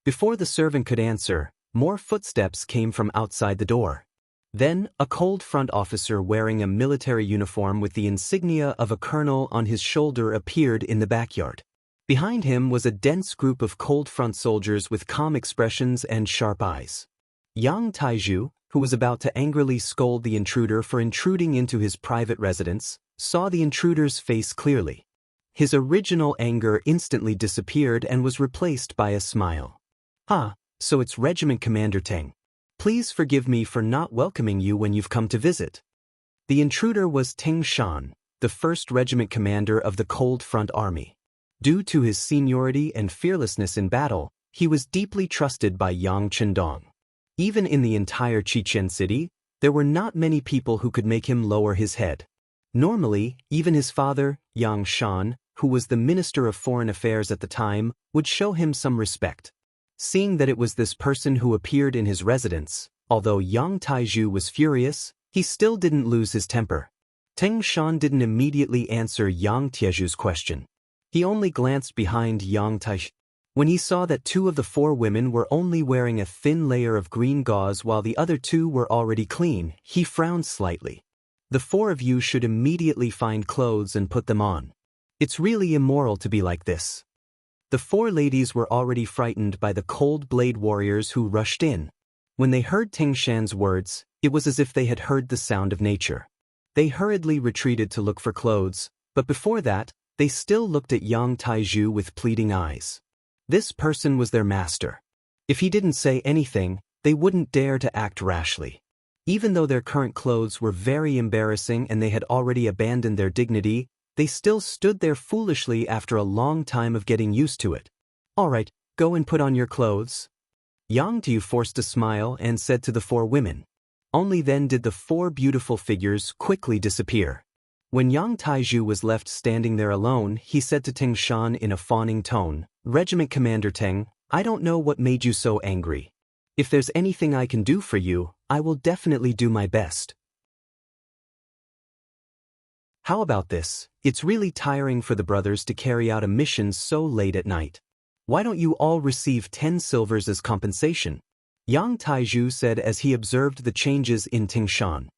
Before the servant could answer, more footsteps came from outside the door. Then, a cold front officer wearing a military uniform with the insignia of a colonel on his shoulder appeared in the backyard. Behind him was a dense group of cold front soldiers with calm expressions and sharp eyes. Yang Taiju, who was about to angrily scold the intruder for intruding into his private residence, saw the intruder's face clearly. His original anger instantly disappeared and was replaced by a smile. "Ah, so it's Regiment Commander Teng. Please forgive me for not welcoming you when you've come to visit." The intruder was Teng Shan, the 1st Regiment commander of the Cold Front Army. Due to his seniority and fearlessness in battle, he was deeply trusted by Yang Chendong. Even in the entire Chichen city, there were not many people who could make him lower his head. Normally, even his father, Yang Shan, who was the Minister of Foreign Affairs at the time, would show him some respect. Seeing that it was this person who appeared in his residence, Although Yang Taiju was furious, he still didn't lose his temper. Teng Shan didn't immediately answer Yang Tieju's question. He only glanced behind Yang Taiju. When he saw that 2 of the 4 women were only wearing a thin layer of green gauze while the other 2 were already clean, he frowned slightly. The 4 of you should immediately find clothes and put them on. It's really immoral to be like this. The 4 ladies were already frightened by the cold blade warriors who rushed in. When they heard Teng Shan's words, it was as if they had heard the sound of nature. They hurriedly retreated to look for clothes, but before that, they still looked at Yang Taiju with pleading eyes. This person was their master. If he didn't say anything, they wouldn't dare to act rashly. Even though their current clothes were very embarrassing and they had already abandoned their dignity, they still stood there foolishly after a long time of getting used to it. All right, go and put on your clothes. Yang Tu forced a smile and said to the 4 women. Only then did the 4 beautiful figures quickly disappear. When Yang Taiju was left standing there alone, he said to Teng Shan in a fawning tone, "Regiment Commander Teng, I don't know what made you so angry. If there's anything I can do for you, I will definitely do my best. How about this? It's really tiring for the brothers to carry out a mission so late at night. Why don't you all receive 10 silvers as compensation?" Yang Taiju said as he observed the changes in Teng Shan.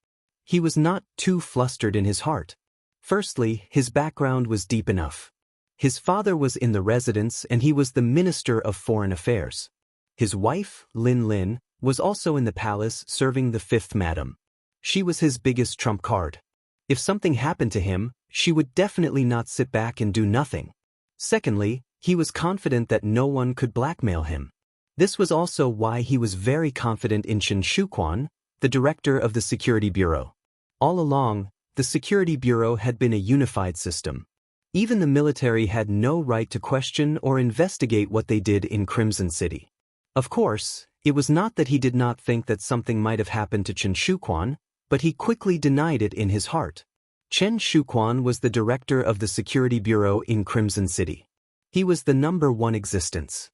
He was not too flustered in his heart. Firstly, his background was deep enough. His father was in the residence and he was the Minister of Foreign Affairs. His wife, Lin Lin, was also in the palace serving the 5th Madam. She was his biggest trump card. If something happened to him, she would definitely not sit back and do nothing. Secondly, he was confident that no one could blackmail him. This was also why he was very confident in Chen Shuquan, the director of the Security Bureau. All along, the Security Bureau had been a unified system. Even the military had no right to question or investigate what they did in Crimson City. Of course, it was not that he did not think that something might have happened to Chen Shuquan, but he quickly denied it in his heart. Chen Shuquan was the director of the Security Bureau in Crimson City. He was the #1 existence.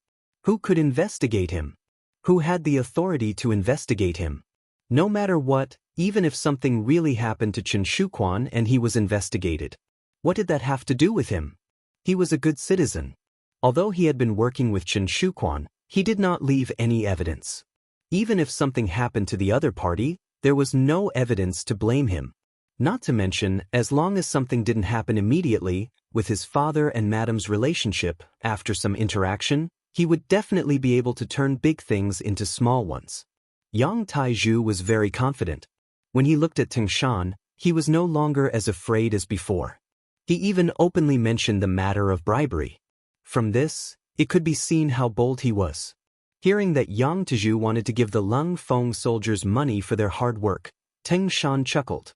Who could investigate him? Who had the authority to investigate him? No matter what, even if something really happened to Chen Shuquan and he was investigated, what did that have to do with him? He was a good citizen. Although he had been working with Chen Shuquan, he did not leave any evidence. Even if something happened to the other party, there was no evidence to blame him. Not to mention, as long as something didn't happen immediately, with his father and Madam's relationship, after some interaction, he would definitely be able to turn big things into small ones. Yang Taiju was very confident. When he looked at Teng Shan, he was no longer as afraid as before. He even openly mentioned the matter of bribery. From this, it could be seen how bold he was. Hearing that Yang Taiju wanted to give the Lung Feng soldiers money for their hard work, Teng Shan chuckled.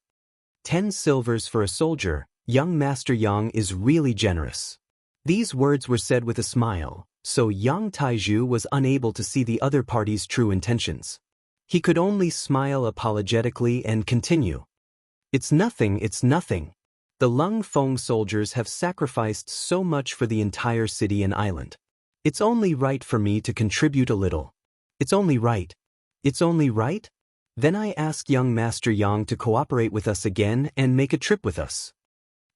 10 silvers for a soldier, young Master Yang is really generous. These words were said with a smile, so Yang Taiju was unable to see the other party's true intentions. He could only smile apologetically and continue. It's nothing, it's nothing. The Lung Feng soldiers have sacrificed so much for the entire city and island. It's only right for me to contribute a little. It's only right. It's only right? Then I ask young Master Yang to cooperate with us again and make a trip with us.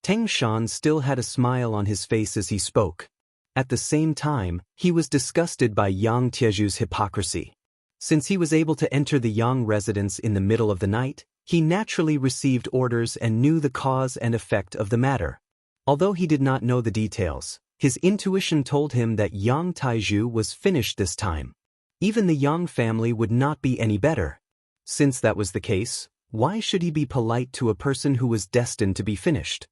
Teng Shan still had a smile on his face as he spoke. At the same time, he was disgusted by Yang Tieju's hypocrisy. Since he was able to enter the Yang residence in the middle of the night, he naturally received orders and knew the cause and effect of the matter. Although he did not know the details, his intuition told him that Yang Taiju was finished this time. Even the Yang family would not be any better. Since that was the case, why should he be polite to a person who was destined to be finished?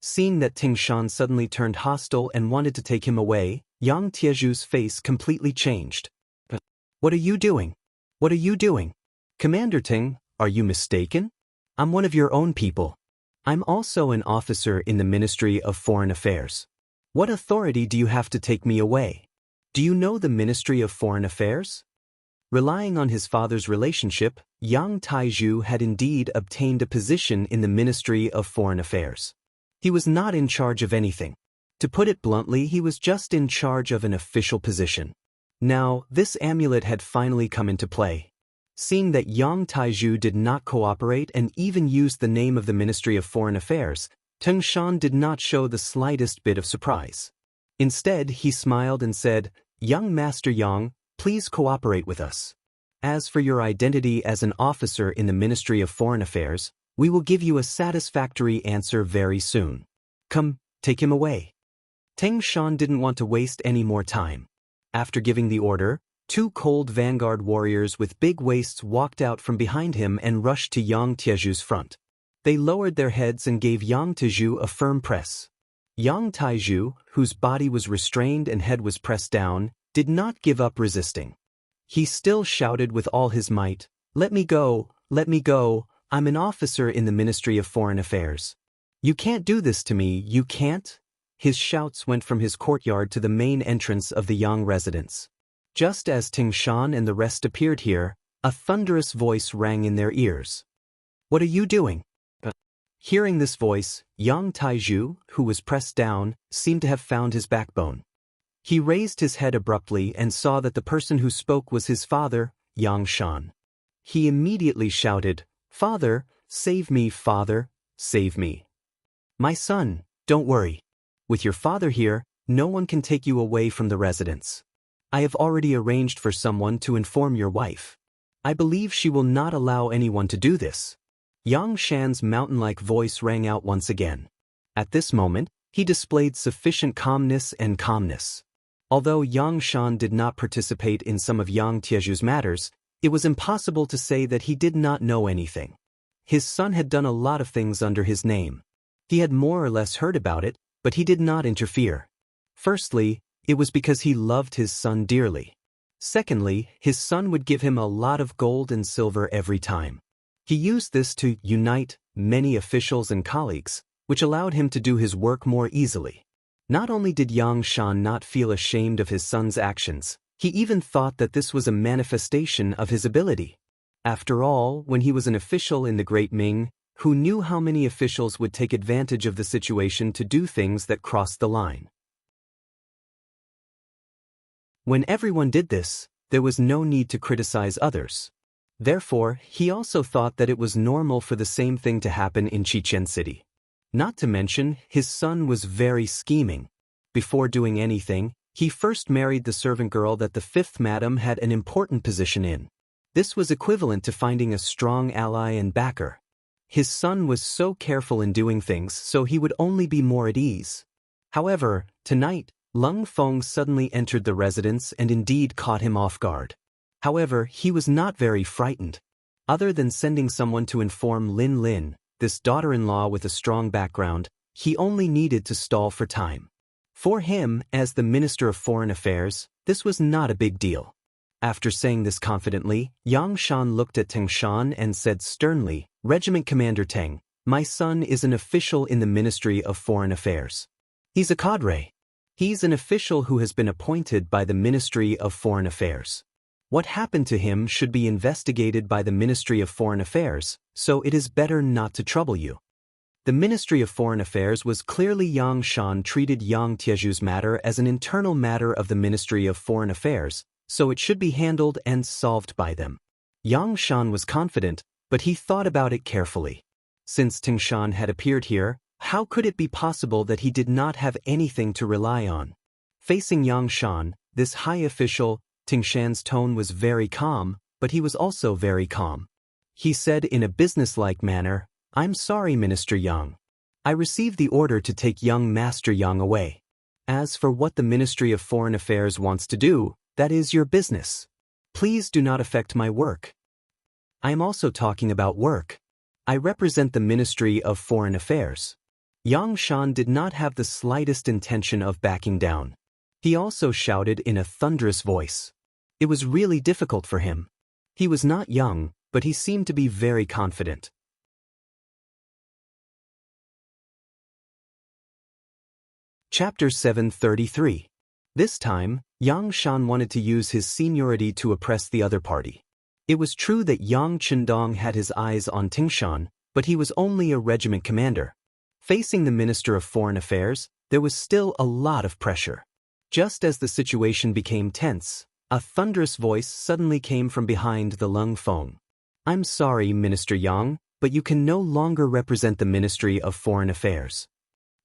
Seeing that Teng Shan suddenly turned hostile and wanted to take him away, Yang Tieju's face completely changed. What are you doing? What are you doing? Commander Teng, are you mistaken? I'm one of your own people. I'm also an officer in the Ministry of Foreign Affairs. What authority do you have to take me away? Do you know the Ministry of Foreign Affairs? Relying on his father's relationship, Yang Taiju had indeed obtained a position in the Ministry of Foreign Affairs. He was not in charge of anything. To put it bluntly, he was just in charge of an official position. Now, this amulet had finally come into play. Seeing that Yang Taizhu did not cooperate and even used the name of the Ministry of Foreign Affairs, Teng Shan did not show the slightest bit of surprise. Instead, he smiled and said, "Young Master Yang, please cooperate with us. As for your identity as an officer in the Ministry of Foreign Affairs, we will give you a satisfactory answer very soon. Come, take him away." Teng Shan didn't want to waste any more time. After giving the order, 2 cold vanguard warriors with big waists walked out from behind him and rushed to Yang Tiezhu's front. They lowered their heads and gave Yang Tiezhu a firm press. Yang Taizhu, whose body was restrained and head was pressed down, did not give up resisting. He still shouted with all his might, let me go, I'm an officer in the Ministry of Foreign Affairs. You can't do this to me, you can't?" His shouts went from his courtyard to the main entrance of the Yang residence. Just as Teng Shan and the rest appeared here, a thunderous voice rang in their ears. "What are you doing?" Hearing this voice, Yang Taizhu, who was pressed down, seemed to have found his backbone. He raised his head abruptly and saw that the person who spoke was his father, Yang Shan. He immediately shouted, "Father, save me, father, save me. My son, don't worry. With your father here, no one can take you away from the residence. I have already arranged for someone to inform your wife. I believe she will not allow anyone to do this." Yang Shan's mountain-like voice rang out once again. At this moment, he displayed sufficient calmness. Although Yang Shan did not participate in some of Yang Tiezhu's matters, it was impossible to say that he did not know anything. His son had done a lot of things under his name. He had more or less heard about it, but he did not interfere. Firstly, it was because he loved his son dearly. Secondly, his son would give him a lot of gold and silver every time. He used this to unite many officials and colleagues, which allowed him to do his work more easily. Not only did Yang Shan not feel ashamed of his son's actions, he even thought that this was a manifestation of his ability. After all, when he was an official in the Great Ming, who knew how many officials would take advantage of the situation to do things that crossed the line? When everyone did this, there was no need to criticize others. Therefore, he also thought that it was normal for the same thing to happen in Chichen City. Not to mention, his son was very scheming. Before doing anything, he first married the servant girl that the 5th madam had an important position in. This was equivalent to finding a strong ally and backer. His son was so careful in doing things so he would only be more at ease. However, tonight, Lung Feng suddenly entered the residence and indeed caught him off guard. However, he was not very frightened. Other than sending someone to inform Lin Lin, this daughter-in-law with a strong background, he only needed to stall for time. For him, as the Minister of Foreign Affairs, this was not a big deal. After saying this confidently, Yang Shan looked at Teng Shan and said sternly, "Regiment Commander Teng, my son is an official in the Ministry of Foreign Affairs. He's a cadre. He's an official who has been appointed by the Ministry of Foreign Affairs. What happened to him should be investigated by the Ministry of Foreign Affairs, so it is better not to trouble you." The Ministry of Foreign Affairs was clearly Yang Shan treated Yang Tiezhu's matter as an internal matter of the Ministry of Foreign Affairs, so it should be handled and solved by them. Yang Shan was confident, but he thought about it carefully. Since Teng Shan had appeared here, how could it be possible that he did not have anything to rely on? Facing Yang Shan, this high official, Teng Shan's tone was very calm, but he was also very calm. He said in a businesslike manner, "I'm sorry, Minister Yang. I received the order to take young Master Yang away. As for what the Ministry of Foreign Affairs wants to do, that is your business. Please do not affect my work. I am also talking about work. I represent the Ministry of Foreign Affairs." Yang Shan did not have the slightest intention of backing down. He also shouted in a thunderous voice. It was really difficult for him. He was not young, but he seemed to be very confident. Chapter 733. This time, Yang Shan wanted to use his seniority to oppress the other party. It was true that Yang Qindong had his eyes on Teng Shan, but he was only a regiment commander. Facing the Minister of Foreign Affairs, there was still a lot of pressure. Just as the situation became tense, A thunderous voice suddenly came from behind the Lung Feng. I'm sorry, Minister Yang, but you can no longer represent the Ministry of Foreign Affairs.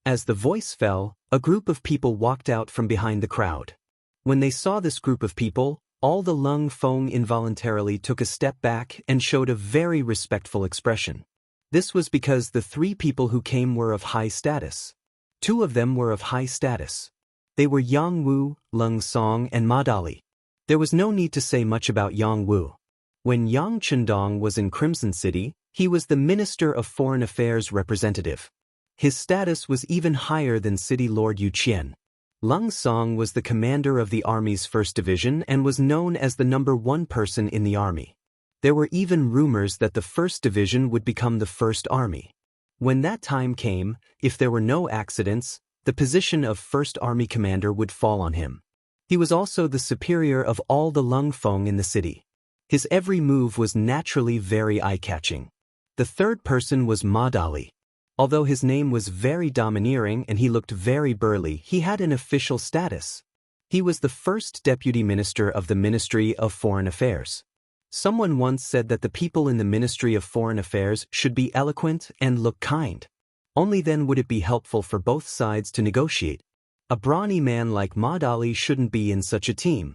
As the voice fell, a group of people walked out from behind the crowd. When they saw this group of people, all the Lung Feng involuntarily took a step back and showed a very respectful expression. This was because the three people who came were of high status. Two of them were of high status. They were Yang Wu, Lung Song, and Ma Dali. There was no need to say much about Yang Wu. When Yang Chendong was in Crimson City, he was the Minister of Foreign Affairs representative. His status was even higher than City Lord Yu Qian. Lung Song was the commander of the army's 1st Division and was known as the #1 person in the army. There were even rumors that the 1st Division would become the 1st Army. When that time came, if there were no accidents, the position of 1st Army Commander would fall on him. He was also the superior of all the Lung Feng in the city. His every move was naturally very eye-catching. The third person was Ma Dali. Although his name was very domineering and he looked very burly, he had an official status. He was the first deputy minister of the Ministry of Foreign Affairs. Someone once said that the people in the Ministry of Foreign Affairs should be eloquent and look kind. Only then would it be helpful for both sides to negotiate. A brawny man like Ma Dali shouldn't be in such a team.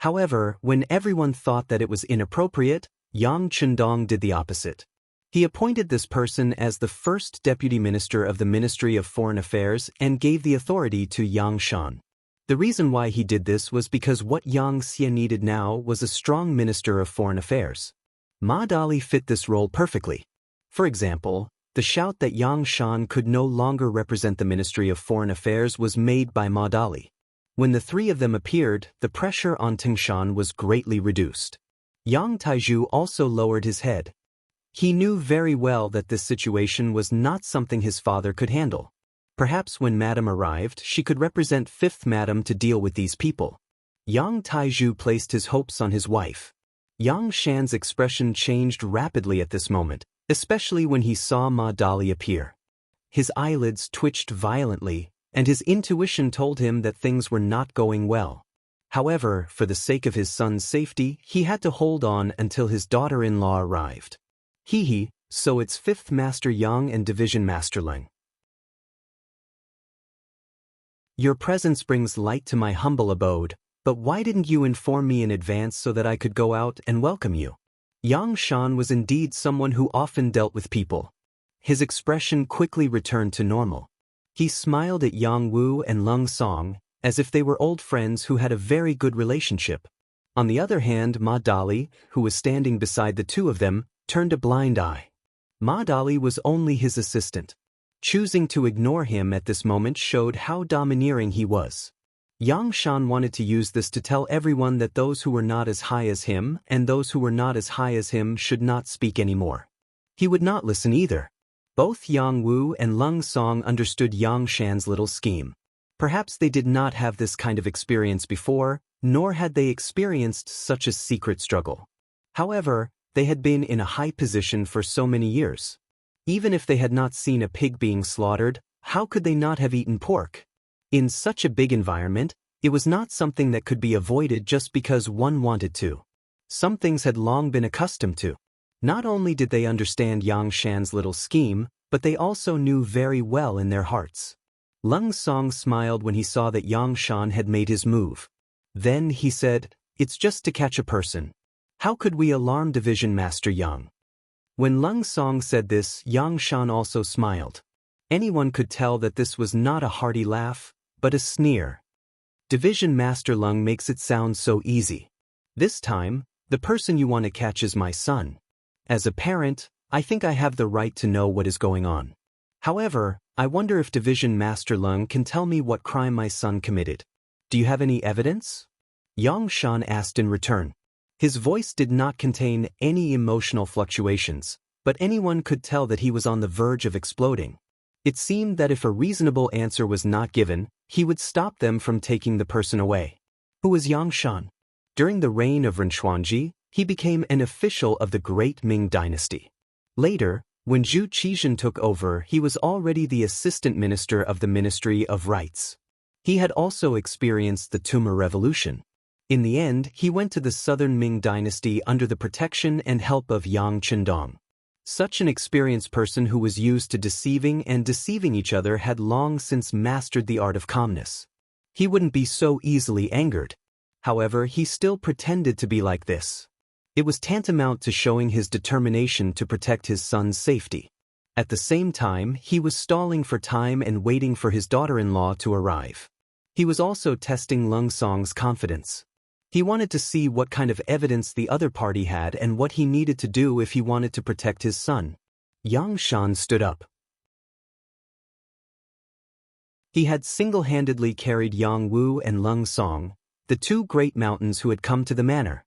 However, when everyone thought that it was inappropriate, Yang Chendong did the opposite. He appointed this person as the first deputy minister of the Ministry of Foreign Affairs and gave the authority to Yang Shan. The reason why he did this was because what Yang Xie needed now was a strong minister of foreign affairs. Ma Dali fit this role perfectly. For example, the shout that Yang Shan could no longer represent the Ministry of Foreign Affairs was made by Ma Dali. When the three of them appeared, the pressure on Tingshan was greatly reduced. Yang Taizhu also lowered his head. He knew very well that this situation was not something his father could handle. Perhaps when Madame arrived, she could represent 5th Madame to deal with these people. Yang Taizhu placed his hopes on his wife. Yang Shan's expression changed rapidly at this moment, especially when he saw Ma Dali appear. His eyelids twitched violently, and his intuition told him that things were not going well. However, for the sake of his son's safety, he had to hold on until his daughter-in-law arrived. So it's 5th Master Yang and Division Master Leng. Your presence brings light to my humble abode, but why didn't you inform me in advance so that I could go out and welcome you? Yang Shan was indeed someone who often dealt with people. His expression quickly returned to normal. He smiled at Yang Wu and Lung Song, as if they were old friends who had a very good relationship. On the other hand, Ma Dali, who was standing beside the two of them, turned a blind eye. Ma Dali was only his assistant. Choosing to ignore him at this moment showed how domineering he was. Yang Shan wanted to use this to tell everyone that those who were not as high as him and those who were not as high as him should not speak anymore. He would not listen either. Both Yang Wu and Lung Song understood Yang Shan's little scheme. Perhaps they did not have this kind of experience before, nor had they experienced such a secret struggle. However, they had been in a high position for so many years. Even if they had not seen a pig being slaughtered, how could they not have eaten pork? In such a big environment, it was not something that could be avoided just because one wanted to. Some things had long been accustomed to. Not only did they understand Yang Shan's little scheme, but they also knew very well in their hearts. Lung Song smiled when he saw that Yang Shan had made his move. Then he said, "It's just to catch a person. How could we alarm Division Master Yang?" When Lung Song said this, Yang Shan also smiled. Anyone could tell that this was not a hearty laugh, but a sneer. Division Master Lung makes it sound so easy. This time, the person you want to catch is my son. As a parent, I think I have the right to know what is going on. However, I wonder if Division Master Lung can tell me what crime my son committed. Do you have any evidence? Yang Shan asked in return. His voice did not contain any emotional fluctuations, but anyone could tell that he was on the verge of exploding. It seemed that if a reasonable answer was not given, he would stop them from taking the person away. Who was Yang Shan? During the reign of Renchuanji, he became an official of the Great Ming Dynasty. Later, when Zhu Qizhen took over, he was already the assistant minister of the Ministry of Rights. He had also experienced the Tumor Revolution. In the end, he went to the southern Ming dynasty under the protection and help of Yang Chendong. Such an experienced person who was used to deceiving each other had long since mastered the art of calmness. He wouldn't be so easily angered. However, he still pretended to be like this. It was tantamount to showing his determination to protect his son's safety. At the same time, he was stalling for time and waiting for his daughter-in-law to arrive. He was also testing Lung Song's confidence. He wanted to see what kind of evidence the other party had and what he needed to do if he wanted to protect his son. Yang Shan stood up. He had single-handedly carried Yang Wu and Lung Song, the two great mountains who had come to the manor.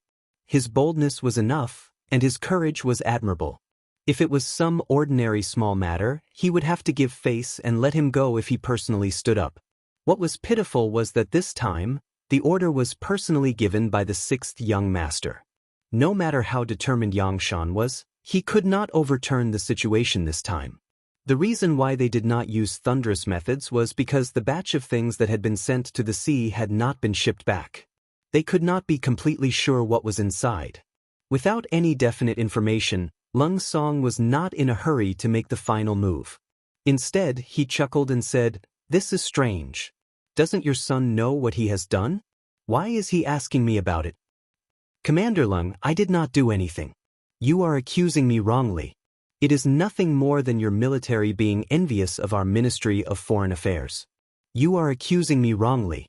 His boldness was enough, and his courage was admirable. If it was some ordinary small matter, he would have to give face and let him go if he personally stood up. What was pitiful was that this time, the order was personally given by the sixth young master. No matter how determined Yang Shan was, he could not overturn the situation this time. The reason why they did not use thunderous methods was because the batch of things that had been sent to the sea had not been shipped back. They could not be completely sure what was inside. Without any definite information, Lung Song was not in a hurry to make the final move. Instead, he chuckled and said, "This is strange. Doesn't your son know what he has done? Why is he asking me about it?" "Commander Lung, I did not do anything. You are accusing me wrongly. It is nothing more than your military being envious of our Ministry of Foreign Affairs. You are accusing me wrongly."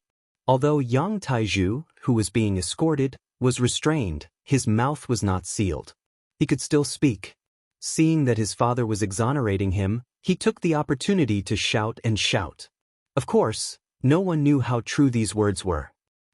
Although Yang Taiju, who was being escorted, was restrained, his mouth was not sealed. He could still speak. Seeing that his father was exonerating him, he took the opportunity to shout and shout. Of course, no one knew how true these words were.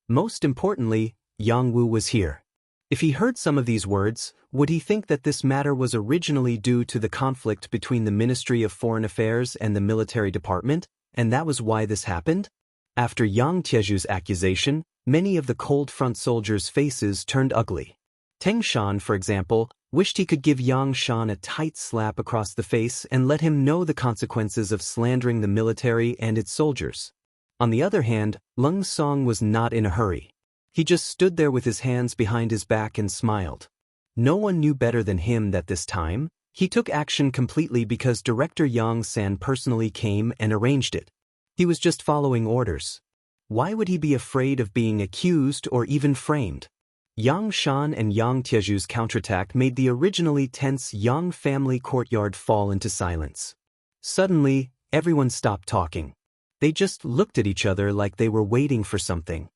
Most importantly, Yang Wu was here. If he heard some of these words, would he think that this matter was originally due to the conflict between the Ministry of Foreign Affairs and the military department, and that was why this happened? After Yang Tieju's accusation, many of the cold front soldiers' faces turned ugly. Teng Shan, for example, wished he could give Yang Shan a tight slap across the face and let him know the consequences of slandering the military and its soldiers. On the other hand, Lung Song was not in a hurry. He just stood there with his hands behind his back and smiled. No one knew better than him that this time, he took action completely because Director Yang San personally came and arranged it. He was just following orders. Why would he be afraid of being accused or even framed? Yang Shan and Yang Tieju's counterattack made the originally tense Yang family courtyard fall into silence. Suddenly, everyone stopped talking. They just looked at each other like they were waiting for something.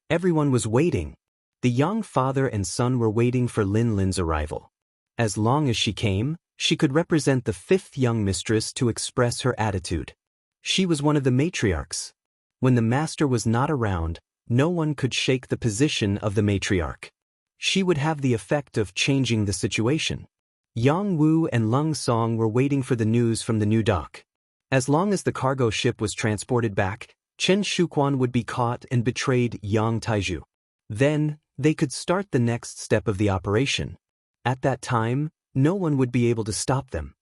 Everyone was waiting. The Yang father and son were waiting for Lin Lin's arrival. As long as she came, she could represent the fifth young mistress to express her attitude. She was one of the matriarchs. When the master was not around, no one could shake the position of the matriarch. She would have the effect of changing the situation. Yang Wu and Lung Song were waiting for the news from the new dock. As long as the cargo ship was transported back, Chen Shuquan would be caught and betrayed Yang Taiju. Then, they could start the next step of the operation. At that time, no one would be able to stop them.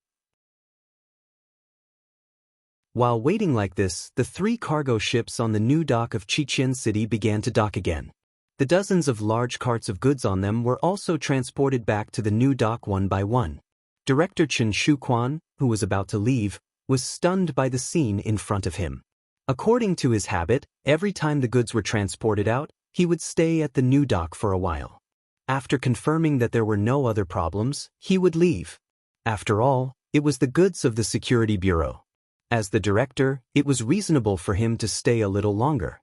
While waiting like this, the three cargo ships on the new dock of Chichen City began to dock again. The dozens of large carts of goods on them were also transported back to the new dock one by one. Director Chen Shuquan, who was about to leave, was stunned by the scene in front of him. According to his habit, every time the goods were transported out, he would stay at the new dock for a while. After confirming that there were no other problems, he would leave. After all, it was the goods of the Security Bureau. As the director, it was reasonable for him to stay a little longer.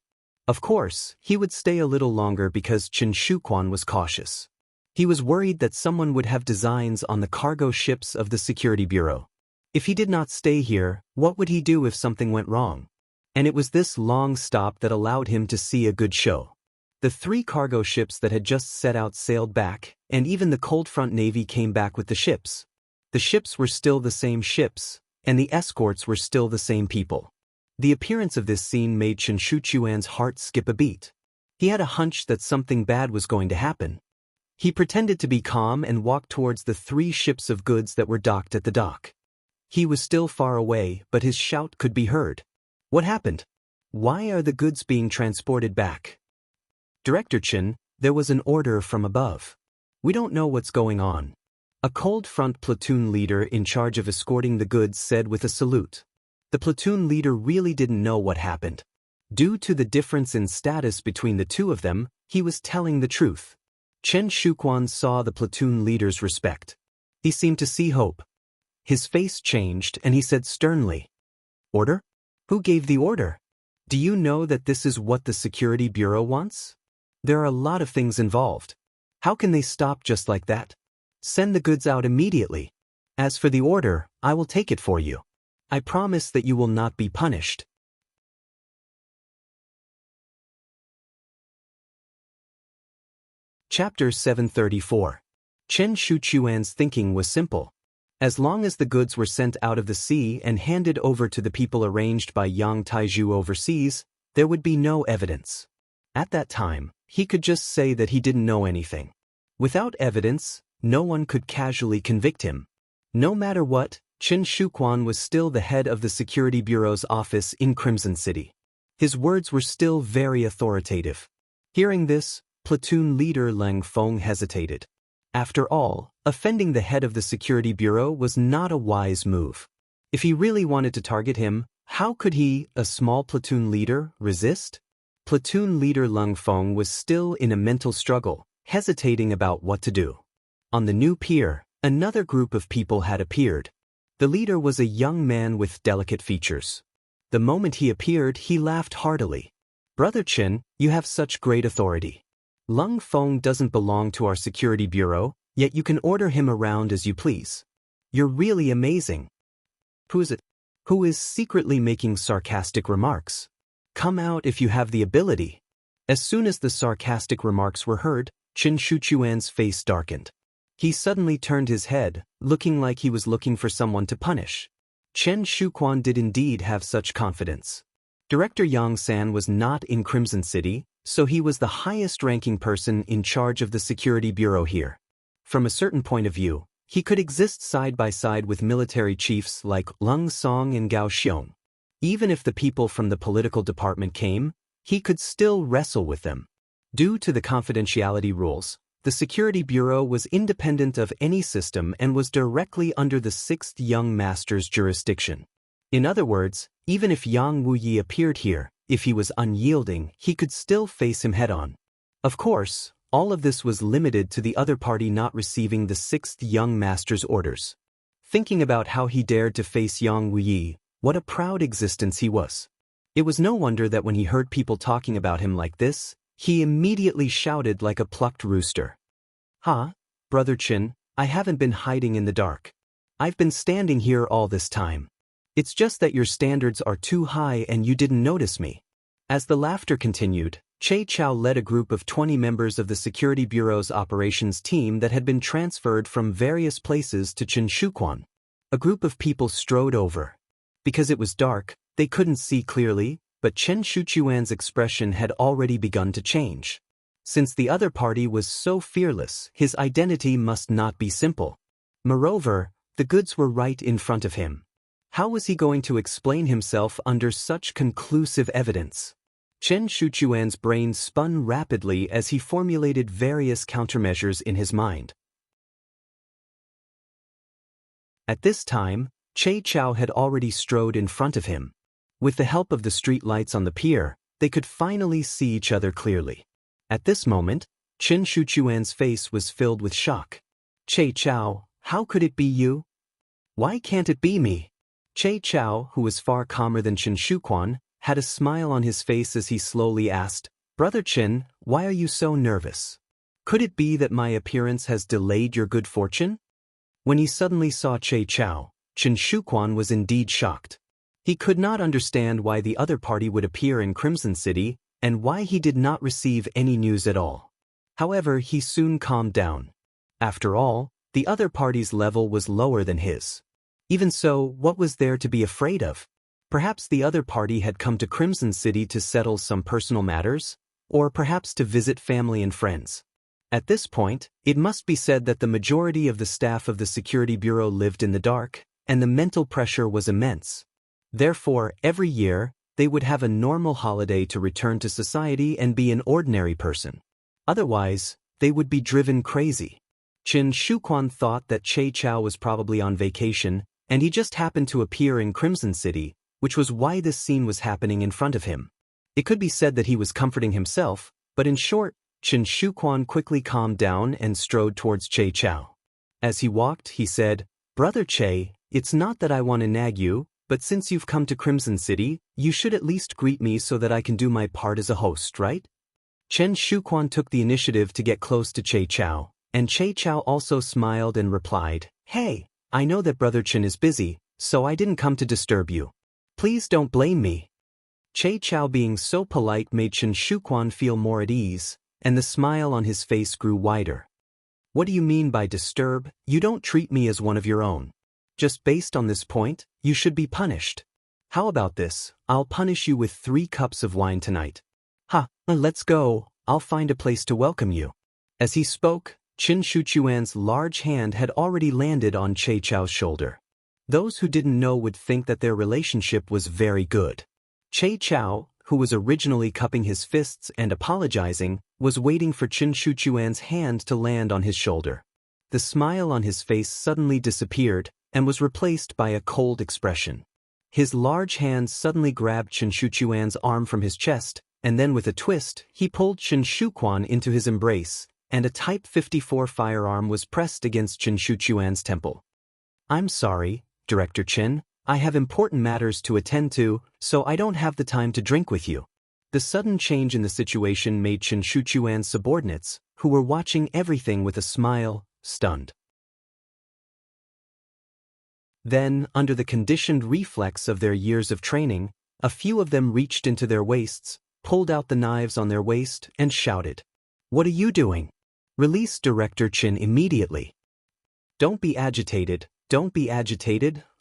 Of course, he would stay a little longer because Chen Shuquan was cautious. He was worried that someone would have designs on the cargo ships of the Security Bureau. If he did not stay here, what would he do if something went wrong? And it was this long stop that allowed him to see a good show. The three cargo ships that had just set out sailed back, and even the cold front navy came back with the ships. The ships were still the same ships, and the escorts were still the same people. The appearance of this scene made Chen Shuquan's heart skip a beat. He had a hunch that something bad was going to happen. He pretended to be calm and walked towards the three ships of goods that were docked at the dock. He was still far away, but his shout could be heard. What happened? Why are the goods being transported back? Director Chen, there was an order from above. We don't know what's going on. A cold front platoon leader in charge of escorting the goods said with a salute. The platoon leader really didn't know what happened. Due to the difference in status between the two of them, he was telling the truth. Chen Shuquan saw the platoon leader's respect. He seemed to see hope. His face changed and he said sternly, "Order? Who gave the order? Do you know that this is what the Security Bureau wants? There are a lot of things involved. How can they stop just like that? Send the goods out immediately. As for the order, I will take it for you. I promise that you will not be punished." Chapter 734. Chen Shuchuan's thinking was simple. As long as the goods were sent out of the sea and handed over to the people arranged by Yang Taizhu overseas, there would be no evidence. At that time, he could just say that he didn't know anything. Without evidence, no one could casually convict him. No matter what, Chen Shuquan was still the head of the Security Bureau's office in Crimson City. His words were still very authoritative. Hearing this, platoon leader Lang Feng hesitated. After all, offending the head of the Security Bureau was not a wise move. If he really wanted to target him, how could he, a small platoon leader, resist? Platoon leader Lang Feng was still in a mental struggle, hesitating about what to do. On the new pier, another group of people had appeared. The leader was a young man with delicate features. The moment he appeared, he laughed heartily. "Brother Chen, you have such great authority. Lang Feng doesn't belong to our Security Bureau, yet you can order him around as you please. You're really amazing. Who is it? Who is secretly making sarcastic remarks? Come out if you have the ability." As soon as the sarcastic remarks were heard, Chen Shuchuan's face darkened. He suddenly turned his head, looking like he was looking for someone to punish. Chen Shuquan did indeed have such confidence. Director Yang San was not in Crimson City, so he was the highest-ranking person in charge of the Security Bureau here. From a certain point of view, he could exist side by side with military chiefs like Lung Song and Gao Xiong. Even if the people from the political department came, he could still wrestle with them. Due to the confidentiality rules, the Security Bureau was independent of any system and was directly under the 6th Young Master's jurisdiction. In other words, even if Yang Wuyi appeared here, if he was unyielding, he could still face him head-on. Of course, all of this was limited to the other party not receiving the 6th Young Master's orders. Thinking about how he dared to face Yang Wuyi, what a proud existence he was. It was no wonder that when he heard people talking about him like this, he immediately shouted like a plucked rooster. "Ha, Brother Chen, I haven't been hiding in the dark. I've been standing here all this time. It's just that your standards are too high and you didn't notice me." As the laughter continued, Che Chao led a group of 20 members of the Security Bureau's operations team that had been transferred from various places to Chen Shuquan. A group of people strode over. Because it was dark, they couldn't see clearly, but Chen Shuchuan's expression had already begun to change. Since the other party was so fearless, his identity must not be simple. Moreover, the goods were right in front of him. How was he going to explain himself under such conclusive evidence? Chen Shuchuan's brain spun rapidly as he formulated various countermeasures in his mind. At this time, Che Chao had already strode in front of him. With the help of the street lights on the pier, they could finally see each other clearly. At this moment, Chen Shuchuan's face was filled with shock. "Che Chao, how could it be you? Why can't it be me?" Che Chao, who was far calmer than Chen Shuquan, had a smile on his face as he slowly asked, "Brother Chen, why are you so nervous? Could it be that my appearance has delayed your good fortune?" When he suddenly saw Che Chao, Chen Shuquan was indeed shocked. He could not understand why the other party would appear in Crimson City and why he did not receive any news at all. However, he soon calmed down. After all, the other party's level was lower than his. Even so, what was there to be afraid of? Perhaps the other party had come to Crimson City to settle some personal matters, or perhaps to visit family and friends. At this point, it must be said that the majority of the staff of the Security Bureau lived in the dark, and the mental pressure was immense. Therefore, every year, they would have a normal holiday to return to society and be an ordinary person. Otherwise, they would be driven crazy. Qin Shuquan thought that Che Chao was probably on vacation, and he just happened to appear in Crimson City, which was why this scene was happening in front of him. It could be said that he was comforting himself, but in short, Qin Shuquan quickly calmed down and strode towards Che Chao. As he walked, he said, "Brother Che, it's not that I want to nag you, but since you've come to Crimson City, you should at least greet me so that I can do my part as a host, right?" Chen Shuquan took the initiative to get close to Che Chao, and Che Chao also smiled and replied, "Hey, I know that Brother Chen is busy, so I didn't come to disturb you. Please don't blame me." Che Chao being so polite made Chen Shuquan feel more at ease, and the smile on his face grew wider. "What do you mean by disturb? You don't treat me as one of your own. Just based on this point, you should be punished. How about this? I'll punish you with 3 cups of wine tonight." "Ha, let's go, I'll find a place to welcome you." As he spoke, Qin Shuquan's large hand had already landed on Che Chao's shoulder. Those who didn't know would think that their relationship was very good. Che Chao, who was originally cupping his fists and apologizing, was waiting for Qin Shuquan's hand to land on his shoulder. The smile on his face suddenly disappeared and was replaced by a cold expression. His large hand suddenly grabbed Qin Shuquan's arm from his chest, and then with a twist, he pulled Qin Shuquan into his embrace, and a Type 54 firearm was pressed against Qin Shuquan's temple. "I'm sorry, Director Qin, I have important matters to attend to, so I don't have the time to drink with you." The sudden change in the situation made Qin Shuquan's subordinates, who were watching everything with a smile, stunned. Then, under the conditioned reflex of their years of training, a few of them reached into their waists, pulled out the knives on their waist, and shouted, "What are you doing? Release Director Qin immediately." Don't be agitated,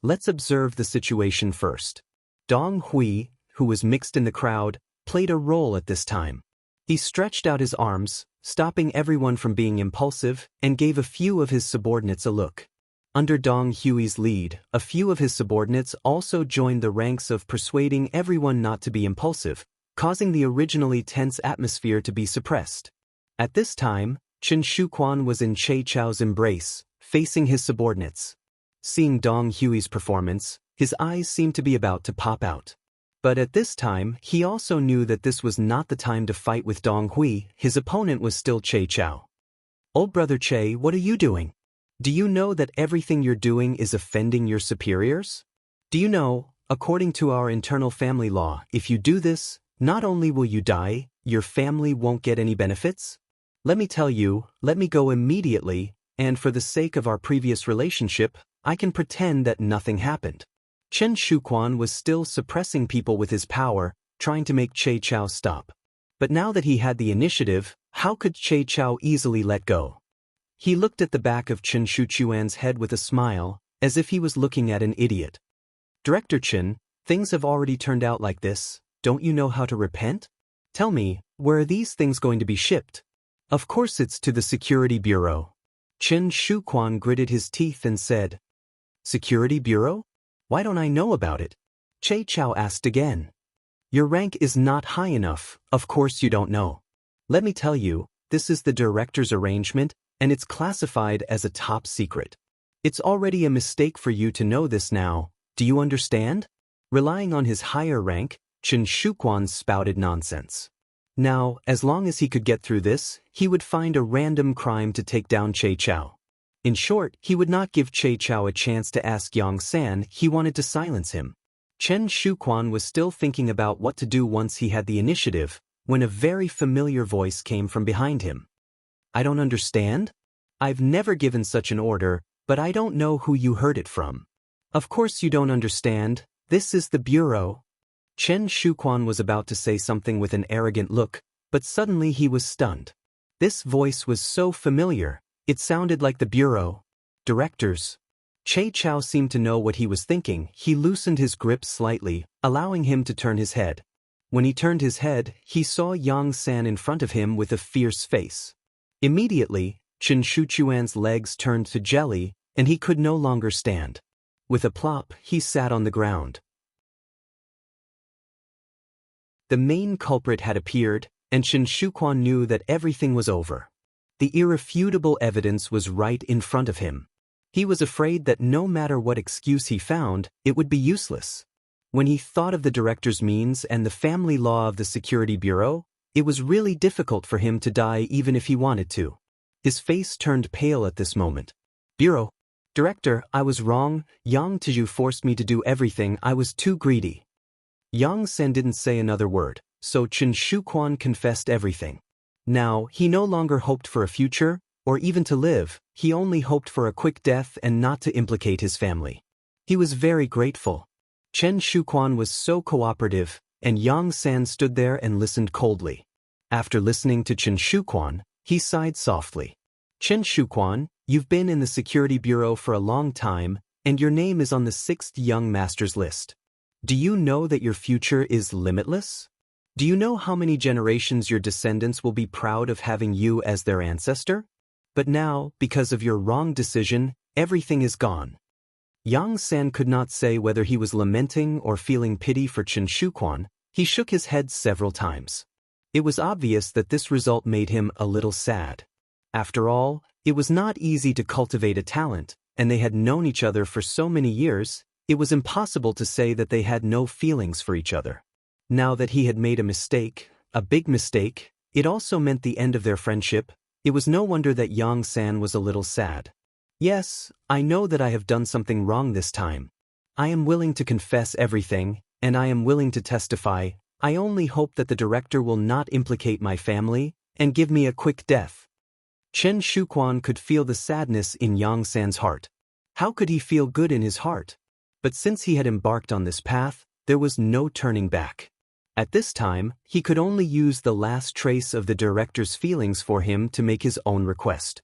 let's observe the situation first." Dong Hui, who was mixed in the crowd, played a role at this time. He stretched out his arms, stopping everyone from being impulsive, and gave a few of his subordinates a look. Under Dong Hui's lead, a few of his subordinates also joined the ranks of persuading everyone not to be impulsive, causing the originally tense atmosphere to be suppressed. At this time, Qin Shuquan was in Che Chao's embrace, facing his subordinates. Seeing Dong Hui's performance, his eyes seemed to be about to pop out. But at this time, he also knew that this was not the time to fight with Dong Hui. His opponent was still Che Chao. "Old brother Che, what are you doing? Do you know that everything you're doing is offending your superiors? Do you know, according to our internal family law, if you do this, not only will you die, your family won't get any benefits? Let me tell you, let me go immediately, and for the sake of our previous relationship, I can pretend that nothing happened." Chen Shuquan was still suppressing people with his power, trying to make Che Chao stop. But now that he had the initiative, how could Che Chao easily let go? He looked at the back of Qin Shuquan's head with a smile, as if he was looking at an idiot. "Director Qin, things have already turned out like this, don't you know how to repent? Tell me, where are these things going to be shipped?" "Of course it's to the Security Bureau." Qin Shuquan gritted his teeth and said, "Security Bureau? Why don't I know about it?" Che Chao asked again. "Your rank is not high enough, of course you don't know. Let me tell you, this is the director's arrangement, and it's classified as a top secret. It's already a mistake for you to know this now, do you understand?" Relying on his higher rank, Qin Shuquan spouted nonsense. Now, as long as he could get through this, he would find a random crime to take down Che Chao. In short, he would not give Che Chao a chance to ask Yang San, he wanted to silence him. Chen Shuquan was still thinking about what to do once he had the initiative, when a very familiar voice came from behind him. "I don't understand? I've never given such an order, but I don't know who you heard it from." "Of course you don't understand, this is the Bureau." Chen Shuquan was about to say something with an arrogant look, but suddenly he was stunned. This voice was so familiar, it sounded like the Bureau. Directors. Che Chao seemed to know what he was thinking. He loosened his grip slightly, allowing him to turn his head. When he turned his head, he saw Yang San in front of him with a fierce face. Immediately, Qin Shuquan's legs turned to jelly, and he could no longer stand. With a plop, he sat on the ground. The main culprit had appeared, and Chen Shuquan knew that everything was over. The irrefutable evidence was right in front of him. He was afraid that no matter what excuse he found, it would be useless. When he thought of the director's means and the family law of the Security Bureau, it was really difficult for him to die even if he wanted to. His face turned pale at this moment. Bureau. Director, I was wrong. Yang Tiju forced me to do everything. I was too greedy. Yang San didn't say another word, so Chen Shuquan confessed everything. Now, he no longer hoped for a future, or even to live. He only hoped for a quick death and not to implicate his family. He was very grateful. Chen Shuquan was so cooperative, and Yang San stood there and listened coldly. After listening to Chen Shuquan, he sighed softly. Chen Shuquan, you've been in the Security Bureau for a long time, and your name is on the 6th Young Masters list. Do you know that your future is limitless? Do you know how many generations your descendants will be proud of having you as their ancestor? But now, because of your wrong decision, everything is gone. Yang San could not say whether he was lamenting or feeling pity for Chen Shuquan. He shook his head several times. It was obvious that this result made him a little sad. After all, it was not easy to cultivate a talent, and they had known each other for so many years, it was impossible to say that they had no feelings for each other. Now that he had made a mistake, a big mistake, it also meant the end of their friendship. It was no wonder that Yang San was a little sad. Yes, I know that I have done something wrong this time. I am willing to confess everything, and I am willing to testify. I only hope that the director will not implicate my family and give me a quick death. Chen Shuquan could feel the sadness in Yang San's heart. How could he feel good in his heart? But since he had embarked on this path, there was no turning back. At this time, he could only use the last trace of the director's feelings for him to make his own request.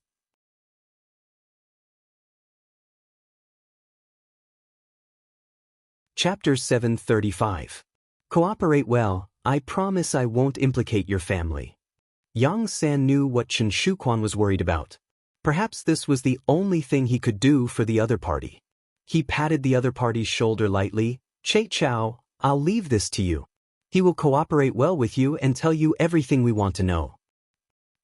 Chapter 735. Cooperate well, I promise I won't implicate your family. Yang San knew what Chen Shuquan was worried about. Perhaps this was the only thing he could do for the other party. He patted the other party's shoulder lightly. Che Chao, I'll leave this to you. He will cooperate well with you and tell you everything we want to know.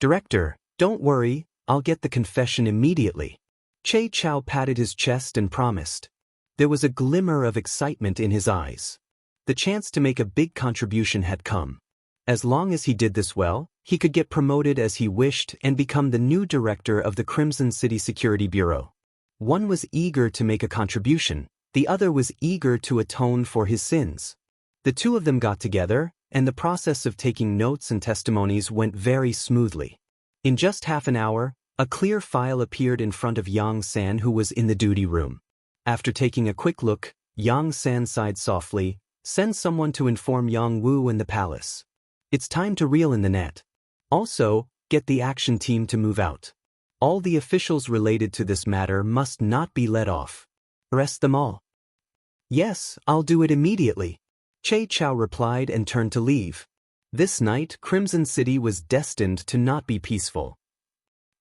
Director, don't worry, I'll get the confession immediately. Che Chao patted his chest and promised. There was a glimmer of excitement in his eyes. The chance to make a big contribution had come. As long as he did this well, he could get promoted as he wished and become the new director of the Crimson City Security Bureau. One was eager to make a contribution, the other was eager to atone for his sins. The two of them got together, and the process of taking notes and testimonies went very smoothly. In just half an hour, a clear file appeared in front of Yang San, who was in the duty room. After taking a quick look, Yang San sighed softly. Send someone to inform Yang Wu in the palace. It's time to reel in the net. Also, get the action team to move out. All the officials related to this matter must not be let off. Arrest them all. Yes, I'll do it immediately. Che Chao replied and turned to leave. This night, Crimson City was destined to not be peaceful.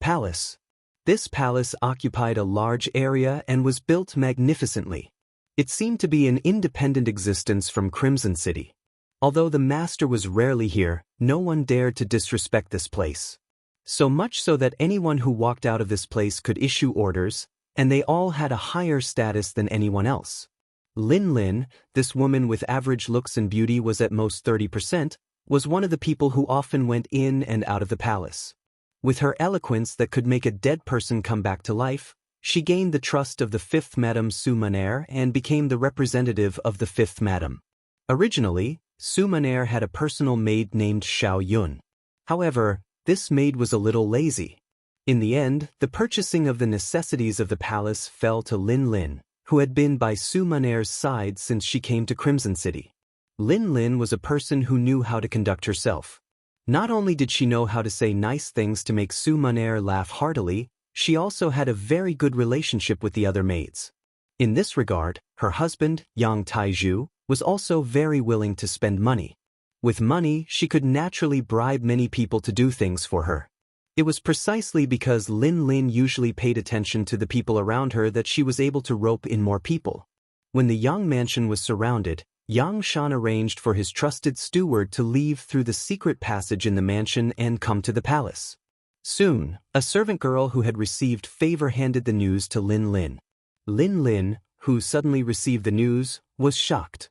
Palace. This palace occupied a large area and was built magnificently. It seemed to be an independent existence from Crimson City. Although the master was rarely here, no one dared to disrespect this place. So much so that anyone who walked out of this place could issue orders, and they all had a higher status than anyone else. Lin Lin, this woman with average looks and beauty was at most 30%, was one of the people who often went in and out of the palace. With her eloquence that could make a dead person come back to life, she gained the trust of the 5th Madame Su Maner and became the representative of the 5th Madame. Originally, Su Maner had a personal maid named Xiao Yun. However, this maid was a little lazy. In the end, the purchasing of the necessities of the palace fell to Lin Lin, who had been by Su Maner's side since she came to Crimson City. Lin Lin was a person who knew how to conduct herself. Not only did she know how to say nice things to make Su Maner laugh heartily, she also had a very good relationship with the other maids. In this regard, her husband, Yang Taizhu, was also very willing to spend money. With money, she could naturally bribe many people to do things for her. It was precisely because Lin Lin usually paid attention to the people around her that she was able to rope in more people. When the Yang mansion was surrounded, Yang Shan arranged for his trusted steward to leave through the secret passage in the mansion and come to the palace. Soon, a servant girl who had received favor handed the news to Lin Lin. Lin Lin, who suddenly received the news, was shocked.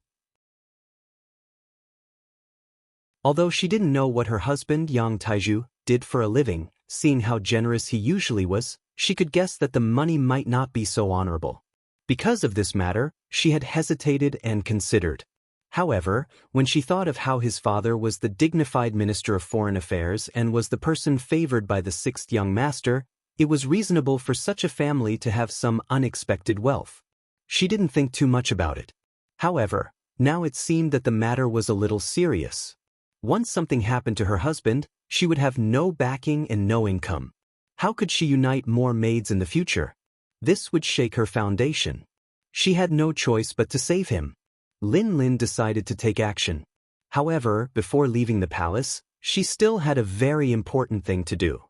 Although she didn't know what her husband, Yang Taiju, did for a living, seeing how generous he usually was, she could guess that the money might not be so honorable. Because of this matter, she had hesitated and considered. However, when she thought of how his father was the dignified Minister of Foreign Affairs and was the person favored by the sixth young master, it was reasonable for such a family to have some unexpected wealth. She didn't think too much about it. However, now it seemed that the matter was a little serious. Once something happened to her husband, she would have no backing and no income. How could she unite more maids in the future? This would shake her foundation. She had no choice but to save him. Lin Lin decided to take action. However, before leaving the palace, she still had a very important thing to do.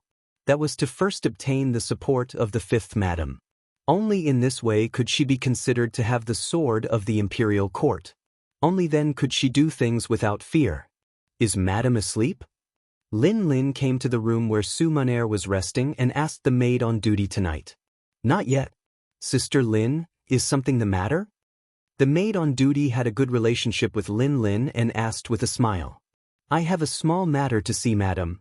That was to first obtain the support of the fifth madam. Only in this way could she be considered to have the sword of the imperial court. Only then could she do things without fear. Is madam asleep? Lin Lin came to the room where Su Munaer was resting and asked the maid on duty tonight. Not yet. Sister Lin, is something the matter? The maid on duty had a good relationship with Lin Lin and asked with a smile. I have a small matter to see, madam.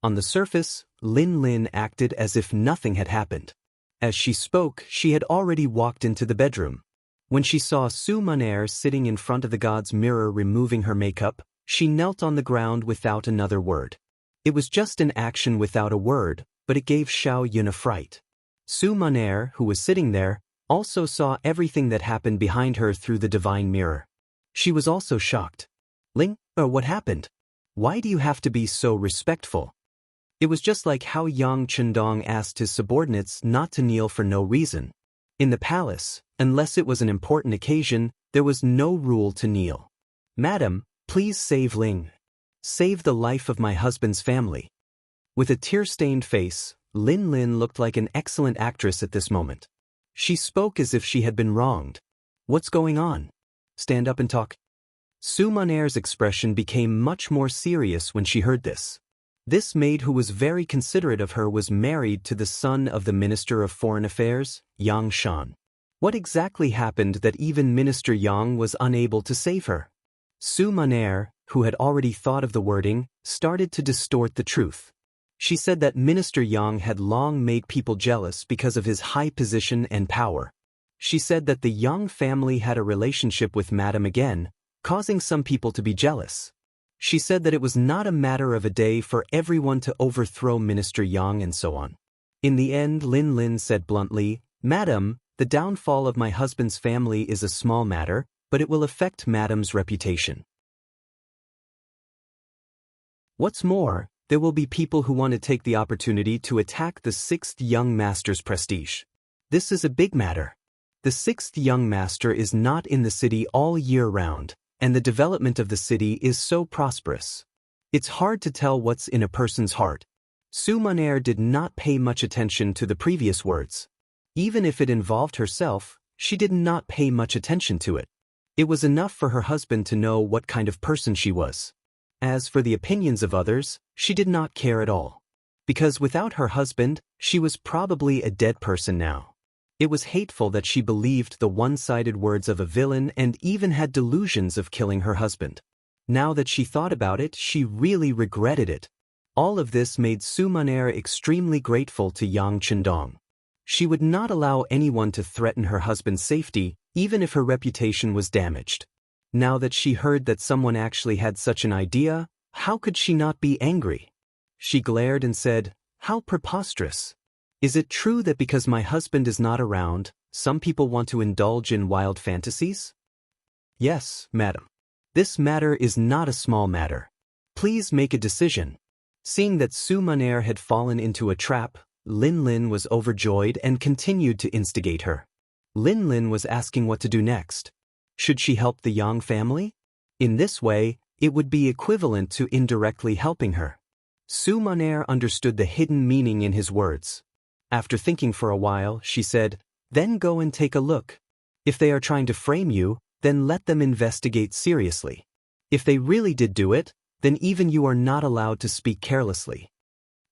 On the surface, Lin Lin acted as if nothing had happened. As she spoke, she had already walked into the bedroom. When she saw Su Munaer sitting in front of the god's mirror removing her makeup, she knelt on the ground without another word. It was just an action without a word, but it gave Xiao Yun a fright. Su Munaer, who was sitting there, also saw everything that happened behind her through the divine mirror. She was also shocked. Ling, what happened? Why do you have to be so respectful? It was just like how Yang Chendong asked his subordinates not to kneel for no reason. In the palace, unless it was an important occasion, there was no rule to kneel. Madam, please save Ling. Save the life of my husband's family. With a tear-stained face, Lin Lin looked like an excellent actress at this moment. She spoke as if she had been wronged. What's going on? Stand up and talk. Su Munaer's expression became much more serious when she heard this. This maid who was very considerate of her was married to the son of the Minister of Foreign Affairs, Yang Shan. What exactly happened that even Minister Yang was unable to save her? Su Munaer, who had already thought of the wording, started to distort the truth. She said that Minister Yang had long made people jealous because of his high position and power. She said that the Yang family had a relationship with Madame again, causing some people to be jealous. She said that it was not a matter of a day for everyone to overthrow Minister Yang and so on. In the end, Lin Lin said bluntly, Madam, the downfall of my husband's family is a small matter, but it will affect Madam's reputation. What's more, there will be people who want to take the opportunity to attack the sixth young master's prestige. This is a big matter. The sixth young master is not in the city all year round, and the development of the city is so prosperous. It's hard to tell what's in a person's heart. Su Munaer did not pay much attention to the previous words. Even if it involved herself, she did not pay much attention to it. It was enough for her husband to know what kind of person she was. As for the opinions of others, she did not care at all. Because without her husband, she was probably a dead person now. It was hateful that she believed the one-sided words of a villain and even had delusions of killing her husband. Now that she thought about it, she really regretted it. All of this made Su Munaer extremely grateful to Yang Chendong. She would not allow anyone to threaten her husband's safety, even if her reputation was damaged. Now that she heard that someone actually had such an idea, how could she not be angry? She glared and said, How preposterous! Is it true that because my husband is not around, some people want to indulge in wild fantasies? Yes, madam. This matter is not a small matter. Please make a decision. Seeing that Su Munaer had fallen into a trap, Lin Lin was overjoyed and continued to instigate her. Lin Lin was asking what to do next. Should she help the Yang family? In this way, it would be equivalent to indirectly helping her. Su Munaer understood the hidden meaning in his words. After thinking for a while, she said, Then go and take a look. If they are trying to frame you, then let them investigate seriously. If they really did do it, then even you are not allowed to speak carelessly.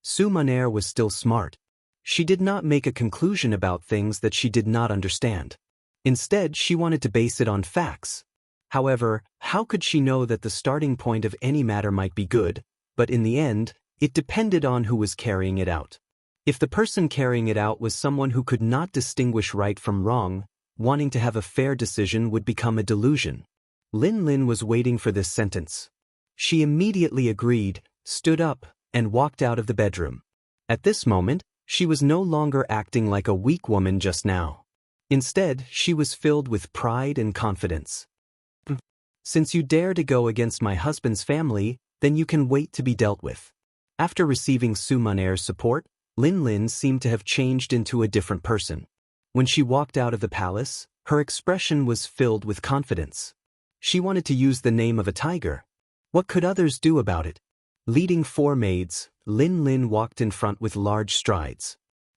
Su Maner was still smart. She did not make a conclusion about things that she did not understand. Instead, she wanted to base it on facts. However, how could she know that the starting point of any matter might be good, but in the end, it depended on who was carrying it out. If the person carrying it out was someone who could not distinguish right from wrong, wanting to have a fair decision would become a delusion. Lin Lin was waiting for this sentence. She immediately agreed, stood up, and walked out of the bedroom. At this moment, she was no longer acting like a weak woman just now. Instead, she was filled with pride and confidence. Since you dare to go against my husband's family, then you can wait to be dealt with. After receiving Su Maner's support, Lin Lin seemed to have changed into a different person. When she walked out of the palace, her expression was filled with confidence. She wanted to use the name of a tiger. What could others do about it? Leading 4 maids, Lin Lin walked in front with large strides.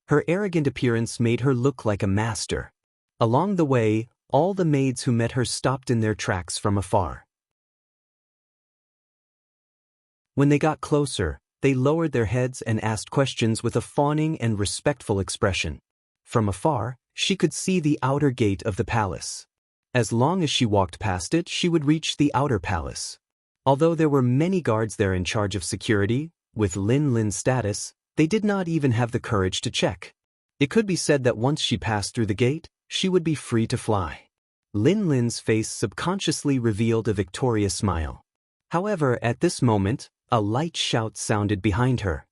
Her arrogant appearance made her look like a master. Along the way, all the maids who met her stopped in their tracks from afar. When they got closer, they lowered their heads and asked questions with a fawning and respectful expression. From afar, she could see the outer gate of the palace. As long as she walked past it, she would reach the outer palace. Although there were many guards there in charge of security, with Lin Lin's status, they did not even have the courage to check. It could be said that once she passed through the gate, she would be free to fly. Lin Lin's face subconsciously revealed a victorious smile. However, at this moment, a light shout sounded behind her.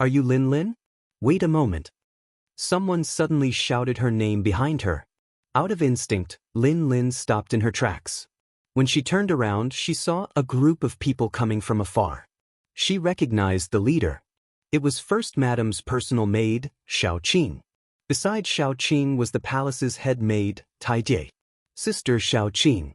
"Are you Lin Lin? Wait a moment." Someone suddenly shouted her name behind her. Out of instinct, Lin Lin stopped in her tracks. When she turned around, she saw a group of people coming from afar. She recognized the leader. It was First Madam's personal maid, Xiao Qing. Beside Xiao Qing was the palace's head maid, Tai Jie. Sister Xiao Qing.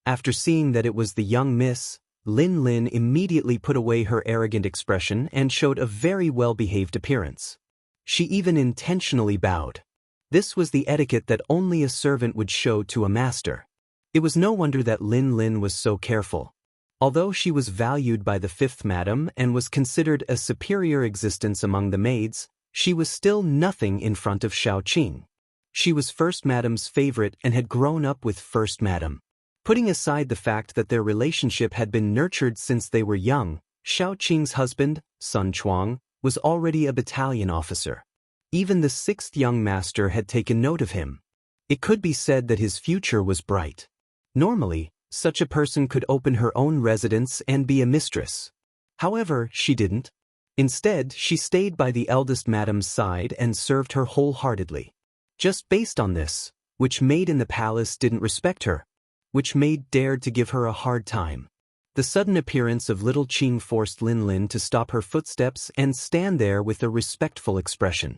After seeing that it was the young miss, Lin Lin immediately put away her arrogant expression and showed a very well-behaved appearance. She even intentionally bowed. This was the etiquette that only a servant would show to a master. It was no wonder that Lin Lin was so careful. Although she was valued by the 5th Madam and was considered a superior existence among the maids, she was still nothing in front of Xiao Qing. She was First Madam's favorite and had grown up with First Madam. Putting aside the fact that their relationship had been nurtured since they were young, Xiao Qing's husband, Sun Chuang, was already a battalion officer. Even the 6th young master had taken note of him. It could be said that his future was bright. Normally, such a person could open her own residence and be a mistress. However, she didn't. Instead, she stayed by the eldest madam's side and served her wholeheartedly. Just based on this, which maid in the palace didn't respect her? Which maid dared to give her a hard time? The sudden appearance of little Qing forced Lin Lin to stop her footsteps and stand there with a respectful expression.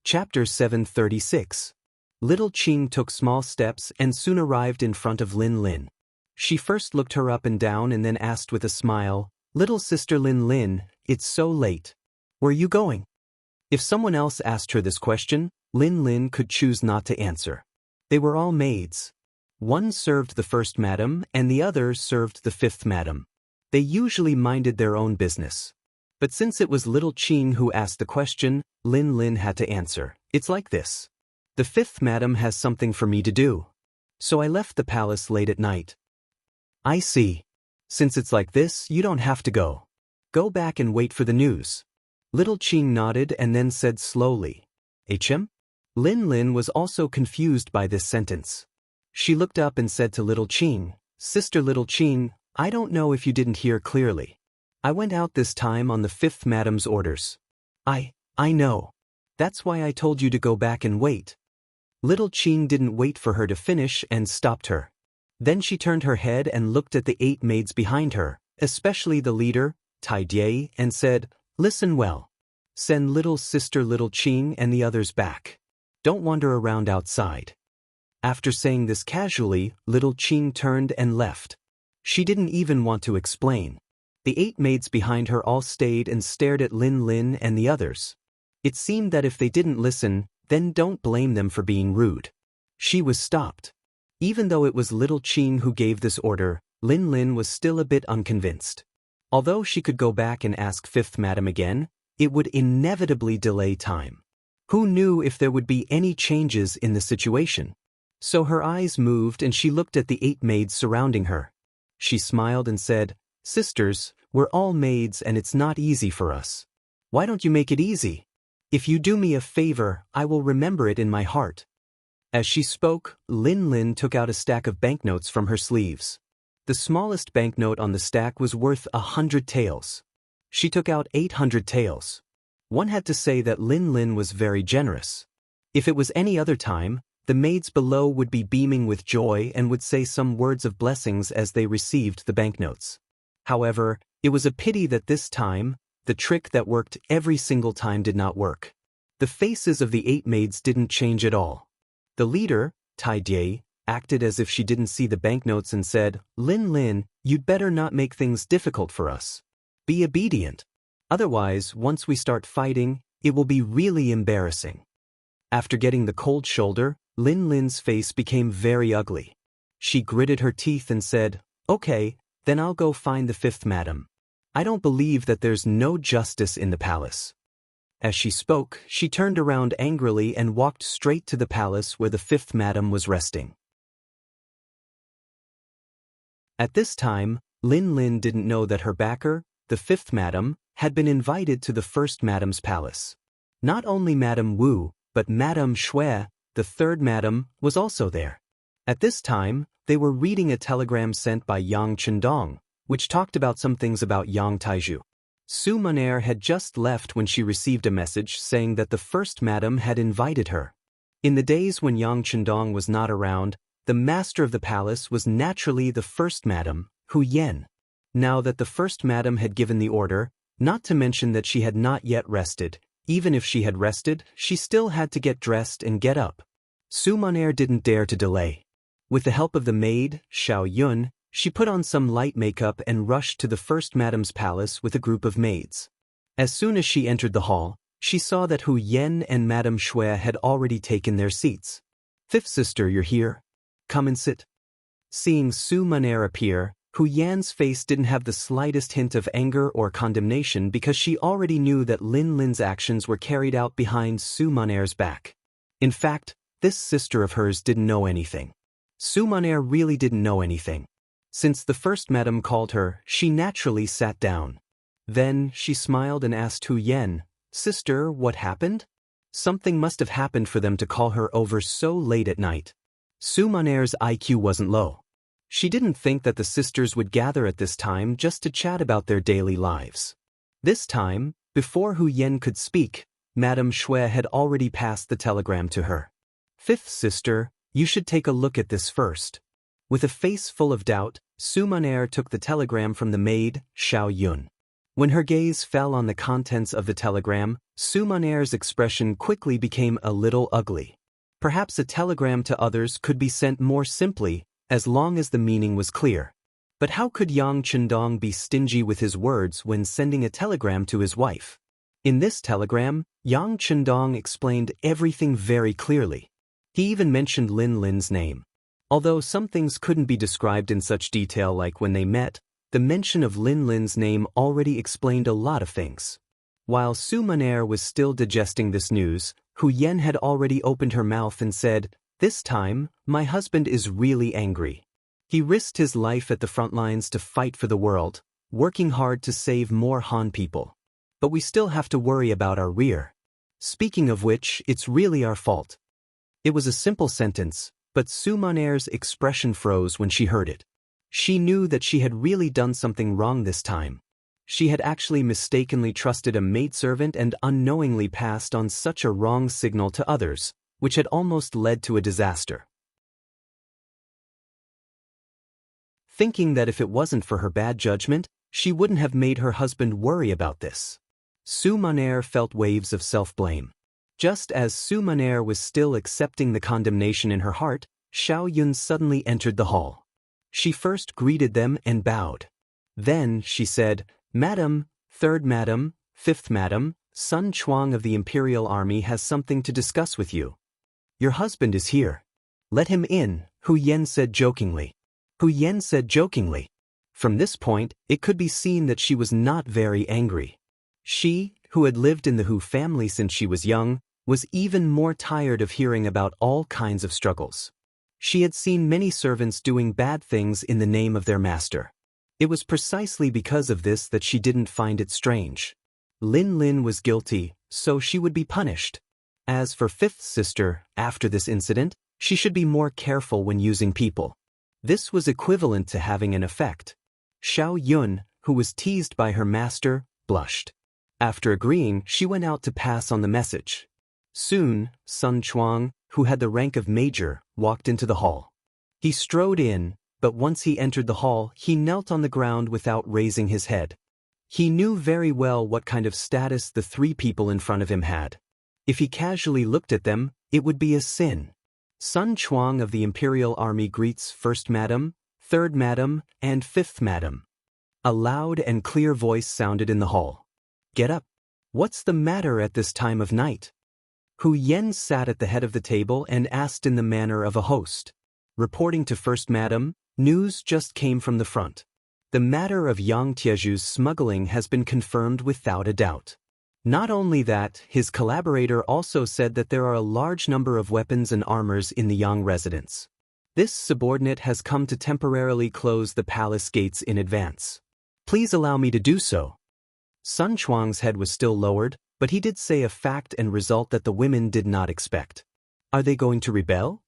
Chapter 736. Little Qing took small steps and soon arrived in front of Lin Lin. She first looked her up and down and then asked with a smile, "Little sister Lin Lin, it's so late. Where are you going?" If someone else asked her this question, Lin Lin could choose not to answer. They were all maids. One served the First Madam and the other served the 5th Madam. They usually minded their own business. But since it was little Qing who asked the question, Lin Lin had to answer. "It's like this. The 5th Madam has something for me to do. So I left the palace late at night." "I see. Since it's like this, you don't have to go. Go back and wait for the news." Little Qing nodded and then said slowly, "HM?" Lin Lin was also confused by this sentence. She looked up and said to little Qing, "Sister Little Qing, I don't know if you didn't hear clearly. I went out this time on the 5th Madam's orders." I know. That's why I told you to go back and wait." Little Qing didn't wait for her to finish and stopped her. Then she turned her head and looked at the 8 maids behind her, especially the leader, Tai Jie, and said, "Listen well. Send little sister Little Qing and the others back. Don't wander around outside." After saying this casually, little Qing turned and left. She didn't even want to explain. The 8 maids behind her all stayed and stared at Lin Lin and the others. It seemed that if they didn't listen, then don't blame them for being rude. She was stopped. Even though it was little Qing who gave this order, Lin Lin was still a bit unconvinced. Although she could go back and ask Fifth Madam again, it would inevitably delay time. Who knew if there would be any changes in the situation? So her eyes moved and she looked at the 8 maids surrounding her. She smiled and said, "Sisters, we're all maids and it's not easy for us. Why don't you make it easy? If you do me a favor, I will remember it in my heart." As she spoke, Lin Lin took out a stack of banknotes from her sleeves. The smallest banknote on the stack was worth 100 taels. She took out 800 taels. One had to say that Lin Lin was very generous. If it was any other time, the maids below would be beaming with joy and would say some words of blessings as they received the banknotes. However, it was a pity that this time, the trick that worked every single time did not work. The faces of the 8 maids didn't change at all. The leader, Tai Die, acted as if she didn't see the banknotes and said, "Lin Lin, you'd better not make things difficult for us. Be obedient. Otherwise, once we start fighting, it will be really embarrassing." After getting the cold shoulder, Lin Lin's face became very ugly. She gritted her teeth and said, "Okay, then I'll go find the 5th Madam. I don't believe that there's no justice in the palace." As she spoke, she turned around angrily and walked straight to the palace where the 5th Madam was resting. At this time, Lin Lin didn't know that her backer, the 5th Madam, had been invited to the 1st Madam's palace. Not only Madame Wu, but Madame Shui, the 3rd Madam, was also there. At this time, they were reading a telegram sent by Yang Chendong, which talked about some things about Yang Taiju. Su Munair had just left when she received a message saying that the 1st Madam had invited her. In the days when Yang Chendong was not around, the master of the palace was naturally the 1st Madam, Hu Yen. Now that the 1st Madam had given the order, not to mention that she had not yet rested, even if she had rested, she still had to get dressed and get up. Su Munair didn't dare to delay. With the help of the maid, Xiao Yun, she put on some light makeup and rushed to the 1st Madam's palace with a group of maids. As soon as she entered the hall, she saw that Hu Yen and Madame Shui had already taken their seats. "Fifth sister, you're here? Come and sit." Seeing Su Munair appear, Hu Yan's face didn't have the slightest hint of anger or condemnation because she already knew that Lin Lin's actions were carried out behind Su Munair's back. In fact, this sister of hers didn't know anything. Su Munair really didn't know anything. Since the 1st Madam called her, she naturally sat down. Then, she smiled and asked Hu Yen, "Sister, what happened?" Something must have happened for them to call her over so late at night. Su Munair's IQ wasn't low. She didn't think that the sisters would gather at this time just to chat about their daily lives. This time, before Hu Yen could speak, Madame Shui had already passed the telegram to her. "Fifth sister, you should take a look at this first." With a face full of doubt, Su Munair took the telegram from the maid, Xiao Yun. When her gaze fell on the contents of the telegram, Su Munair's expression quickly became a little ugly. Perhaps a telegram to others could be sent more simply, as long as the meaning was clear. But how could Yang Chendong be stingy with his words when sending a telegram to his wife? In this telegram, Yang Chendong explained everything very clearly. He even mentioned Lin Lin's name. Although some things couldn't be described in such detail like when they met, the mention of Lin Lin's name already explained a lot of things. While Su Munair was still digesting this news, Hu Yen had already opened her mouth and said, "This time, my husband is really angry. He risked his life at the front lines to fight for the world, working hard to save more Han people. But we still have to worry about our rear. Speaking of which, it's really our fault." It was a simple sentence, but Su Munair's expression froze when she heard it. She knew that she had really done something wrong this time. She had actually mistakenly trusted a maidservant and unknowingly passed on such a wrong signal to others, which had almost led to a disaster. Thinking that if it wasn't for her bad judgment, she wouldn't have made her husband worry about this. Su Munair felt waves of self-blame. Just as Su Munair was still accepting the condemnation in her heart, Xiao Yun suddenly entered the hall. She first greeted them and bowed. Then, she said, "Madam, 3rd Madam, 5th Madam, Sun Chuang of the Imperial Army has something to discuss with you. Your husband is here. Let him in, Hu Yen said jokingly. Hu Yen said jokingly. From this point, it could be seen that she was not very angry. She, who had lived in the Hu family since she was young, was even more tired of hearing about all kinds of struggles. She had seen many servants doing bad things in the name of their master. It was precisely because of this that she didn't find it strange. Lin Lin was guilty, so she would be punished. As for fifth sister, after this incident, she should be more careful when using people. This was equivalent to having an effect. Xiao Yun, who was teased by her master, blushed. After agreeing, she went out to pass on the message. Soon, Sun Chuang, who had the rank of major, walked into the hall. He strode in, but once he entered the hall, he knelt on the ground without raising his head. He knew very well what kind of status the three people in front of him had. If he casually looked at them, it would be a sin. Sun Chuang of the Imperial Army greets First Madam, Third Madam, and Fifth Madam. A loud and clear voice sounded in the hall. Get up. What's the matter at this time of night? Hu Yen sat at the head of the table and asked in the manner of a host. Reporting to First Madam, news just came from the front. The matter of Yang Tieju's smuggling has been confirmed without a doubt. Not only that, his collaborator also said that there are a large number of weapons and armors in the Yang residence. This subordinate has come to temporarily close the palace gates in advance. Please allow me to do so. Sun Chuang's head was still lowered, but he did say a fact and result that the women did not expect. Are they going to rebel?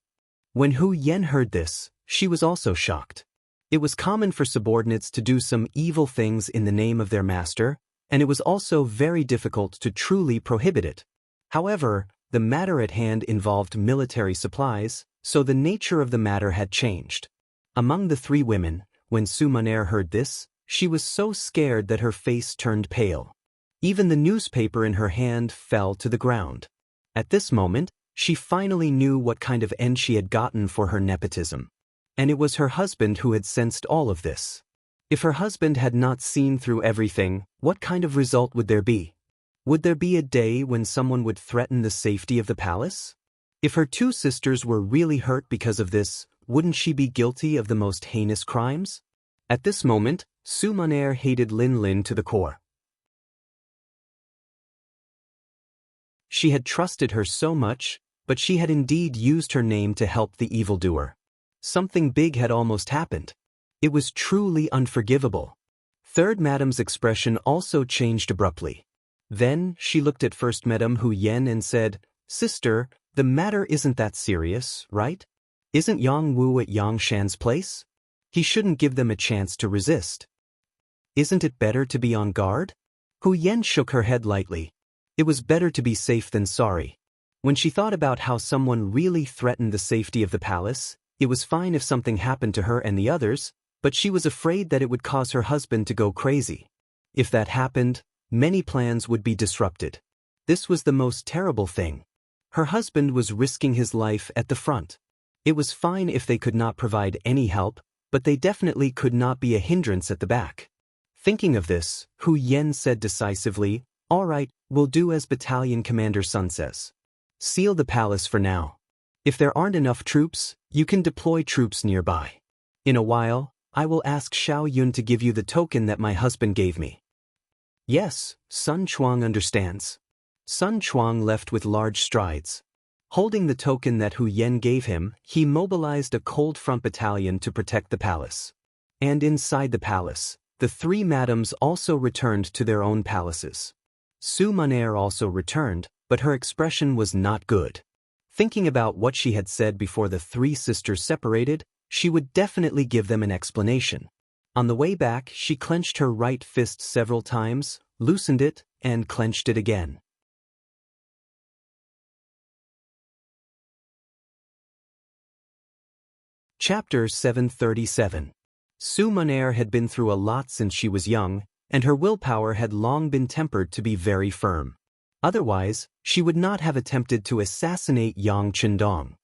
When Hu Yen heard this, she was also shocked. It was common for subordinates to do some evil things in the name of their master, and it was also very difficult to truly prohibit it. However, the matter at hand involved military supplies, so the nature of the matter had changed. Among the three women, when Su Maner heard this, she was so scared that her face turned pale. Even the newspaper in her hand fell to the ground. At this moment, she finally knew what kind of end she had gotten for her nepotism. And it was her husband who had sensed all of this. If her husband had not seen through everything, what kind of result would there be? Would there be a day when someone would threaten the safety of the palace? If her two sisters were really hurt because of this, wouldn't she be guilty of the most heinous crimes? At this moment, Su Maner hated Lin Lin to the core. She had trusted her so much, but she had indeed used her name to help the evildoer. Something big had almost happened. It was truly unforgivable. Third Madam's expression also changed abruptly. Then she looked at First Madam Hu Yen and said, Sister, the matter isn't that serious, right? Isn't Yang Wu at Yang Shan's place? He shouldn't give them a chance to resist. Isn't it better to be on guard? Hu Yen shook her head lightly. It was better to be safe than sorry. When she thought about how someone really threatened the safety of the palace, it was fine if something happened to her and the others, but she was afraid that it would cause her husband to go crazy. If that happened, many plans would be disrupted. This was the most terrible thing. Her husband was risking his life at the front. It was fine if they could not provide any help, but they definitely could not be a hindrance at the back. Thinking of this, Hu Yen said decisively, All right, we'll do as Battalion Commander Sun says. Seal the palace for now. If there aren't enough troops, you can deploy troops nearby. In a while, I will ask Xiao Yun to give you the token that my husband gave me. Yes, Sun Chuang understands. Sun Chuang left with large strides. Holding the token that Hu Yen gave him, he mobilized a cold front battalion to protect the palace. And inside the palace, the three madams also returned to their own palaces. Su Maner also returned, but her expression was not good. Thinking about what she had said before the three sisters separated, she would definitely give them an explanation. On the way back, she clenched her right fist several times, loosened it, and clenched it again. Chapter 737. Su Maner had been through a lot since she was young, and her willpower had long been tempered to be very firm. Otherwise, she would not have attempted to assassinate Yang Qindong.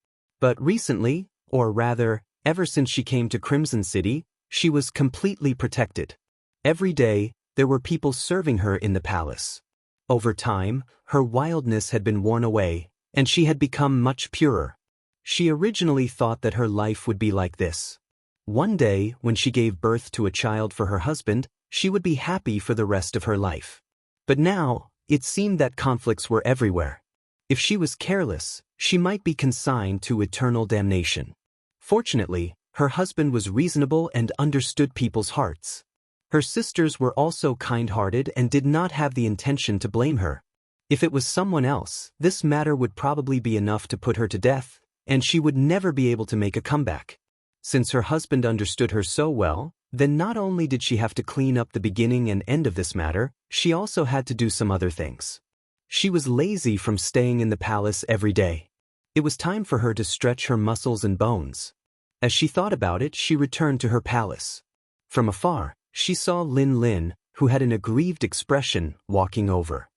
But recently, or rather, ever since she came to Crimson City, she was completely protected. Every day, there were people serving her in the palace. Over time, her wildness had been worn away, and she had become much purer. She originally thought that her life would be like this. One day, when she gave birth to a child for her husband, she would be happy for the rest of her life. But now, it seemed that conflicts were everywhere. If she was careless, she might be consigned to eternal damnation. Fortunately, her husband was reasonable and understood people's hearts. Her sisters were also kind-hearted and did not have the intention to blame her. If it was someone else, this matter would probably be enough to put her to death, and she would never be able to make a comeback. Since her husband understood her so well, then not only did she have to clean up the beginning and end of this matter, she also had to do some other things. She was lazy from staying in the palace every day. It was time for her to stretch her muscles and bones. As she thought about it, she returned to her palace. From afar, she saw Lin Lin, who had an aggrieved expression, walking over.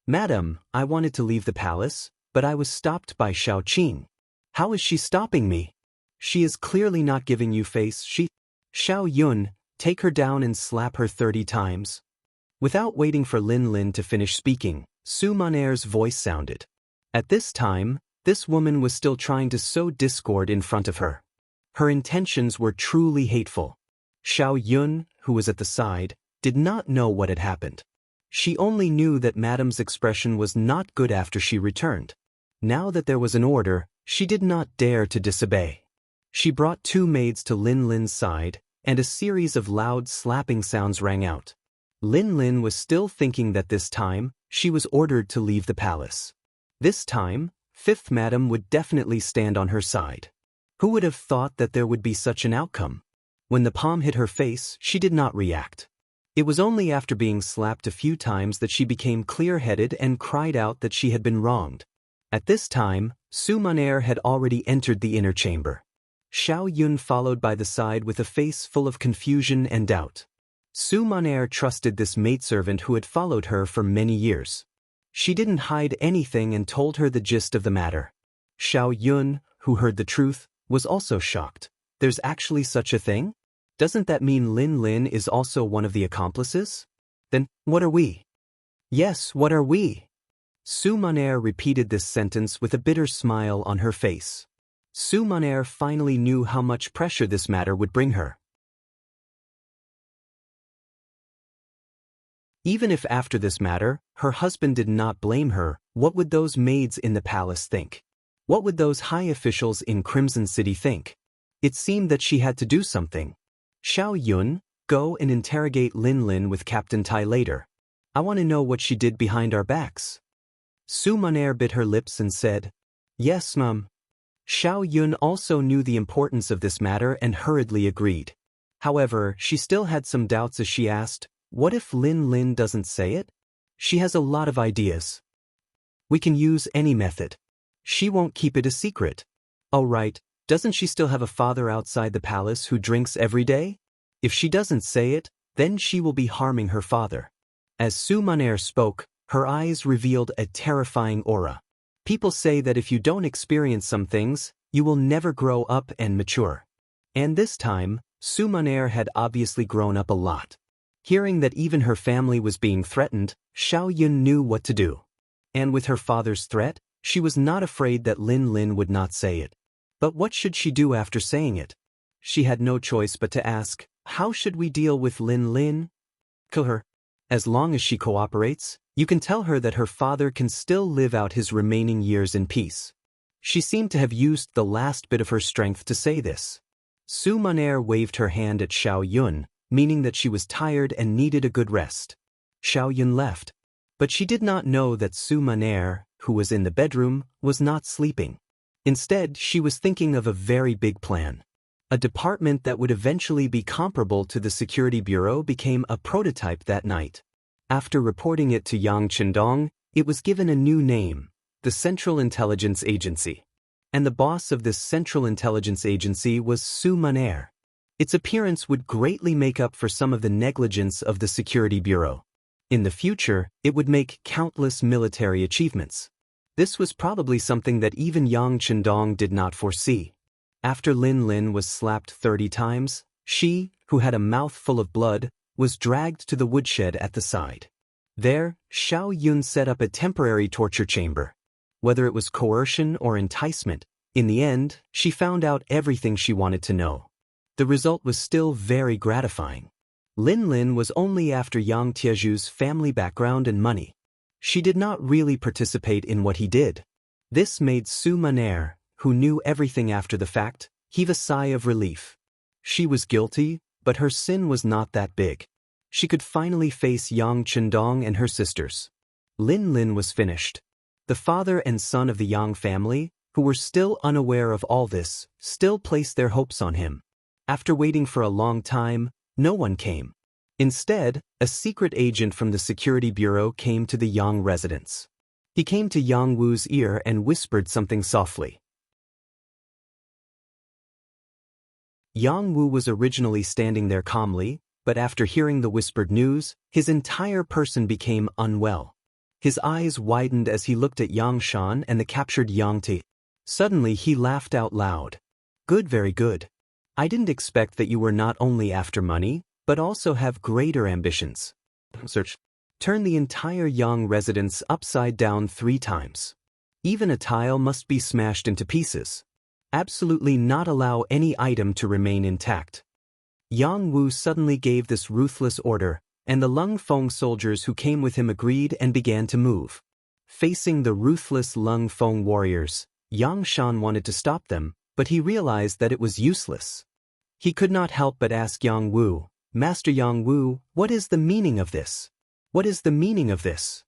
"Madam, I wanted to leave the palace, but I was stopped by Xiao Qing." "How is she stopping me?" "She is clearly not giving you face." "Xiao Yun, take her down and slap her 30 times. Without waiting for Lin Lin to finish speaking, Su Maner's voice sounded. At this time, this woman was still trying to sow discord in front of her. Her intentions were truly hateful. Xiao Yun, who was at the side, did not know what had happened. She only knew that Madam's expression was not good after she returned. Now that there was an order, she did not dare to disobey. She brought 2 maids to Lin Lin's side, and a series of loud slapping sounds rang out. Lin Lin was still thinking that this time, she was ordered to leave the palace. This time, 5th Madam would definitely stand on her side. Who would have thought that there would be such an outcome? When the palm hit her face, she did not react. It was only after being slapped a few times that she became clear-headed and cried out that she had been wronged. At this time, Su Maner had already entered the inner chamber. Xiao Yun followed by the side with a face full of confusion and doubt. Su Maner trusted this maidservant who had followed her for many years. She didn't hide anything and told her the gist of the matter. Xiao Yun, who heard the truth, was also shocked. There's actually such a thing? Doesn't that mean Lin Lin is also one of the accomplices? Then, what are we? Yes, what are we? Su Maner repeated this sentence with a bitter smile on her face. Su Maner finally knew how much pressure this matter would bring her. Even if after this matter, her husband did not blame her, what would those maids in the palace think? What would those high officials in Crimson City think? It seemed that she had to do something. Xiao Yun, go and interrogate Lin Lin with Captain Tai later. I want to know what she did behind our backs. Su Maner bit her lips and said, Yes, Mum. Xiao Yun also knew the importance of this matter and hurriedly agreed. However, she still had some doubts as she asked, what if Lin Lin doesn't say it? She has a lot of ideas. We can use any method. She won't keep it a secret. Oh right, doesn't she still have a father outside the palace who drinks every day? If she doesn't say it, then she will be harming her father. As Su Maner spoke, her eyes revealed a terrifying aura. People say that if you don't experience some things, you will never grow up and mature. And this time, Su Maner had obviously grown up a lot. Hearing that even her family was being threatened, Xiao Yun knew what to do. And with her father's threat, she was not afraid that Lin Lin would not say it. But what should she do after saying it? She had no choice but to ask, how should we deal with Lin Lin? Kill her. As long as she cooperates, you can tell her that her father can still live out his remaining years in peace. She seemed to have used the last bit of her strength to say this. Su Maner waved her hand at Xiao Yun, meaning that she was tired and needed a good rest. Xiao Yun left. But she did not know that Su Maner, who was in the bedroom, was not sleeping. Instead, she was thinking of a very big plan. A department that would eventually be comparable to the Security Bureau became a prototype that night. After reporting it to Yang Chendong, it was given a new name, the Central Intelligence Agency. And the boss of this Central Intelligence Agency was Su Maner. Its appearance would greatly make up for some of the negligence of the Security Bureau. In the future, it would make countless military achievements. This was probably something that even Yang Chendong did not foresee. After Lin Lin was slapped 30 times, she, who had a mouth full of blood, was dragged to the woodshed at the side. There, Xiao Yun set up a temporary torture chamber. Whether it was coercion or enticement, in the end, she found out everything she wanted to know. The result was still very gratifying. Lin Lin was only after Yang Tieju's family background and money. She did not really participate in what he did. This made Su Maner, who knew everything after the fact, heave a sigh of relief. She was guilty, but her sin was not that big. She could finally face Yang Chendong and her sisters. Lin Lin was finished. The father and son of the Yang family, who were still unaware of all this, still placed their hopes on him. After waiting for a long time, no one came. Instead, a secret agent from the security bureau came to the Yang residence. He came to Yang Wu's ear and whispered something softly. Yang Wu was originally standing there calmly, but after hearing the whispered news, his entire person became unwell. His eyes widened as he looked at Yang Shan and the captured Yang Ti. Suddenly he laughed out loud. Good, very good. I didn't expect that you were not only after money, but also have greater ambitions. Search. Turn the entire Yang residence upside down 3 times. Even a tile must be smashed into pieces. Absolutely not allow any item to remain intact. Yang Wu suddenly gave this ruthless order, and the Lung Feng soldiers who came with him agreed and began to move. Facing the ruthless Lung Feng warriors, Yang Shan wanted to stop them, but he realized that it was useless. He could not help but ask Yang Wu, Master Yang Wu, what is the meaning of this? What is the meaning of this?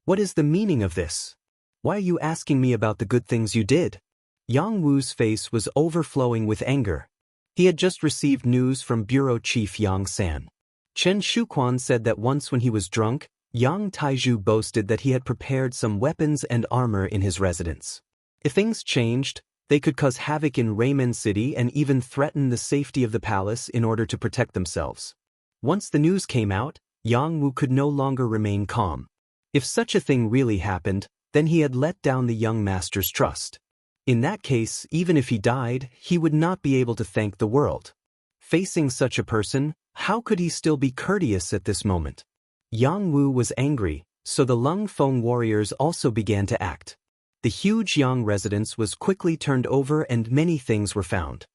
What is the meaning of this? Why are you asking me about the good things you did? Yang Wu's face was overflowing with anger. He had just received news from Bureau Chief Yang San. Chen Shuquan said that once when he was drunk, Yang Taiju boasted that he had prepared some weapons and armor in his residence. If things changed, they could cause havoc in Ramen City and even threaten the safety of the palace in order to protect themselves. Once the news came out, Yang Wu could no longer remain calm. If such a thing really happened, then he had let down the young master's trust. In that case, even if he died, he would not be able to thank the world. Facing such a person, how could he still be courteous at this moment? Yang Wu was angry, so the Lung Feng warriors also began to act. The huge Yang residence was quickly turned over and many things were found.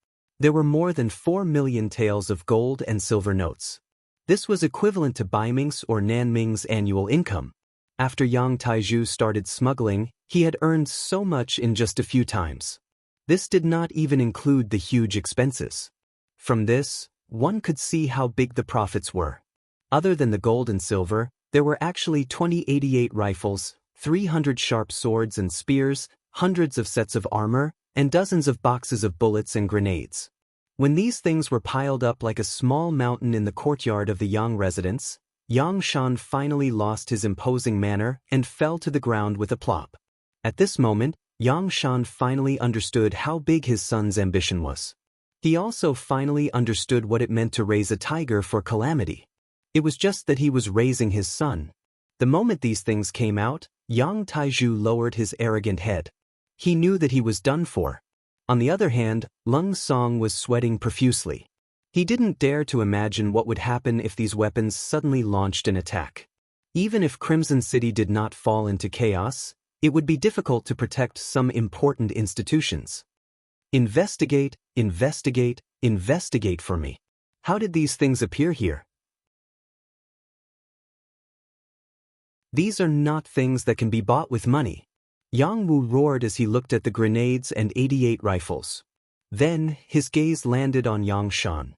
There were more than 4 million taels of gold and silver notes. This was equivalent to Baiming's or Nanming's annual income. After Yang Taiju started smuggling, he had earned so much in just a few times. This did not even include the huge expenses. From this, one could see how big the profits were. Other than the gold and silver, there were actually 2088 rifles, 300 sharp swords and spears, hundreds of sets of armor, and dozens of boxes of bullets and grenades. When these things were piled up like a small mountain in the courtyard of the Yang residence, Yang Shan finally lost his imposing manner and fell to the ground with a plop. At this moment, Yang Shan finally understood how big his son's ambition was. He also finally understood what it meant to raise a tiger for calamity. It was just that he was raising his son. The moment these things came out, Yang Taiju lowered his arrogant head. He knew that he was done for. On the other hand, Lung Song was sweating profusely. He didn't dare to imagine what would happen if these weapons suddenly launched an attack. Even if Crimson City did not fall into chaos, it would be difficult to protect some important institutions. Investigate, investigate, investigate for me. How did these things appear here? These are not things that can be bought with money. Yang Wu roared as he looked at the grenades and 88 rifles. Then, his gaze landed on Yang Shan.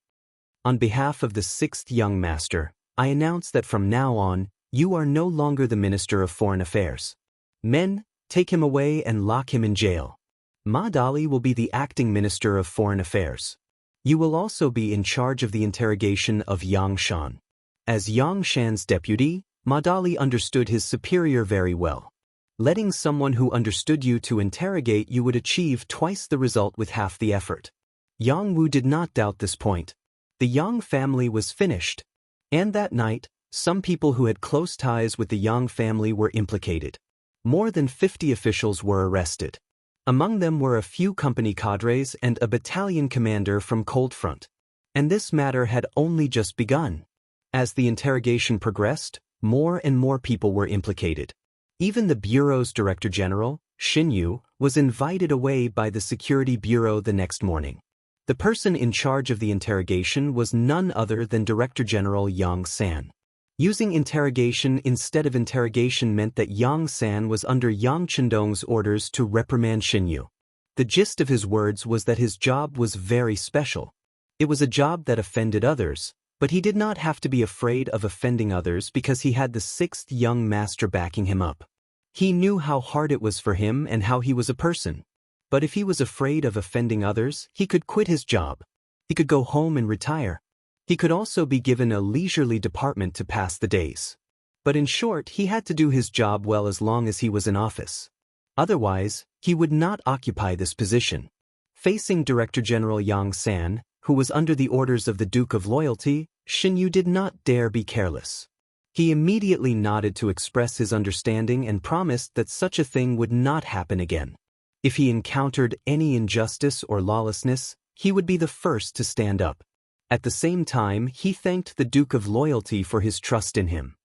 On behalf of the 6th Young Master, I announce that from now on, you are no longer the Minister of Foreign Affairs. Men, take him away and lock him in jail. Ma Dali will be the acting Minister of Foreign Affairs. You will also be in charge of the interrogation of Yang Shan. As Yang Shan's deputy, Ma Dali understood his superior very well. Letting someone who understood you to interrogate you would achieve twice the result with half the effort. Yang Wu did not doubt this point. The Yang family was finished. And that night, some people who had close ties with the Yang family were implicated. More than 50 officials were arrested. Among them were a few company cadres and a battalion commander from Cold Front. And this matter had only just begun. As the interrogation progressed, more and more people were implicated. Even the bureau's director general, Shin Yu, was invited away by the security bureau the next morning. The person in charge of the interrogation was none other than Director General Yang San. Using interrogation instead of interrogation meant that Yang San was under Yang Chendong's orders to reprimand Shin Yu. The gist of his words was that his job was very special. It was a job that offended others, but he did not have to be afraid of offending others because he had the sixth young master backing him up. He knew how hard it was for him and how he was a person. But if he was afraid of offending others, he could quit his job. He could go home and retire. He could also be given a leisurely department to pass the days. But in short, he had to do his job well as long as he was in office. Otherwise, he would not occupy this position. Facing Director General Yang San, who was under the orders of the Duke of Loyalty, Shin Yu did not dare be careless. He immediately nodded to express his understanding and promised that such a thing would not happen again. If he encountered any injustice or lawlessness, he would be the first to stand up. At the same time, he thanked the Duke of Loyalty for his trust in him.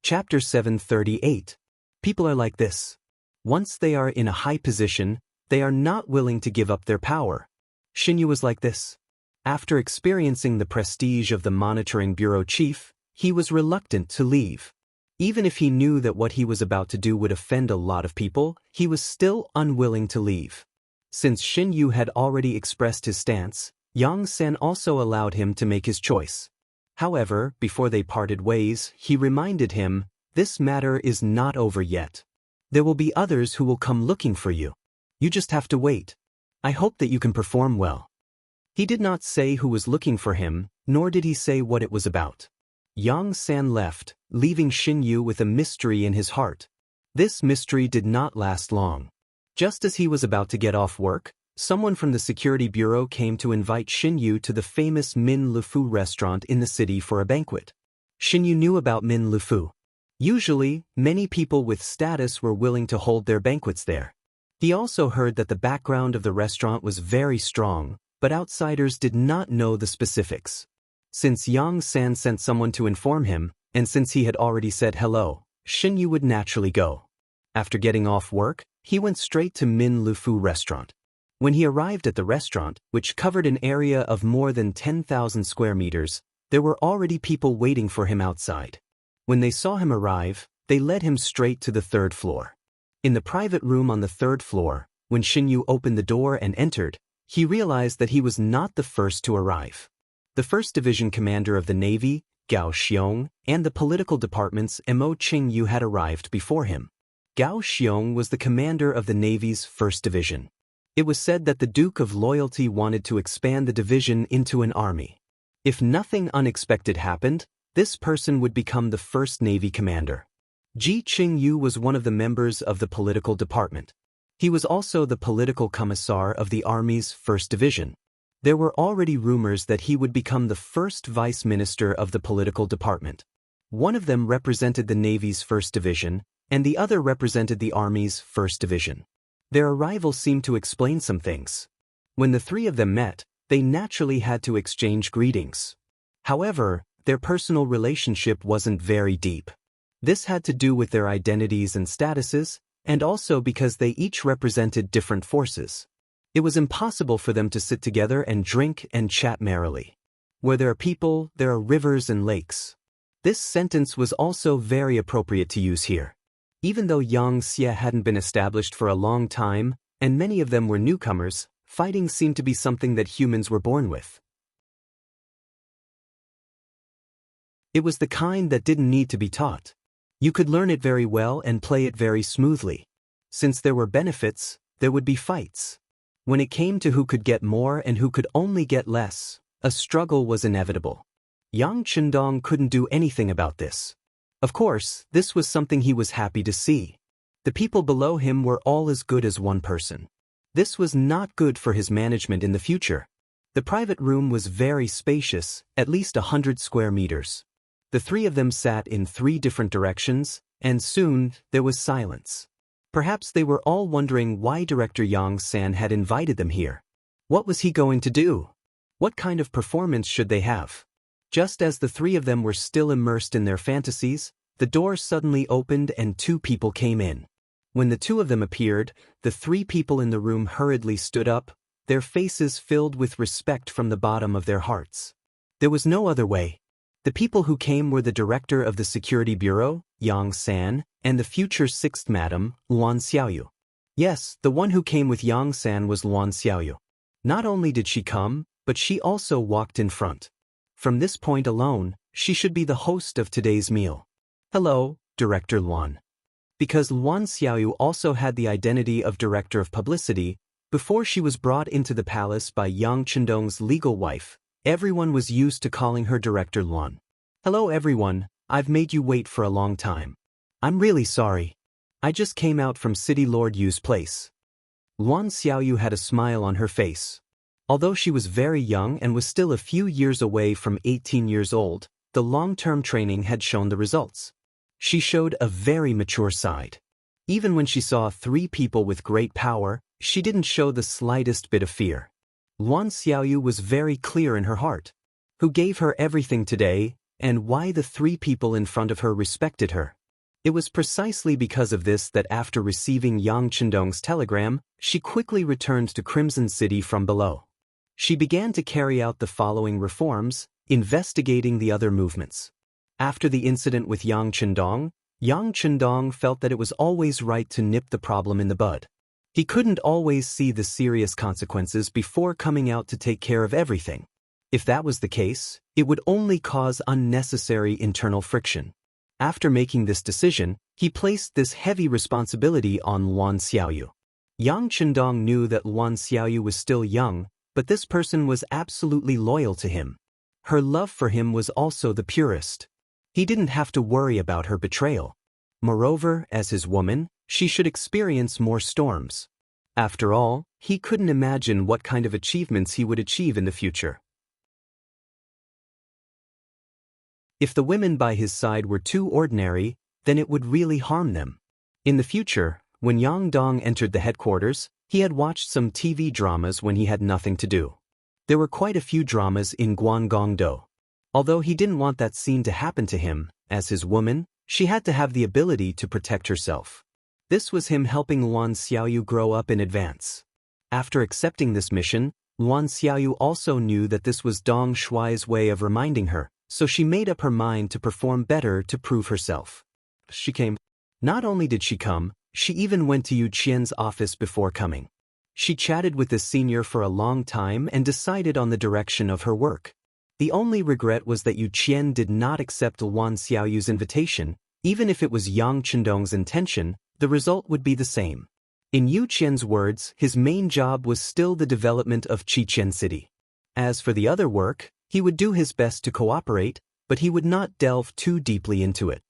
Chapter 738. People are like this. Once they are in a high position, they are not willing to give up their power. Shin Yu was like this. After experiencing the prestige of the Monitoring Bureau chief, he was reluctant to leave. Even if he knew that what he was about to do would offend a lot of people, he was still unwilling to leave. Since Shin Yu had already expressed his stance, Yang San also allowed him to make his choice. However, before they parted ways, he reminded him, "This matter is not over yet. There will be others who will come looking for you. You just have to wait. I hope that you can perform well." He did not say who was looking for him, nor did he say what it was about. Yang San left, leaving Shin Yu with a mystery in his heart. This mystery did not last long. Just as he was about to get off work, someone from the security bureau came to invite Shin Yu to the famous Min Lufu restaurant in the city for a banquet. Shin Yu knew about Min Lufu. Usually, many people with status were willing to hold their banquets there. He also heard that the background of the restaurant was very strong, but outsiders did not know the specifics. Since Yang San sent someone to inform him, and since he had already said hello, Shin Yu would naturally go. After getting off work, he went straight to Min Lufu restaurant. When he arrived at the restaurant, which covered an area of more than 10,000 square meters, there were already people waiting for him outside. When they saw him arrive, they led him straight to the third floor. In the private room on the third floor, when Shin Yu opened the door and entered, he realized that he was not the first to arrive. The 1st Division commander of the Navy, Gao Xiong, and the political department's Mo Qing Yu had arrived before him. Gao Xiong was the commander of the Navy's 1st Division. It was said that the Duke of Loyalty wanted to expand the division into an army. If nothing unexpected happened, this person would become the 1st Navy commander. Ji Qing Yu was one of the members of the political department. He was also the political commissar of the Army's 1st Division. There were already rumors that he would become the first vice minister of the political department. One of them represented the Navy's 1st Division, and the other represented the Army's 1st Division. Their arrival seemed to explain some things. When the three of them met, they naturally had to exchange greetings. However, their personal relationship wasn't very deep. This had to do with their identities and statuses, and also because they each represented different forces. It was impossible for them to sit together and drink and chat merrily. Where there are people, there are rivers and lakes. This sentence was also very appropriate to use here. Even though Yangtze hadn't been established for a long time, and many of them were newcomers, fighting seemed to be something that humans were born with. It was the kind that didn't need to be taught. You could learn it very well and play it very smoothly. Since there were benefits, there would be fights. When it came to who could get more and who could only get less, a struggle was inevitable. Yang Chendong couldn't do anything about this. Of course, this was something he was happy to see. The people below him were all as good as one person. This was not good for his management in the future. The private room was very spacious, at least 100 square meters. The three of them sat in 3 different directions, and soon there was silence. Perhaps they were all wondering why Director Yang San had invited them here. What was he going to do? What kind of performance should they have? Just as the three of them were still immersed in their fantasies, the door suddenly opened and two people came in. When the two of them appeared, the three people in the room hurriedly stood up, their faces filled with respect from the bottom of their hearts. There was no other way. The people who came were the director of the security bureau, Yang San, and the future sixth madam, Luan Xiaoyu. Yes, the one who came with Yang San was Luan Xiaoyu. Not only did she come, but she also walked in front. From this point alone, she should be the host of today's meal. Hello, Director Luan. Because Luan Xiaoyu also had the identity of Director of Publicity, before she was brought into the palace by Yang Chendong's legal wife, everyone was used to calling her Director Luan. Hello everyone, I've made you wait for a long time. I'm really sorry. I just came out from City Lord Yu's place. Luan Xiaoyu had a smile on her face. Although she was very young and was still a few years away from 18 years old, the long-term training had shown the results. She showed a very mature side. Even when she saw three people with great power, she didn't show the slightest bit of fear. Luan Xiaoyu was very clear in her heart. Who gave her everything today, and why the three people in front of her respected her. It was precisely because of this that after receiving Yang Chendong's telegram, she quickly returned to Crimson City from below. She began to carry out the following reforms, investigating the other movements. After the incident with Yang Chendong felt that it was always right to nip the problem in the bud. He couldn't always see the serious consequences before coming out to take care of everything. If that was the case, it would only cause unnecessary internal friction. After making this decision, he placed this heavy responsibility on Luan Xiaoyu. Yang Chendong knew that Luan Xiaoyu was still young, but this person was absolutely loyal to him. Her love for him was also the purest. He didn't have to worry about her betrayal. Moreover, as his woman, she should experience more storms. After all, he couldn't imagine what kind of achievements he would achieve in the future. If the women by his side were too ordinary, then it would really harm them. In the future, when Yang Dong entered the headquarters, he had watched some TV dramas when he had nothing to do. There were quite a few dramas in Guangdong. Although he didn't want that scene to happen to him, as his woman, she had to have the ability to protect herself. This was him helping Luan Xiaoyu grow up in advance. After accepting this mission, Luan Xiaoyu also knew that this was Dong Shuai's way of reminding her, so she made up her mind to perform better to prove herself. She came. Not only did she come, she even went to Yu Qian's office before coming. She chatted with the senior for a long time and decided on the direction of her work. The only regret was that Yu Qian did not accept Luan Xiaoyu's invitation. Even if it was Yang Chendong's intention, the result would be the same. In Yu Qian's words, his main job was still the development of Qiqian City. As for the other work, he would do his best to cooperate, but he would not delve too deeply into it.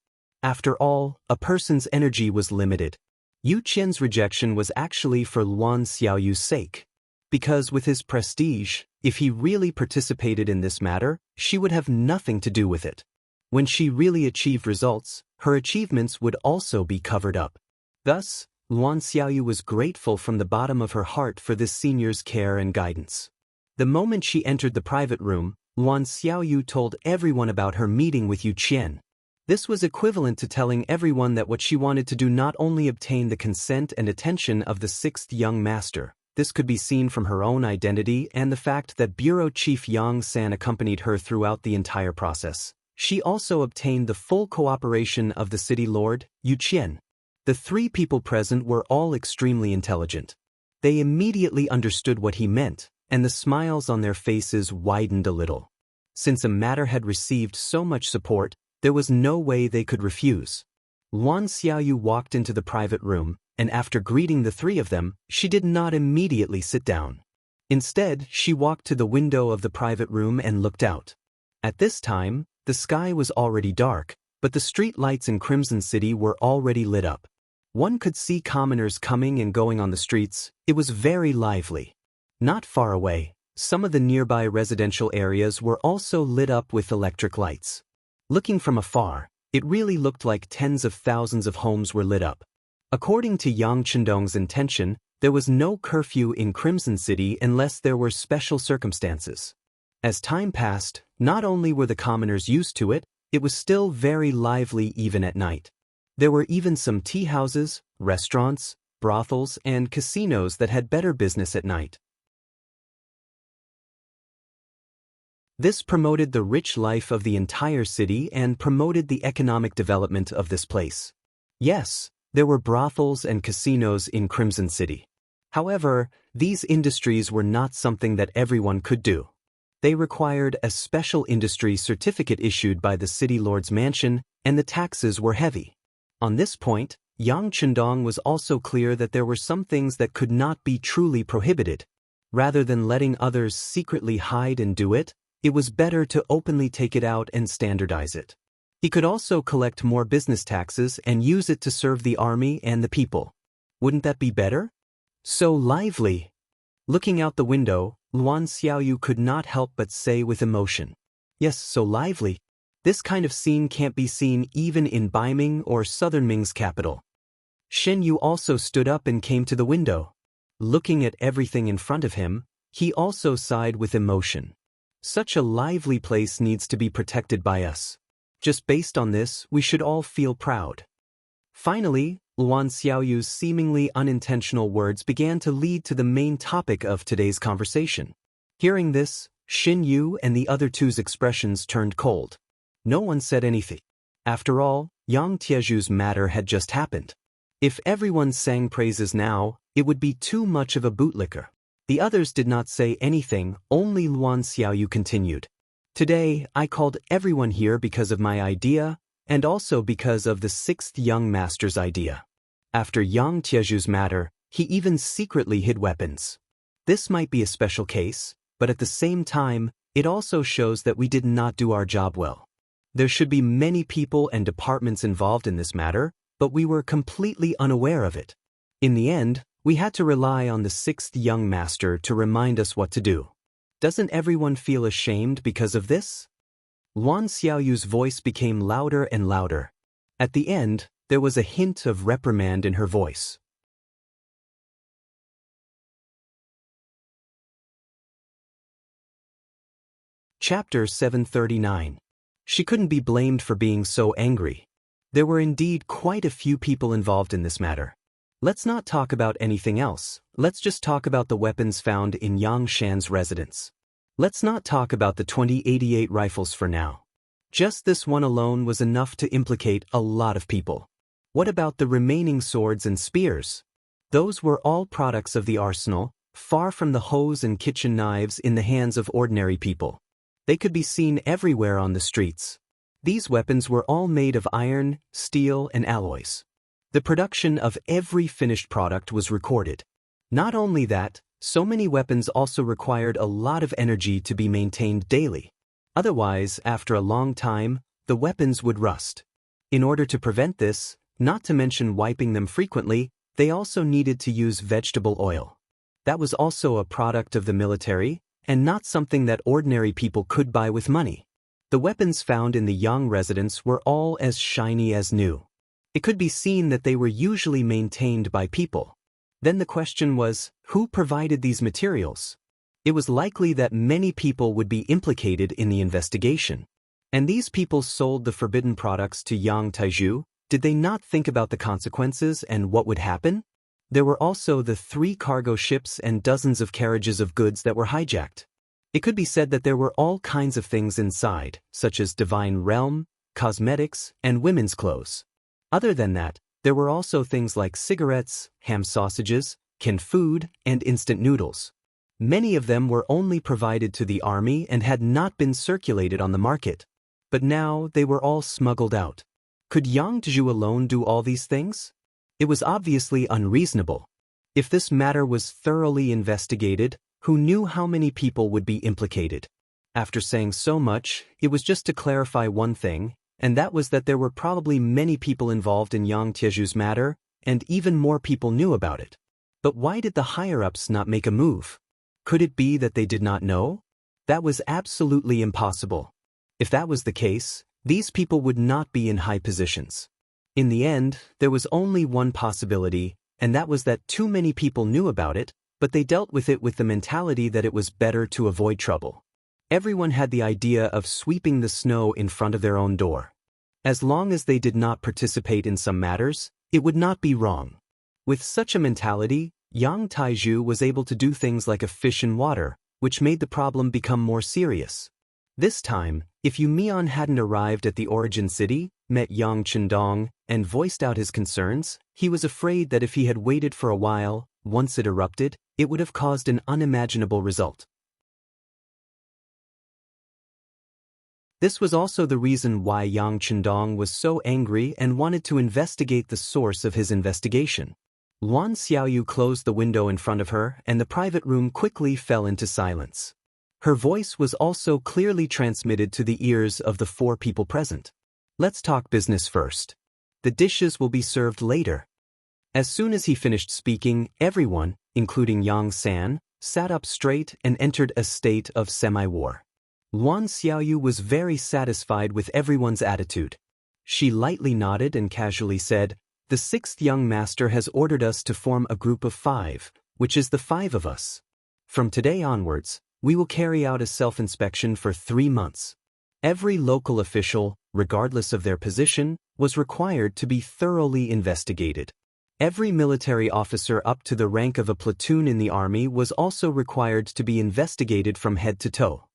After all, a person's energy was limited. Yu Qian's rejection was actually for Luan Xiaoyu's sake. Because with his prestige, if he really participated in this matter, she would have nothing to do with it. When she really achieved results, her achievements would also be covered up. Thus, Luan Xiaoyu was grateful from the bottom of her heart for this senior's care and guidance. The moment she entered the private room, Luan Xiaoyu told everyone about her meeting with Yu Qian. This was equivalent to telling everyone that what she wanted to do not only obtain the consent and attention of the sixth young master. This could be seen from her own identity and the fact that Bureau Chief Yang San accompanied her throughout the entire process. She also obtained the full cooperation of the city lord, Yu Qian. The three people present were all extremely intelligent. They immediately understood what he meant, and the smiles on their faces widened a little. Since a matter had received so much support, there was no way they could refuse. Luan Xiaoyu walked into the private room, and after greeting the three of them, she did not immediately sit down. Instead, she walked to the window of the private room and looked out. At this time, the sky was already dark, but the street lights in Crimson City were already lit up. One could see commoners coming and going on the streets. It was very lively. Not far away, some of the nearby residential areas were also lit up with electric lights. Looking from afar, it really looked like tens of thousands of homes were lit up. According to Yang Chendong's intention, There was no curfew in Crimson City unless there were special circumstances. As time passed, not only were the commoners used to it, it was still very lively even at night. There were even some tea houses, restaurants, brothels, and casinos that had better business at night. This promoted the rich life of the entire city and promoted the economic development of this place. Yes, there were brothels and casinos in Crimson City. However, these industries were not something that everyone could do. They required a special industry certificate issued by the city lord's mansion, and the taxes were heavy. On this point, Yang Chendong was also clear that there were some things that could not be truly prohibited. Rather than letting others secretly hide and do it, it was better to openly take it out and standardize it. He could also collect more business taxes and use it to serve the army and the people. Wouldn't that be better? So lively! Looking out the window, Luan Xiaoyu could not help but say with emotion, "Yes, so lively. This kind of scene can't be seen even in Baiming or Southern Ming's capital." Shen Yu also stood up and came to the window. Looking at everything in front of him, he also sighed with emotion. Such a lively place needs to be protected by us. Just based on this, we should all feel proud. Finally, Luan Xiaoyu's seemingly unintentional words began to lead to the main topic of today's conversation. Hearing this, Xin Yu and the other two's expressions turned cold. No one said anything. After all, Yang Tieju's matter had just happened. If everyone sang praises now, it would be too much of a bootlicker. The others did not say anything, only Luan Xiaoyu continued. Today, I called everyone here because of my idea, and also because of the sixth young master's idea. After Yang Tieju's matter, he even secretly hid weapons. This might be a special case, but at the same time, it also shows that we did not do our job well. There should be many people and departments involved in this matter, but we were completely unaware of it. In the end, we had to rely on the sixth young master to remind us what to do. Doesn't everyone feel ashamed because of this? Luan Xiaoyu's voice became louder and louder. At the end, there was a hint of reprimand in her voice. Chapter 739. She couldn't be blamed for being so angry. There were indeed quite a few people involved in this matter. Let's not talk about anything else. Let's just talk about the weapons found in Yang Shan's residence. Let's not talk about the 2088 rifles for now. Just this one alone was enough to implicate a lot of people. What about the remaining swords and spears? Those were all products of the arsenal, far from the hoes and kitchen knives in the hands of ordinary people. They could be seen everywhere on the streets. These weapons were all made of iron, steel, and alloys. The production of every finished product was recorded. Not only that, so many weapons also required a lot of energy to be maintained daily. Otherwise, after a long time, the weapons would rust. In order to prevent this, not to mention wiping them frequently, they also needed to use vegetable oil. That was also a product of the military, and not something that ordinary people could buy with money. The weapons found in the Yang residence were all as shiny as new. It could be seen that they were usually maintained by people. Then the question was, who provided these materials? It was likely that many people would be implicated in the investigation. And these people sold the forbidden products to Yang Taiju. Did they not think about the consequences and what would happen? There were also the 3 cargo ships and dozens of carriages of goods that were hijacked. It could be said that there were all kinds of things inside, such as divine realm, cosmetics, and women's clothes. Other than that, there were also things like cigarettes, ham sausages, canned food, and instant noodles. Many of them were only provided to the army and had not been circulated on the market. But now they were all smuggled out. Could Yang Zhu alone do all these things? It was obviously unreasonable. If this matter was thoroughly investigated, who knew how many people would be implicated? After saying so much, it was just to clarify one thing, and that was that there were probably many people involved in Yang Tieju's matter, and even more people knew about it. But why did the higher-ups not make a move? Could it be that they did not know? That was absolutely impossible. If that was the case, these people would not be in high positions. In the end, there was only one possibility, and that was that too many people knew about it, but they dealt with it with the mentality that it was better to avoid trouble. Everyone had the idea of sweeping the snow in front of their own door. As long as they did not participate in some matters, it would not be wrong. With such a mentality, Yang Taiju was able to do things like a fish in water, which made the problem become more serious. This time, if Yu Mian hadn't arrived at the origin city, met Yang Chendong, and voiced out his concerns, he was afraid that if he had waited for a while, once it erupted, it would have caused an unimaginable result. This was also the reason why Yang Chendong was so angry and wanted to investigate the source of his investigation. Luan Xiaoyu closed the window in front of her, and the private room quickly fell into silence. Her voice was also clearly transmitted to the ears of the 4 people present. Let's talk business first. The dishes will be served later. As soon as he finished speaking, everyone, including Yang San, sat up straight and entered a state of semi-war. Luan Xiaoyu was very satisfied with everyone's attitude. She lightly nodded and casually said, "The 6th young master has ordered us to form a group of 5, which is the 5 of us. From today onwards, we will carry out a self-inspection for 3 months. Every local official, regardless of their position, was required to be thoroughly investigated. Every military officer up to the rank of a platoon in the army was also required to be investigated from head to toe.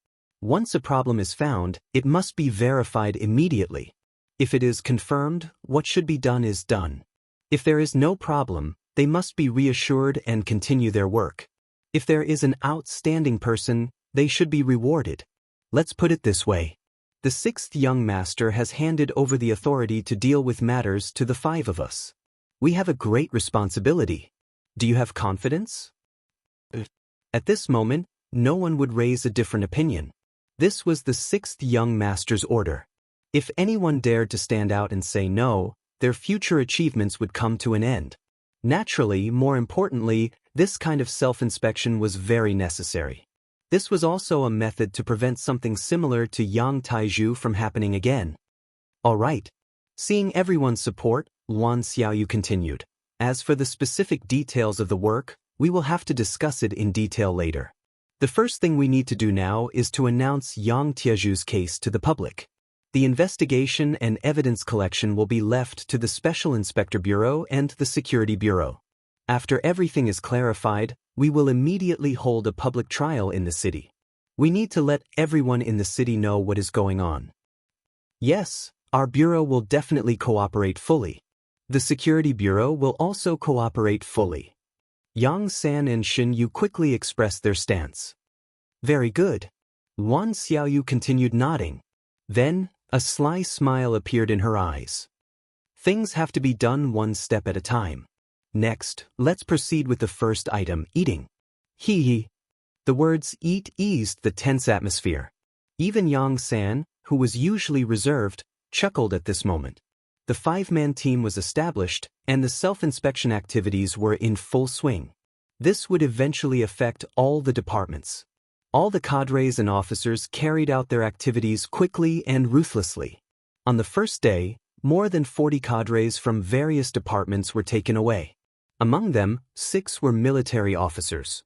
Once a problem is found, it must be verified immediately. If it is confirmed, what should be done is done. If there is no problem, they must be reassured and continue their work. If there is an outstanding person, they should be rewarded. Let's put it this way. The 6th young master has handed over the authority to deal with matters to the 5 of us. We have a great responsibility. Do you have confidence?" At this moment, no one would raise a different opinion. This was the 6th young master's order. If anyone dared to stand out and say no, their future achievements would come to an end. Naturally, more importantly, this kind of self-inspection was very necessary. This was also a method to prevent something similar to Yang Taiju from happening again. All right. Seeing everyone's support, Luan Xiaoyu continued. As for the specific details of the work, we will have to discuss it in detail later. The first thing we need to do now is to announce Yang Tieju's case to the public. The investigation and evidence collection will be left to the Special Inspector Bureau and the Security Bureau. After everything is clarified, we will immediately hold a public trial in the city. We need to let everyone in the city know what is going on. Yes, our bureau will definitely cooperate fully. The Security Bureau will also cooperate fully. Yang San and Shin Yu quickly expressed their stance. Very good. Luan Xiaoyu continued nodding. Then, a sly smile appeared in her eyes. Things have to be done one step at a time. Next, let's proceed with the first item, eating. Hee. The words eat eased the tense atmosphere. Even Yang San, who was usually reserved, chuckled at this moment. The 5-man team was established, and the self-inspection activities were in full swing. This would eventually affect all the departments. All the cadres and officers carried out their activities quickly and ruthlessly. On the first day, more than 40 cadres from various departments were taken away. Among them, 6 were military officers.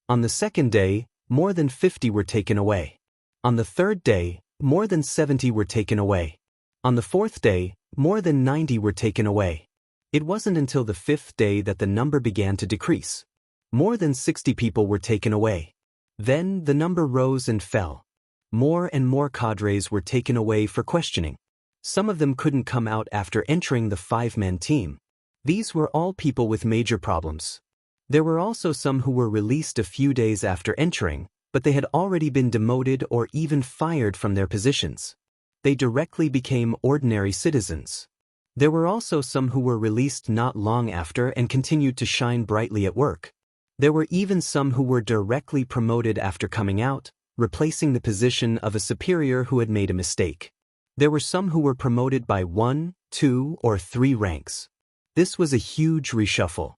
On the second day, more than 50 were taken away. On the third day, more than 70 were taken away. On the fourth day, more than 90 were taken away. It wasn't until the 5th day that the number began to decrease. More than 60 people were taken away. Then the number rose and fell. More and more cadres were taken away for questioning. Some of them couldn't come out after entering the 5-man team. These were all people with major problems. There were also some who were released a few days after entering, but they had already been demoted or even fired from their positions. They directly became ordinary citizens. There were also some who were released not long after and continued to shine brightly at work. There were even some who were directly promoted after coming out, replacing the position of a superior who had made a mistake. There were some who were promoted by 1, 2, or 3 ranks. This was a huge reshuffle.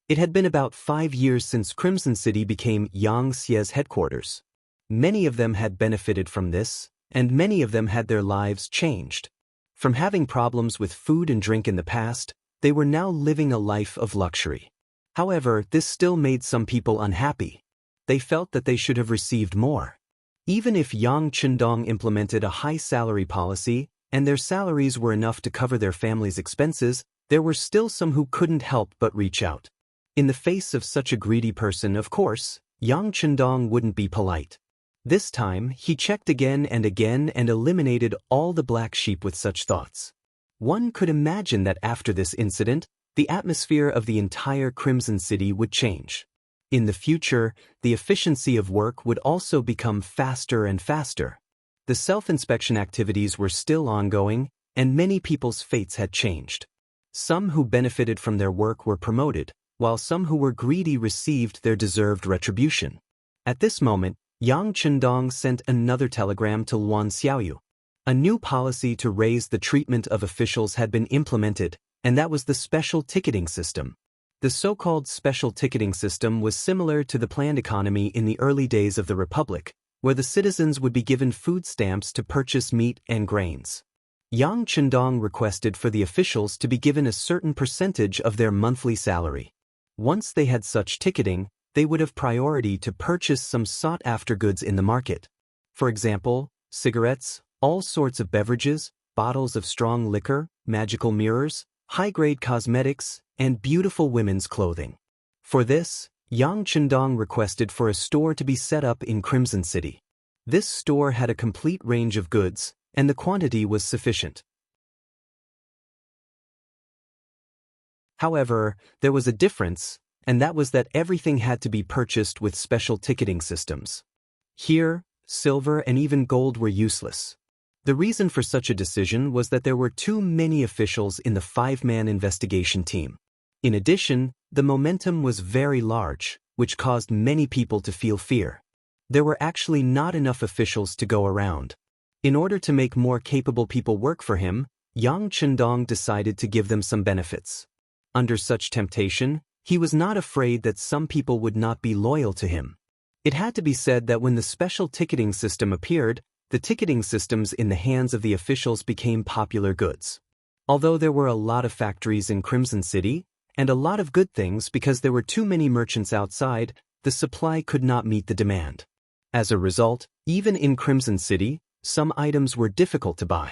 It had been about 5 years since Crimson City became Yang Xie's headquarters. Many of them had benefited from this, and many of them had their lives changed. From having problems with food and drink in the past, they were now living a life of luxury. However, this still made some people unhappy. They felt that they should have received more. Even if Yang Chendong implemented a high salary policy, and their salaries were enough to cover their family's expenses, there were still some who couldn't help but reach out. In the face of such a greedy person, of course, Yang Chendong wouldn't be polite. This time, he checked again and eliminated all the black sheep with such thoughts. One could imagine that after this incident, the atmosphere of the entire Crimson City would change. In the future, the efficiency of work would also become faster and faster. The self-inspection activities were still ongoing, and many people's fates had changed. Some who benefited from their work were promoted, while some who were greedy received their deserved retribution. At this moment, Yang Chendong sent another telegram to Luan Xiaoyu. A new policy to raise the treatment of officials had been implemented, and that was the special ticketing system. The so-called special ticketing system was similar to the planned economy in the early days of the Republic, where the citizens would be given food stamps to purchase meat and grains. Yang Chendong requested for the officials to be given a certain percentage of their monthly salary. Once they had such ticketing, they would have priority to purchase some sought-after goods in the market. For example, cigarettes, all sorts of beverages, bottles of strong liquor, magical mirrors, high-grade cosmetics, and beautiful women's clothing. For this, Yang Chendong requested for a store to be set up in Crimson City. This store had a complete range of goods, and the quantity was sufficient. However, there was a difference, and that was that everything had to be purchased with special ticketing systems. Here, silver and even gold were useless. The reason for such a decision was that there were too many officials in the 5-man investigation team. In addition, the momentum was very large, which caused many people to feel fear. There were actually not enough officials to go around. In order to make more capable people work for him, Yang Chendong decided to give them some benefits. Under such temptation, he was not afraid that some people would not be loyal to him. It had to be said that when the special ticketing system appeared, the ticketing systems in the hands of the officials became popular goods. Although there were a lot of factories in Crimson City, and a lot of good things because there were too many merchants outside, the supply could not meet the demand. As a result, even in Crimson City, some items were difficult to buy.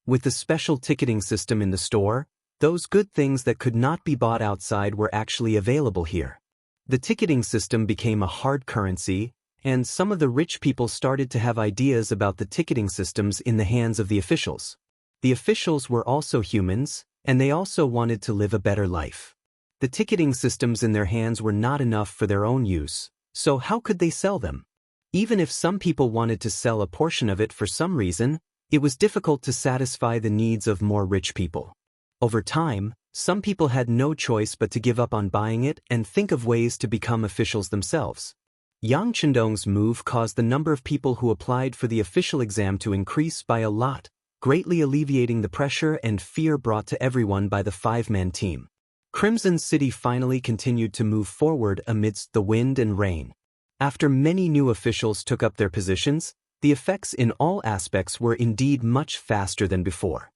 With the special ticketing system in the store, those good things that could not be bought outside were actually available here. The ticketing system became a hard currency, and some of the rich people started to have ideas about the ticketing systems in the hands of the officials. The officials were also humans, and they also wanted to live a better life. The ticketing systems in their hands were not enough for their own use, so how could they sell them? Even if some people wanted to sell a portion of it for some reason, it was difficult to satisfy the needs of more rich people. Over time, some people had no choice but to give up on buying it and think of ways to become officials themselves. Yang Chendong's move caused the number of people who applied for the official exam to increase by a lot, greatly alleviating the pressure and fear brought to everyone by the 5-man team. Crimson City finally continued to move forward amidst the wind and rain. After many new officials took up their positions, the effects in all aspects were indeed much faster than before.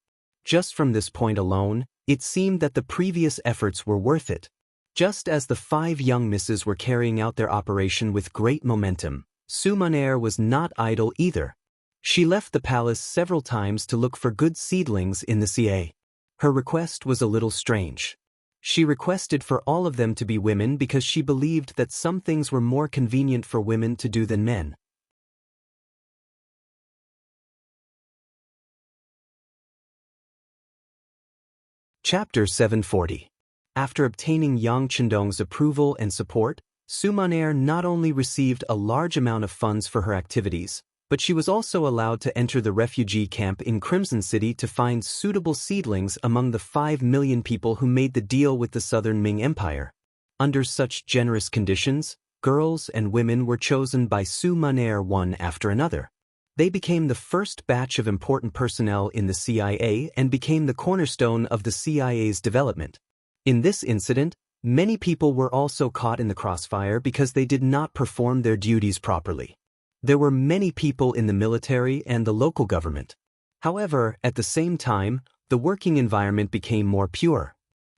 Just from this point alone, it seemed that the previous efforts were worth it. Just as the 5 young misses were carrying out their operation with great momentum, Su Munaer was not idle either. She left the palace several times to look for good seedlings in the CA. Her request was a little strange. She requested for all of them to be women because she believed that some things were more convenient for women to do than men. Chapter 740. After obtaining Yang Chendong's approval and support, Su Munaer not only received a large amount of funds for her activities, but she was also allowed to enter the refugee camp in Crimson City to find suitable seedlings among the 5 million people who made the deal with the Southern Ming Empire. Under such generous conditions, girls and women were chosen by Su Munaer one after another. They became the first batch of important personnel in the CIA and became the cornerstone of the CIA's development. In this incident, many people were also caught in the crossfire because they did not perform their duties properly. There were many people in the military and the local government. However, at the same time, the working environment became more pure.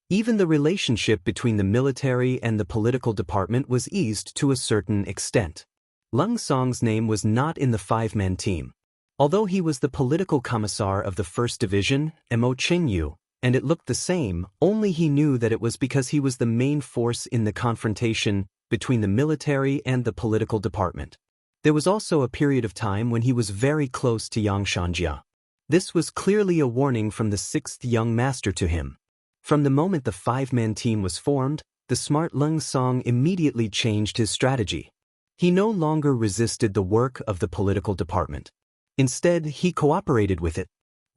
Even the relationship between the military and the political department was eased to a certain extent. Lung Song's name was not in the five-man team. Although he was the political commissar of the 1st Division, Mo Qingyu, and it looked the same, only he knew that it was because he was the main force in the confrontation between the military and the political department. There was also a period of time when he was very close to Yang Shanjia. This was clearly a warning from the 6th young master to him. From the moment the five-man team was formed, the smart Lung Song immediately changed his strategy. He no longer resisted the work of the political department. Instead, he cooperated with it.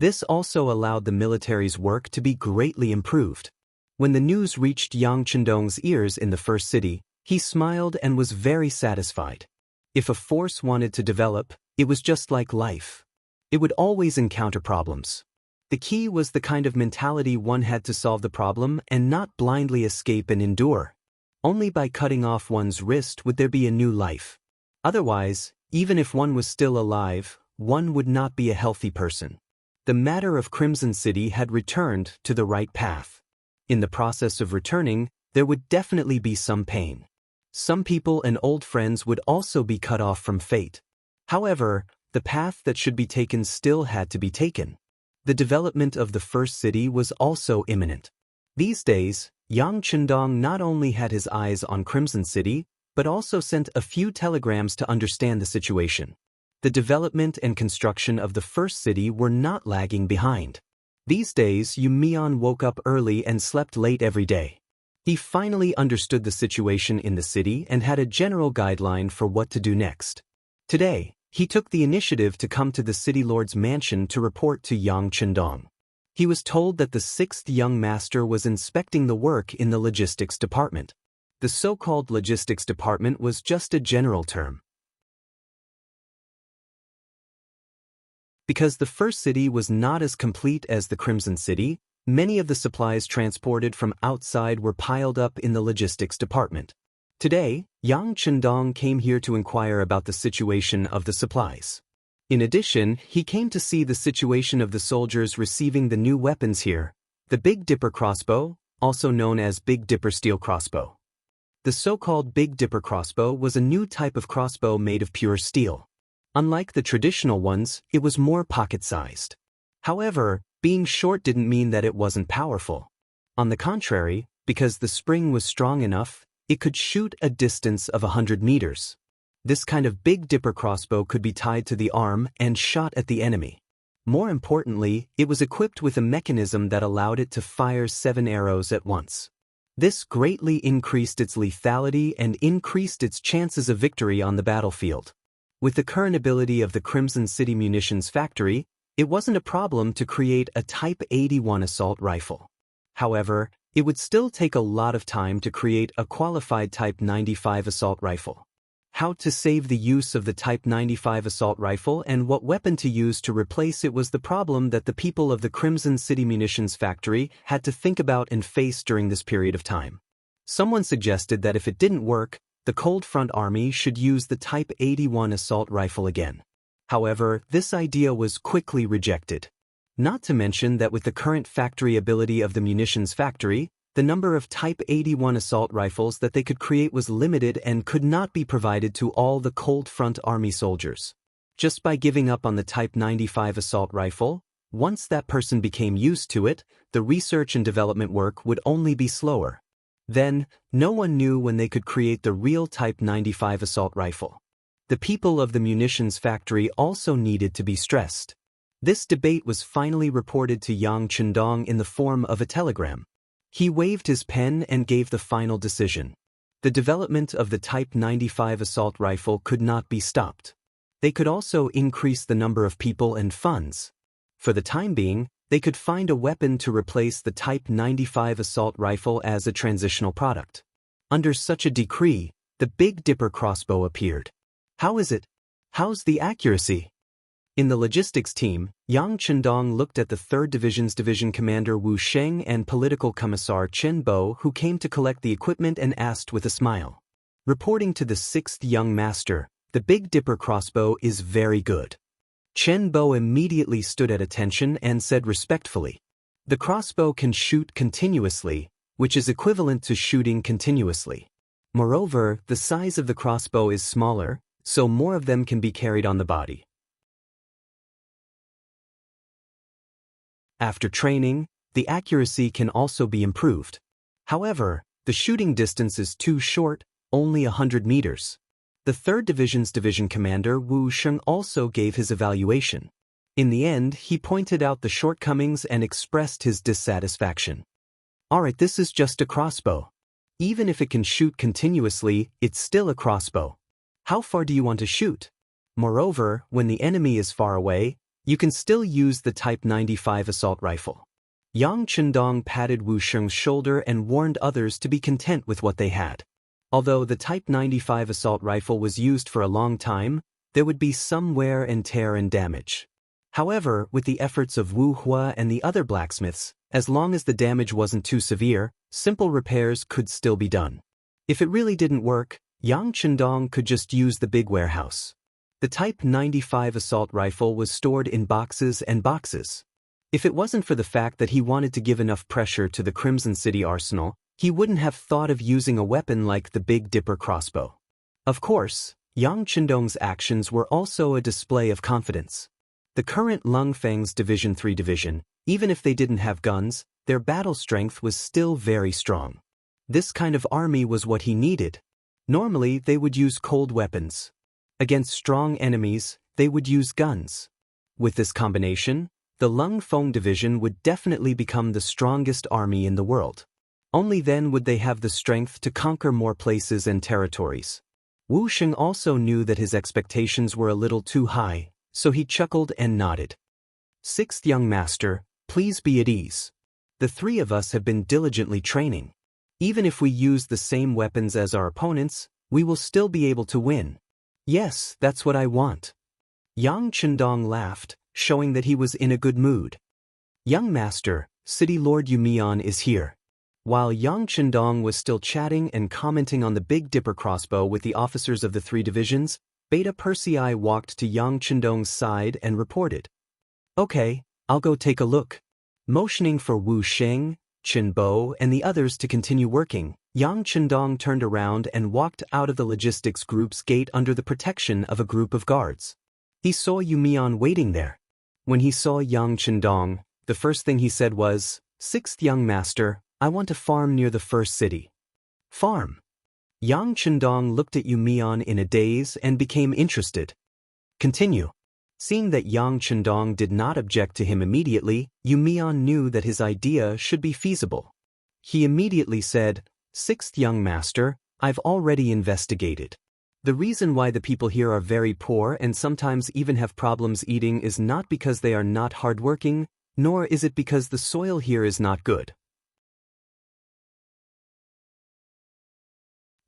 This also allowed the military's work to be greatly improved. When the news reached Yang Chendong's ears in the first city, he smiled and was very satisfied. If a force wanted to develop, it was just like life. It would always encounter problems. The key was the kind of mentality one had to solve the problem and not blindly escape and endure. Only by cutting off one's wrist would there be a new life. Otherwise, even if one was still alive, one would not be a healthy person. The matter of Crimson City had returned to the right path. In the process of returning, there would definitely be some pain. Some people and old friends would also be cut off from fate. However, the path that should be taken still had to be taken. The development of the first city was also imminent. These days, Yang Chendong not only had his eyes on Crimson City, but also sent a few telegrams to understand the situation. The development and construction of the first city were not lagging behind. These days, Yu Mian woke up early and slept late every day. He finally understood the situation in the city and had a general guideline for what to do next. Today, he took the initiative to come to the city lord's mansion to report to Yang Chendong. He was told that the 6th young master was inspecting the work in the logistics department. The so-called logistics department was just a general term. Because the first city was not as complete as the Crimson City, many of the supplies transported from outside were piled up in the logistics department. Today, Yang Chendong came here to inquire about the situation of the supplies. In addition, he came to see the situation of the soldiers receiving the new weapons here, the Big Dipper crossbow, also known as Big Dipper steel crossbow. The so-called Big Dipper crossbow was a new type of crossbow made of pure steel. Unlike the traditional ones, it was more pocket-sized. However, being short didn't mean that it wasn't powerful. On the contrary, because the spring was strong enough, it could shoot a distance of 100 meters. This kind of Big Dipper crossbow could be tied to the arm and shot at the enemy. More importantly, it was equipped with a mechanism that allowed it to fire 7 arrows at once. This greatly increased its lethality and increased its chances of victory on the battlefield. With the current ability of the Crimson City Munitions Factory, it wasn't a problem to create a Type 81 assault rifle. However, it would still take a lot of time to create a qualified Type 95 assault rifle. How to save the use of the Type 95 assault rifle and what weapon to use to replace it was the problem that the people of the Crimson City Munitions Factory had to think about and face during this period of time. Someone suggested that if it didn't work, the Cold Front Army should use the Type 81 assault rifle again. However, this idea was quickly rejected. Not to mention that with the current factory ability of the munitions factory, the number of Type 81 assault rifles that they could create was limited and could not be provided to all the Cold Front Army soldiers. Just by giving up on the Type 95 assault rifle, once that person became used to it, the research and development work would only be slower. Then, no one knew when they could create the real Type 95 assault rifle. The people of the munitions factory also needed to be stressed. This debate was finally reported to Yang Chendong in the form of a telegram. He waved his pen and gave the final decision. The development of the Type 95 assault rifle could not be stopped. They could also increase the number of people and funds. For the time being, they could find a weapon to replace the Type 95 assault rifle as a transitional product. Under such a decree, the Big Dipper crossbow appeared. How is it? How's the accuracy? In the logistics team, Yang Chendong looked at the 3rd Division's division commander Wu Sheng and political commissar Chen Bo, who came to collect the equipment, and asked with a smile. Reporting to the 6th young master, the Big Dipper crossbow is very good. Chen Bo immediately stood at attention and said respectfully, "The crossbow can shoot continuously, which is equivalent to shooting continuously. Moreover, the size of the crossbow is smaller, so more of them can be carried on the body. After training, the accuracy can also be improved. However, the shooting distance is too short, only 100 meters. The 3rd Division's division commander Wu Sheng also gave his evaluation. In the end, he pointed out the shortcomings and expressed his dissatisfaction. Alright, this is just a crossbow. Even if it can shoot continuously, it's still a crossbow. How far do you want to shoot? Moreover, when the enemy is far away, you can still use the Type 95 assault rifle." Yang Chendong patted Wu Sheng's shoulder and warned others to be content with what they had. Although the Type 95 assault rifle was used for a long time, there would be some wear and tear and damage. However, with the efforts of Wu Hua and the other blacksmiths, as long as the damage wasn't too severe, simple repairs could still be done. If it really didn't work, Yang Chendong could just use the big warehouse. The Type 95 assault rifle was stored in boxes and boxes. If it wasn't for the fact that he wanted to give enough pressure to the Crimson City arsenal, he wouldn't have thought of using a weapon like the Big Dipper crossbow. Of course, Yang Chendong's actions were also a display of confidence. The current Lung Feng's Division 3 division, even if they didn't have guns, their battle strength was still very strong. This kind of army was what he needed. Normally, they would use cold weapons. Against strong enemies, they would use guns. With this combination, the Lung Feng division would definitely become the strongest army in the world. Only then would they have the strength to conquer more places and territories. Wu Sheng also knew that his expectations were a little too high, so he chuckled and nodded. "6th young master, please be at ease. The 3 of us have been diligently training. Even if we use the same weapons as our opponents, we will still be able to win. Yes, that's what I want." Yang Chendong laughed, showing that he was in a good mood. "Young master, City Lord Yumian is here." While Yang Chendong was still chatting and commenting on the Big Dipper crossbow with the officers of the 3 divisions, Beta Persei walked to Yang Chendong's side and reported, "Okay, I'll go take a look." Motioning for Wu Sheng, Chen Bo, and the others to continue working, Yang Chendong turned around and walked out of the logistics group's gate under the protection of a group of guards. He saw Yumian waiting there. When he saw Yang Chendong, the first thing he said was, "6th young master, I want to farm near the first city." "Farm?" Yang Chendong looked at Yumian in a daze and became interested. "Continue." Seeing that Yang Chendong did not object to him immediately, Yumian knew that his idea should be feasible. He immediately said, "6th young master, I've already investigated. The reason why the people here are very poor and sometimes even have problems eating is not because they are not hardworking, nor is it because the soil here is not good.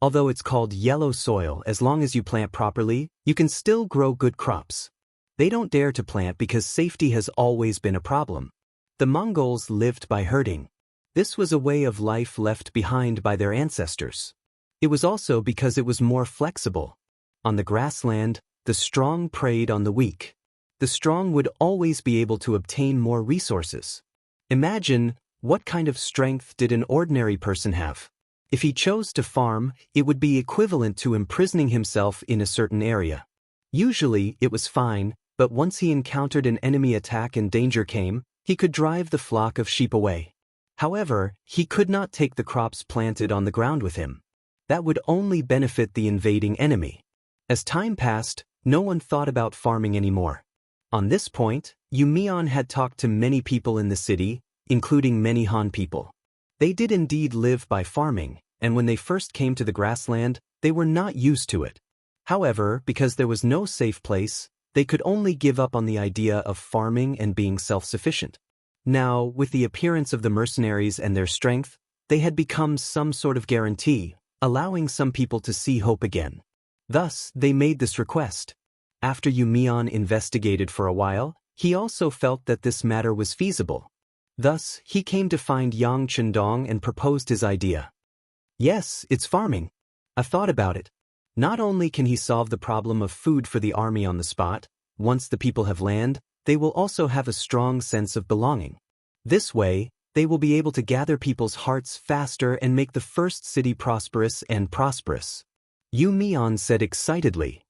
Although it's called yellow soil, as long as you plant properly, you can still grow good crops. They don't dare to plant because safety has always been a problem. The Mongols lived by herding. This was a way of life left behind by their ancestors. It was also because it was more flexible. On the grassland, the strong preyed on the weak. The strong would always be able to obtain more resources. Imagine, what kind of strength did an ordinary person have? If he chose to farm, it would be equivalent to imprisoning himself in a certain area. Usually, it was fine, but once he encountered an enemy attack and danger came, he could drive the flock of sheep away. However, he could not take the crops planted on the ground with him. That would only benefit the invading enemy. As time passed, no one thought about farming anymore. On this point, Yumian had talked to many people in the city, including many Han people. They did indeed live by farming, and when they first came to the grassland, they were not used to it. However, because there was no safe place, they could only give up on the idea of farming and being self-sufficient. Now, with the appearance of the mercenaries and their strength, they had become some sort of guarantee, allowing some people to see hope again. Thus, they made this request. After Yumian investigated for a while, he also felt that this matter was feasible. Thus, he came to find Yang Chendong and proposed his idea. "Yes, it's farming. I've thought about it. Not only can he solve the problem of food for the army on the spot, once the people have land, they will also have a strong sense of belonging. This way, they will be able to gather people's hearts faster and make the first city prosperous and prosperous. Yu Mian said excitedly.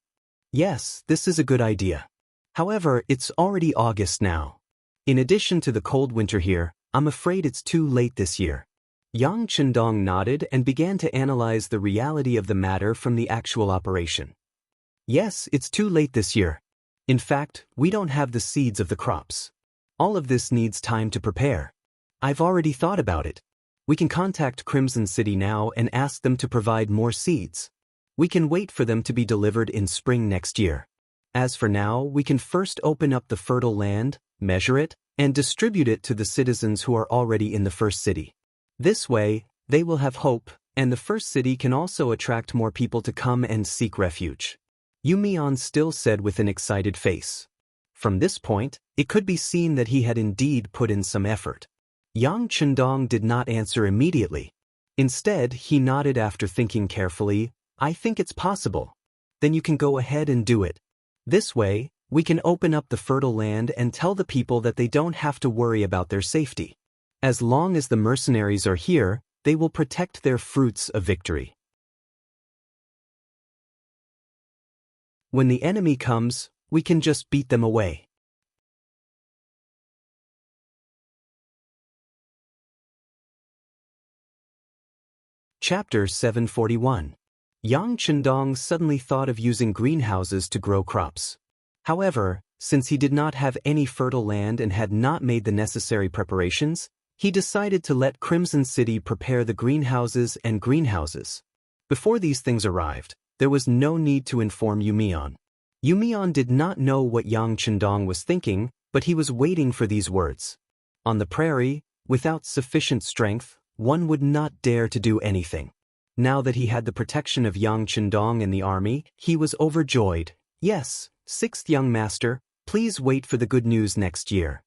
Yes, this is a good idea. However, it's already August now. In addition to the cold winter here, I'm afraid it's too late this year. Yang Chendong nodded and began to analyze the reality of the matter from the actual operation. Yes, it's too late this year. In fact, we don't have the seeds of the crops. All of this needs time to prepare. I've already thought about it. We can contact Crimson City now and ask them to provide more seeds. We can wait for them to be delivered in spring next year. As for now, we can first open up the fertile land, measure it, and distribute it to the citizens who are already in the first city. This way, they will have hope, and the first city can also attract more people to come and seek refuge. Yu Mian still said with an excited face. From this point, it could be seen that he had indeed put in some effort. Yang Chendong did not answer immediately. Instead, he nodded after thinking carefully. I think it's possible. Then you can go ahead and do it. This way, we can open up the fertile land and tell the people that they don't have to worry about their safety. As long as the mercenaries are here, they will protect their fruits of victory. When the enemy comes, we can just beat them away. Chapter 741. Yang Chendong suddenly thought of using greenhouses to grow crops. However, since he did not have any fertile land and had not made the necessary preparations, he decided to let Crimson City prepare the greenhouses and greenhouses. Before these things arrived, there was no need to inform Yu Mian. Yu Mian did not know what Yang Chendong was thinking, but he was waiting for these words. On the prairie, without sufficient strength, one would not dare to do anything. Now that he had the protection of Yang Chendong and the army, he was overjoyed. Yes, sixth young master, please wait for the good news next year.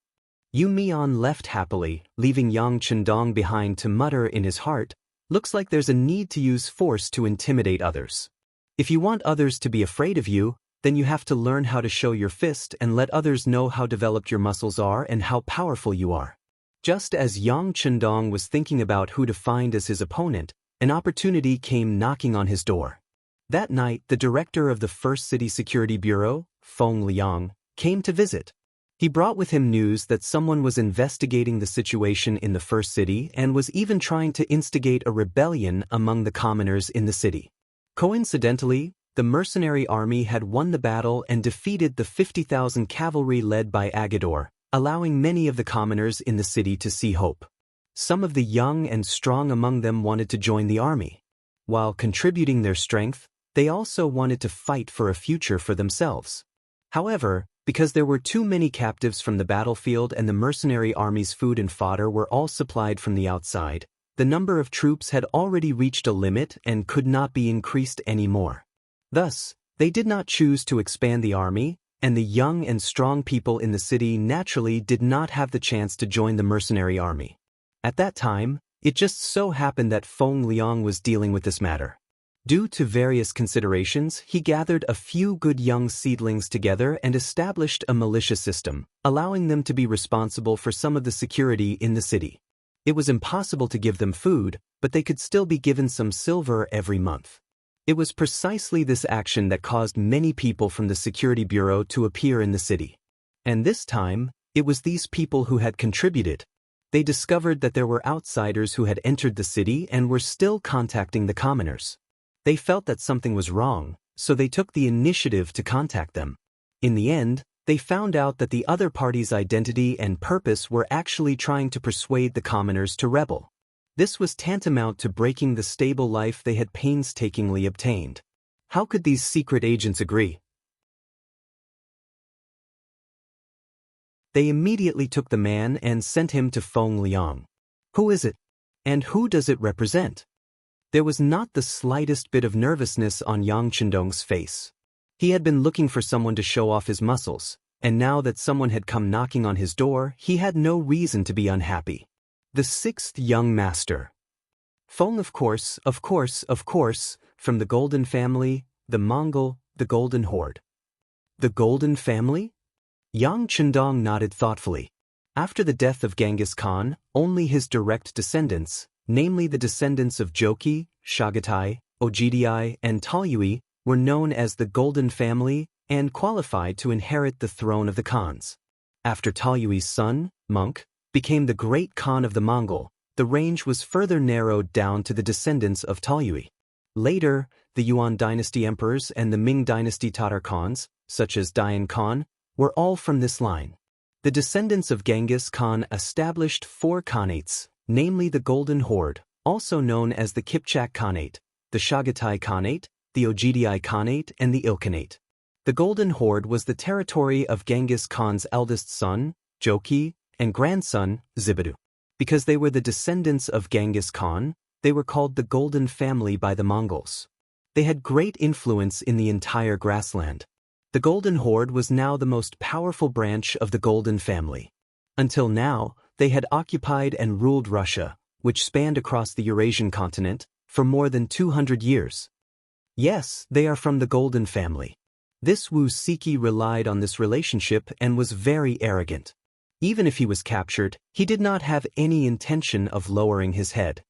Yu Mian left happily, leaving Yang Chendong behind to mutter in his heart, looks like there's a need to use force to intimidate others. If you want others to be afraid of you, then you have to learn how to show your fist and let others know how developed your muscles are and how powerful you are. Just as Yang Chendong was thinking about who to find as his opponent, an opportunity came knocking on his door. That night, the director of the First City Security Bureau, Feng Liang, came to visit. He brought with him news that someone was investigating the situation in the First City and was even trying to instigate a rebellion among the commoners in the city. Coincidentally, the mercenary army had won the battle and defeated the 50,000 cavalry led by Agador, allowing many of the commoners in the city to see hope. Some of the young and strong among them wanted to join the army. While contributing their strength, they also wanted to fight for a future for themselves. However, because there were too many captives from the battlefield and the mercenary army's food and fodder were all supplied from the outside, the number of troops had already reached a limit and could not be increased anymore. Thus, they did not choose to expand the army, and the young and strong people in the city naturally did not have the chance to join the mercenary army. At that time, it just so happened that Feng Liang was dealing with this matter. Due to various considerations, he gathered a few good young seedlings together and established a militia system, allowing them to be responsible for some of the security in the city. It was impossible to give them food, but they could still be given some silver every month. It was precisely this action that caused many people from the Security Bureau to appear in the city. And this time, it was these people who had contributed. They discovered that there were outsiders who had entered the city and were still contacting the commoners. They felt that something was wrong, so they took the initiative to contact them. In the end, they found out that the other party's identity and purpose were actually trying to persuade the commoners to rebel. This was tantamount to breaking the stable life they had painstakingly obtained. How could these secret agents agree? They immediately took the man and sent him to Feng Liang. Who is it? And who does it represent? There was not the slightest bit of nervousness on Yang Chendong's face. He had been looking for someone to show off his muscles, and now that someone had come knocking on his door, he had no reason to be unhappy. The sixth young master. Feng, of course, from the Golden Family, the Mongol, the Golden Horde. The Golden Family? Yang Chendong nodded thoughtfully. After the death of Genghis Khan, only his direct descendants, namely the descendants of Jochi, Chagatai, Ogdi, and Talyue, were known as the Golden Family and qualified to inherit the throne of the Khans. After Talyue's son, Monk, became the great Khan of the Mongol, the range was further narrowed down to the descendants of Talyue. Later, the Yuan dynasty emperors and the Ming dynasty Tatar Khans, such as Dayan Khan, were all from this line. The descendants of Genghis Khan established 4 khanates, namely the Golden Horde, also known as the Kipchak Khanate, the Chagatai Khanate, the Ogdi Khanate, and the Ilkhanate. The Golden Horde was the territory of Genghis Khan's eldest son, Jochi, and grandson, Zibudu. Because they were the descendants of Genghis Khan, they were called the Golden Family by the Mongols. They had great influence in the entire grassland. The Golden Horde was now the most powerful branch of the Golden Family. Until now, they had occupied and ruled Russia, which spanned across the Eurasian continent, for more than 200 years. Yes, they are from the Golden Family. This Wu Siki relied on this relationship and was very arrogant. Even if he was captured, he did not have any intention of lowering his head.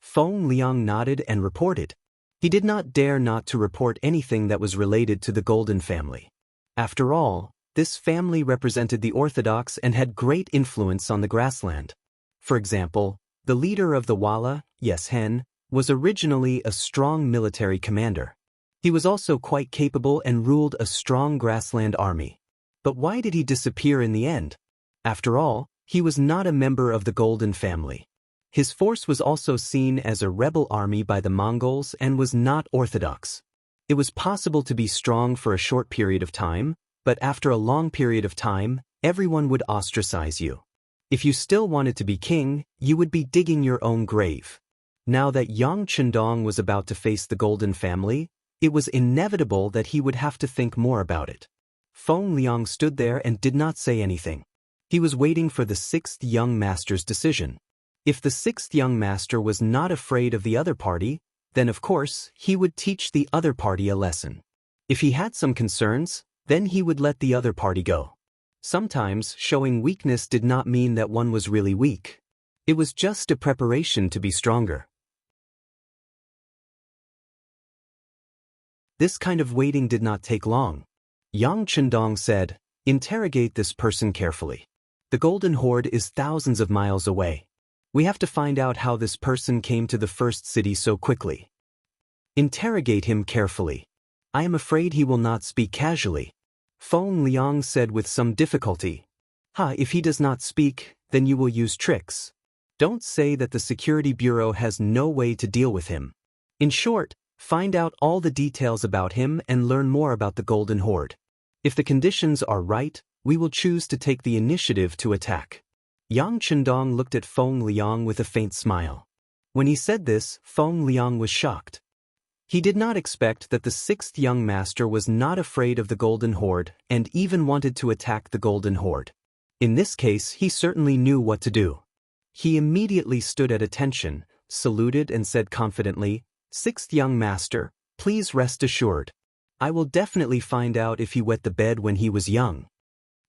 Feng Liang nodded and reported. He did not dare not to report anything that was related to the Golden Family. After all, this family represented the Orthodox and had great influence on the grassland. For example, the leader of the Wala, Yes Hen, was originally a strong military commander. He was also quite capable and ruled a strong grassland army. But why did he disappear in the end? After all, he was not a member of the Golden Family. His force was also seen as a rebel army by the Mongols and was not orthodox. It was possible to be strong for a short period of time, but after a long period of time, everyone would ostracize you. If you still wanted to be king, you would be digging your own grave. Now that Yang Chendong was about to face the Golden Family, it was inevitable that he would have to think more about it. Feng Liang stood there and did not say anything. He was waiting for the 6th young master's decision. If the 6th young master was not afraid of the other party, then of course he would teach the other party a lesson. If he had some concerns, then he would let the other party go. Sometimes showing weakness did not mean that one was really weak. It was just a preparation to be stronger. This kind of waiting did not take long. Yang Chendong said, "Interrogate this person carefully. The Golden Horde is thousands of miles away. We have to find out how this person came to the first city so quickly. Interrogate him carefully. I am afraid he will not speak casually." Feng Liang said with some difficulty. If he does not speak, then you will use tricks. Don't say that the Security Bureau has no way to deal with him. In short, find out all the details about him and learn more about the Golden Horde. If the conditions are right, we will choose to take the initiative to attack. Yang Chendong looked at Feng Liang with a faint smile. When he said this, Feng Liang was shocked. He did not expect that the 6th young master was not afraid of the Golden Horde and even wanted to attack the Golden Horde. In this case, he certainly knew what to do. He immediately stood at attention, saluted and said confidently, "6th young master, please rest assured. I will definitely find out if he wet the bed when he was young."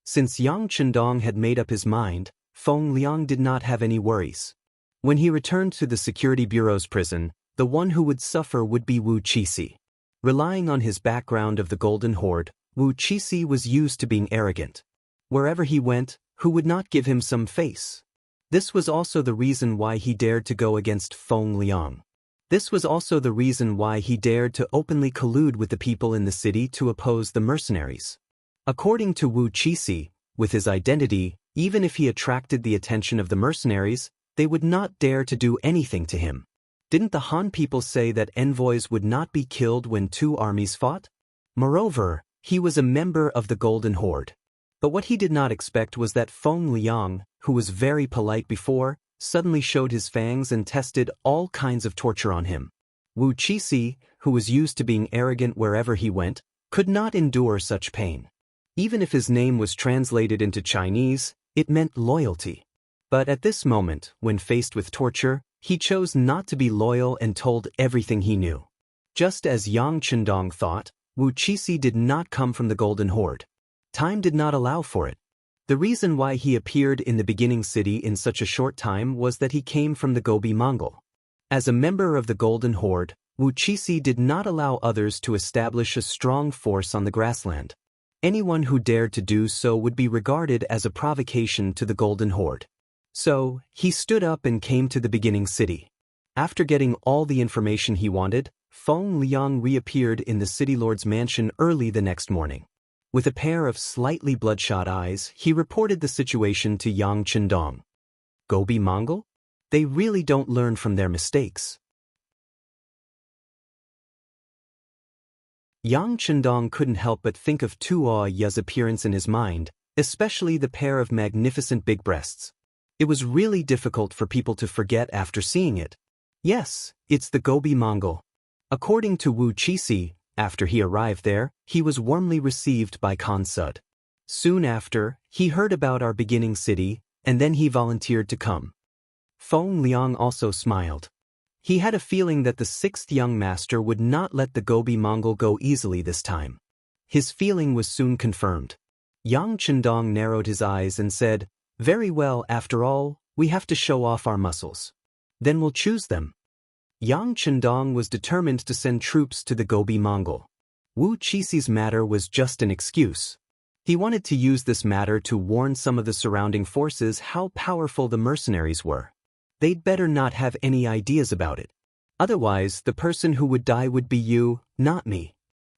Since Yang Chendong had made up his mind, Feng Liang did not have any worries. When he returned to the Security Bureau's prison, the one who would suffer would be Wu Qixi. Relying on his background of the Golden Horde, Wu Qixi was used to being arrogant. Wherever he went, who would not give him some face? This was also the reason why he dared to go against Feng Liang. This was also the reason why he dared to openly collude with the people in the city to oppose the mercenaries. According to Wu Qixi, with his identity, even if he attracted the attention of the mercenaries, they would not dare to do anything to him. Didn't the Han people say that envoys would not be killed when 2 armies fought? Moreover, he was a member of the Golden Horde. But what he did not expect was that Feng Liang, who was very polite before, suddenly showed his fangs and tested all kinds of torture on him. Wu Qixi, who was used to being arrogant wherever he went, could not endure such pain. Even if his name was translated into Chinese, it meant loyalty. But at this moment, when faced with torture, he chose not to be loyal and told everything he knew. Just as Yang Chendong thought, Wu Qixi did not come from the Golden Horde. Time did not allow for it. The reason why he appeared in the beginning city in such a short time was that he came from the Gobi Mongol. As a member of the Golden Horde, Wu Qixi did not allow others to establish a strong force on the grassland. Anyone who dared to do so would be regarded as a provocation to the Golden Horde. So, he stood up and came to the beginning city. After getting all the information he wanted, Feng Liang reappeared in the city lord's mansion early the next morning. With a pair of slightly bloodshot eyes, he reported the situation to Yang Qindong. Gobi Mongol? They really don't learn from their mistakes. Yang Qindong couldn't help but think of Tuo Ya's appearance in his mind, especially the pair of magnificent big breasts. It was really difficult for people to forget after seeing it. Yes, it's the Gobi Mongol. According to Wu Qixi, after he arrived there, he was warmly received by Khan Sud. Soon after, he heard about our beginning city, and then he volunteered to come. Feng Liang also smiled. He had a feeling that the sixth young master would not let the Gobi Mongol go easily this time. His feeling was soon confirmed. Yang Qindong narrowed his eyes and said, "Very well, after all, we have to show off our muscles. Then we'll choose them." Yang Qindong was determined to send troops to the Gobi Mongol. Wu Qixi's matter was just an excuse. He wanted to use this matter to warn some of the surrounding forces how powerful the mercenaries were. They'd better not have any ideas about it. Otherwise, the person who would die would be you, not me.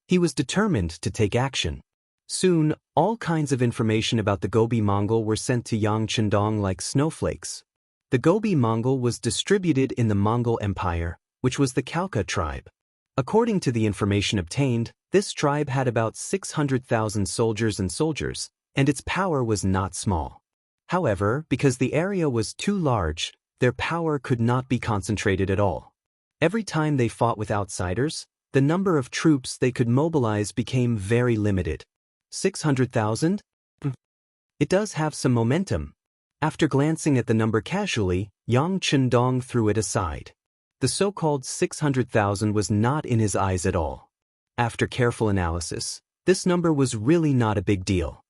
He was determined to take action. Soon, all kinds of information about the Gobi Mongol were sent to Yang Qindong like snowflakes. The Gobi Mongol was distributed in the Mongol Empire, which was the Khalkha tribe. According to the information obtained, this tribe had about 600,000 soldiers, and its power was not small. However, because the area was too large, their power could not be concentrated at all. Every time they fought with outsiders, the number of troops they could mobilize became very limited. 600,000? It does have some momentum. After glancing at the number casually, Yang Qindong threw it aside. The so-called 600,000 was not in his eyes at all. After careful analysis, this number was really not a big deal.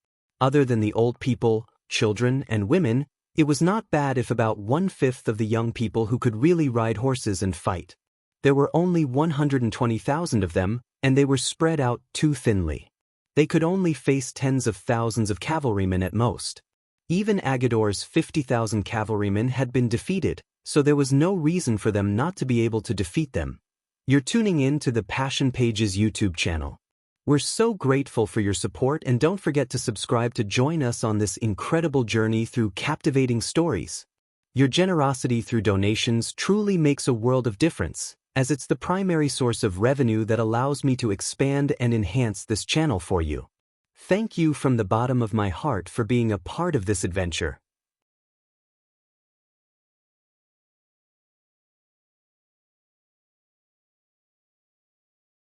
Other than the old people, children, and women, it was not bad if about 1/5 of the young people who could really ride horses and fight. There were only 120,000 of them, and they were spread out too thinly. They could only face tens of thousands of cavalrymen at most. Even Agador's 50,000 cavalrymen had been defeated, so there was no reason for them not to be able to defeat them. You're tuning in to the Passion Pages YouTube channel. We're so grateful for your support, and don't forget to subscribe to join us on this incredible journey through captivating stories. Your generosity through donations truly makes a world of difference, as it's the primary source of revenue that allows me to expand and enhance this channel for you. Thank you from the bottom of my heart for being a part of this adventure.